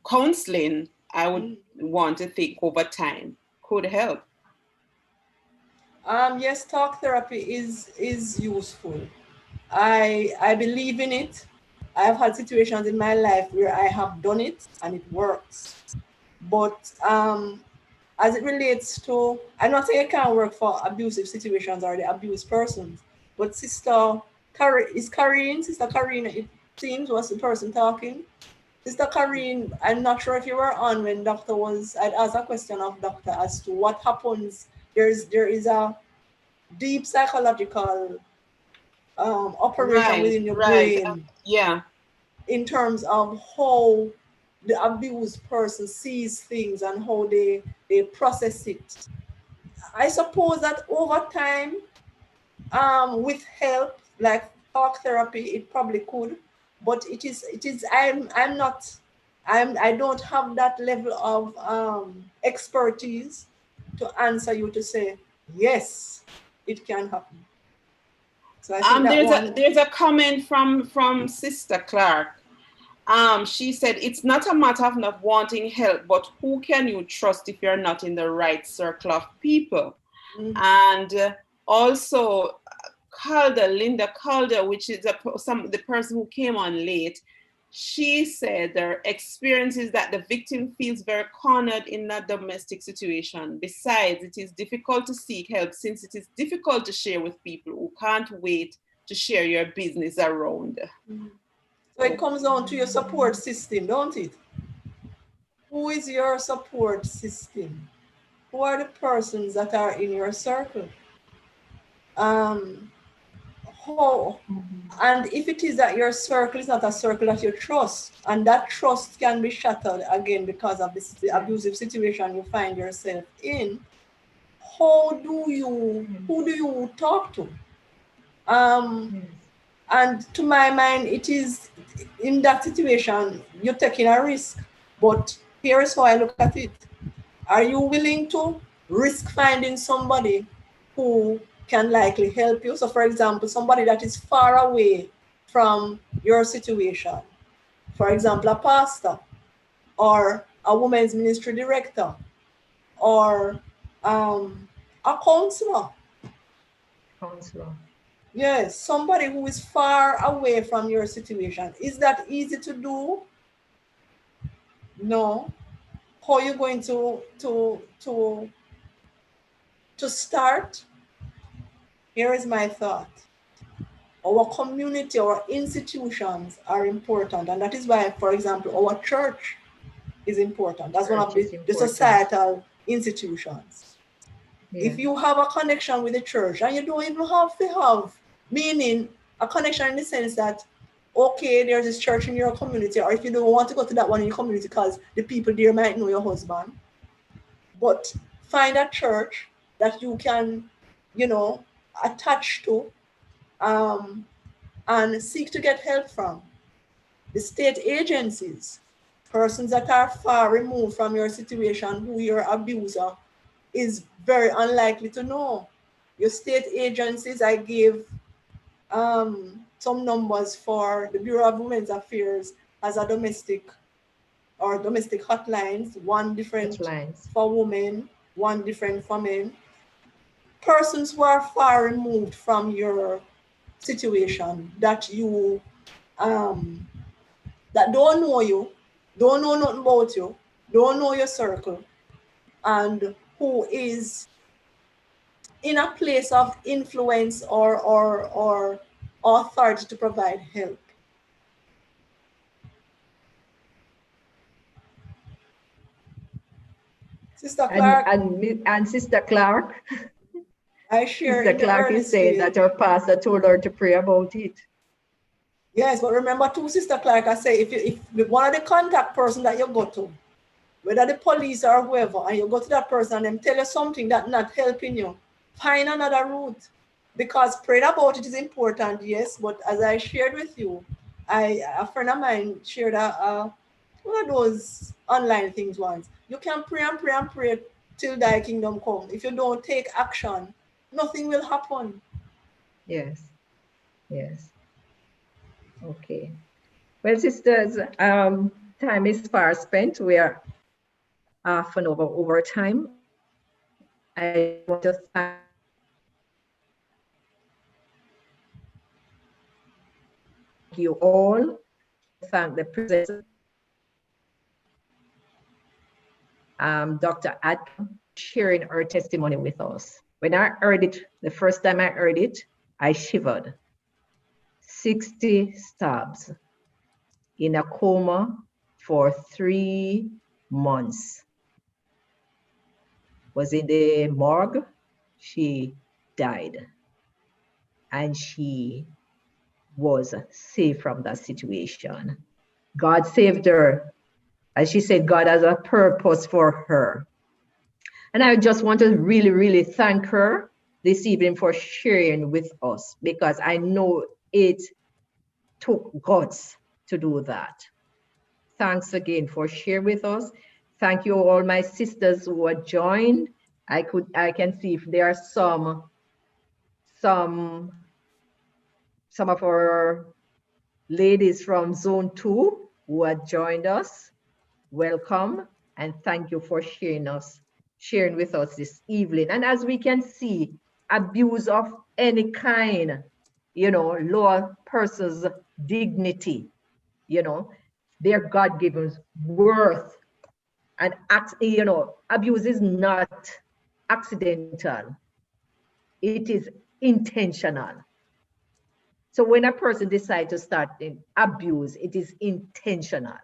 counseling, I would want to think over time, could help. Yes, talk therapy is useful. I believe in it. I have had situations in my life where I have done it and it works. But as it relates to, I'm not saying it can't work for abusive situations or the abused persons, but Sister Karine, it seems, was the person talking. Sister Karine, I'm not sure if you were on when Doctor was, I'd asked a question of Doctor as to what happens. There is a deep psychological operation within your brain. Yeah. In terms of how the abused person sees things and how they process it. I suppose that over time, with help like talk therapy, it probably could, but I don't have that level of expertise to answer you to say yes, it can happen. So I think there's a comment from Sister Clark. She said, it's not a matter of not wanting help, but who can you trust if you're not in the right circle of people? And also Linda Calder, which is the person who came on late, she said their experience is that the victim feels very cornered in that domestic situation. Besides, it is difficult to seek help since it is difficult to share with people who can't wait to share your business around. So it comes down to your support system, don't it? Who is your support system? Who are the persons that are in your circle? And if it is that your circle is not a circle that you trust, and that trust can be shattered again because of the abusive situation you find yourself in, who do you talk to? And to my mind, it is in that situation, you're taking a risk. But here's how I look at it. Are you willing to risk finding somebody who can likely help you? So for example, somebody that is far away from your situation. For example, a pastor or a women's ministry director or a counselor. Yes, somebody who is far away from your situation. Is that easy to do? No. How are you going to start? Here is my thought. Our community, our institutions are important. And that is why, for example, our church is important. That's one of the societal institutions. Yeah. If you have a connection with the church, and you don't even have to have, meaning a connection in the sense that, okay, there's this church in your community, or if you don't want to go to that one in your community because the people there might know your husband, but find a church that you can, attach to, and and seek to get help from. The state agencies, persons that are far removed from your situation, who your abuser is very unlikely to know. Your state agencies, I gave some numbers for the Bureau of Women's Affairs as a domestic hotlines, one different for women, one different for men. Persons who are far removed from your situation, that you that don't know you, don't know nothing about you, don't know your circle, and who is in a place of influence or authority to provide help. Sister Clark. And Sister Clark. I share Sister Clark is saying that her pastor told her to pray about it. Yes, but remember too, Sister Clark, I say, if one of the contact person that you go to, whether the police or whoever, and you go to that person and them tell you something that's not helping you, find another route. Because praying about it is important, yes, but as I shared with you, a friend of mine shared one of those online things once. You can pray and pray and pray till thy kingdom come. If you don't take action, nothing will happen. Yes, yes. Okay. Well, sisters, time is far spent. We are half an hour over time. I want to thank you all. Thank the presenter, Dr. Adam, sharing her testimony with us. When I heard it, the first time I heard it, I shivered. 60 stabs, in a coma for 3 months. Was in the morgue, she died. And she was saved from that situation. God saved her. As she said, God has a purpose for her. And I just want to really, really thank her this evening for sharing with us, because I know it took guts to do that. Thanks again for sharing with us. Thank you all my sisters who are joined. I can see if there are some of our ladies from Zone 2 who have joined us. Welcome and thank you for sharing with us this evening. And as we can see, abuse of any kind, lower person's dignity, their God-given worth, and abuse is not accidental. It is intentional. So when a person decides to start abuse, it is intentional.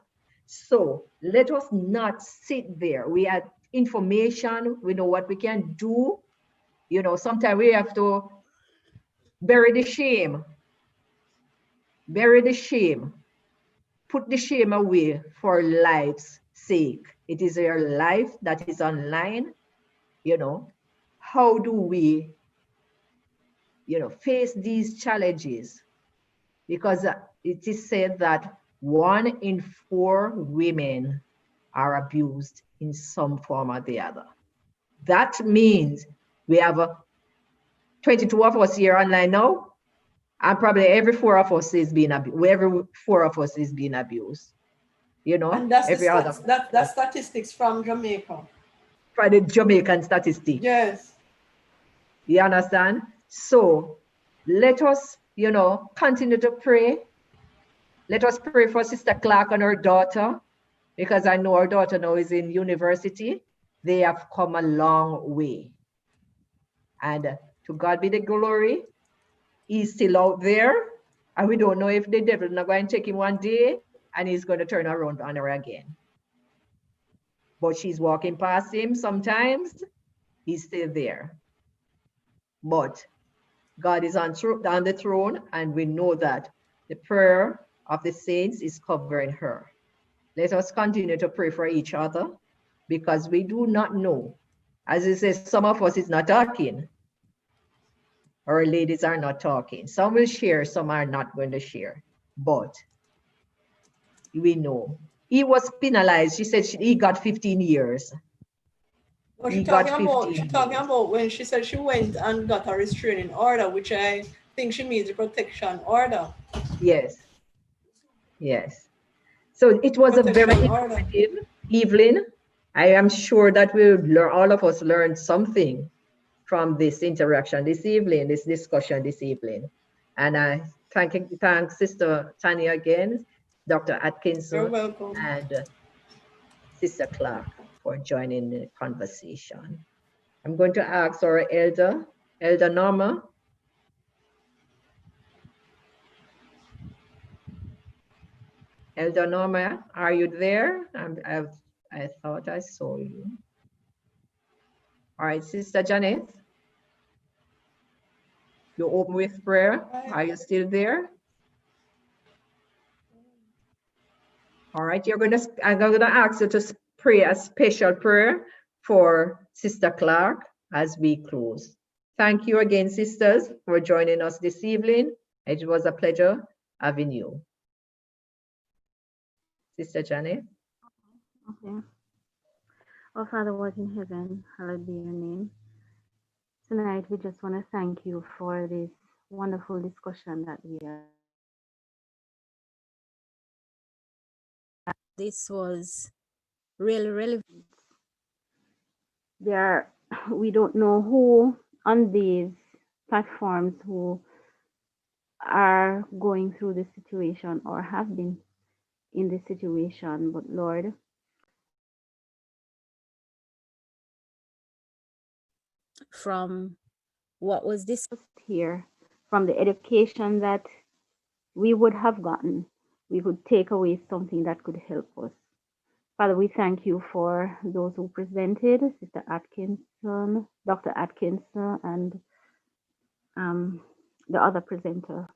So let us not sit there. We have information, we know what we can do. Sometimes we have to bury the shame. Bury the shame. Put the shame away for life's sake. It is your life that is online. How do we, face these challenges? Because it is said that 1 in 4 women are abused in some form or the other. That means we have 22 of us here online now, and probably every 4 of us is being abused. Every 4 of us is being abused. And that's that's statistics from Jamaica. For the Jamaican statistics. Yes. You understand? So let us, continue to pray. Let us pray for Sister Clark and her daughter, because I know her daughter now is in university. They have come a long way. And to God be the glory. He's still out there. And we don't know if the devil is not going to take him one day and he's going to turn around on her again. But she's walking past him sometimes. He's still there. But God is on the throne, and we know that the prayer of the saints is covering her. Let us continue to pray for each other, because we do not know. As it says, some of us is not talking. our ladies are not talking. Some will share, some are not going to share. But we know. He was penalized. She said he got 15 years. Well, He she's got talking 15 about years. when she said she went and got a restraining order, which I think she means a protection order. Yes. Yes. So it was a very informative, Evelyn. I am sure that we'll learn, all of us learned something from this interaction this evening, this discussion this evening. And I thank Sister Tanya again, Dr. Atkinson, You're welcome. and Sister Clark for joining the conversation. I'm going to ask our Elder Norma. Elder Norma, are you there? I thought I saw you. All right, Sister Janet, you open with prayer. Are you still there? All right, I'm going to ask you to pray a special prayer for Sister Clark as we close. Thank you again, sisters, for joining us this evening. It was a pleasure having you. Sister Janet. Okay. Our Father was in heaven, hallowed be your name. Tonight, we just want to thank you for this wonderful discussion that we had. This was really relevant. We don't know who on these platforms who are going through this situation or have been in this situation, but Lord, from what was discussed here, from the education that we would have gotten, we could take away something that could help us. Father, we thank you for those who presented, Sister Atkinson, Dr. Atkinson, and the other presenter.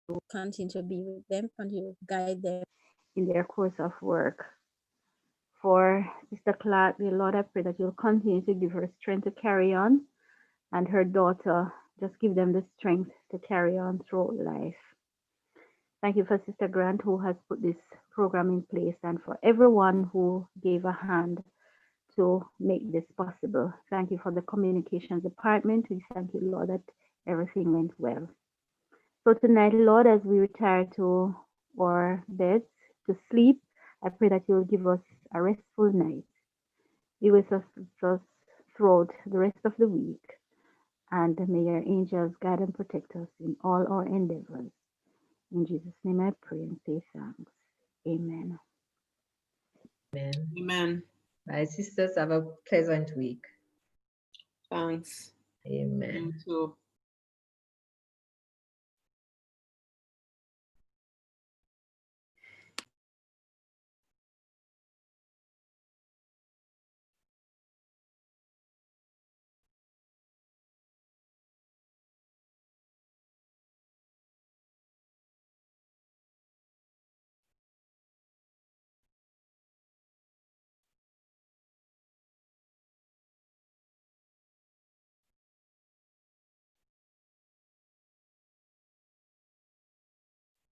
We'll continue to be with them, continue to guide them in their course of work. For Sister Clark, dear Lord, I pray that you'll continue to give her strength to carry on, and her daughter, just give them the strength to carry on throughout life. Thank you for Sister Grant, who has put this program in place, and for everyone who gave a hand to make this possible. Thank you for the communications department. We thank you, Lord, that everything went well. So tonight, Lord, as we retire to our beds to sleep, I pray that you will give us a restful night. Be with us throughout the rest of the week, and may your angels guide and protect us in all our endeavors. In Jesus' name I pray and say thanks. Amen. Amen. Amen. My sisters, have a pleasant week. Thanks. Amen. You too.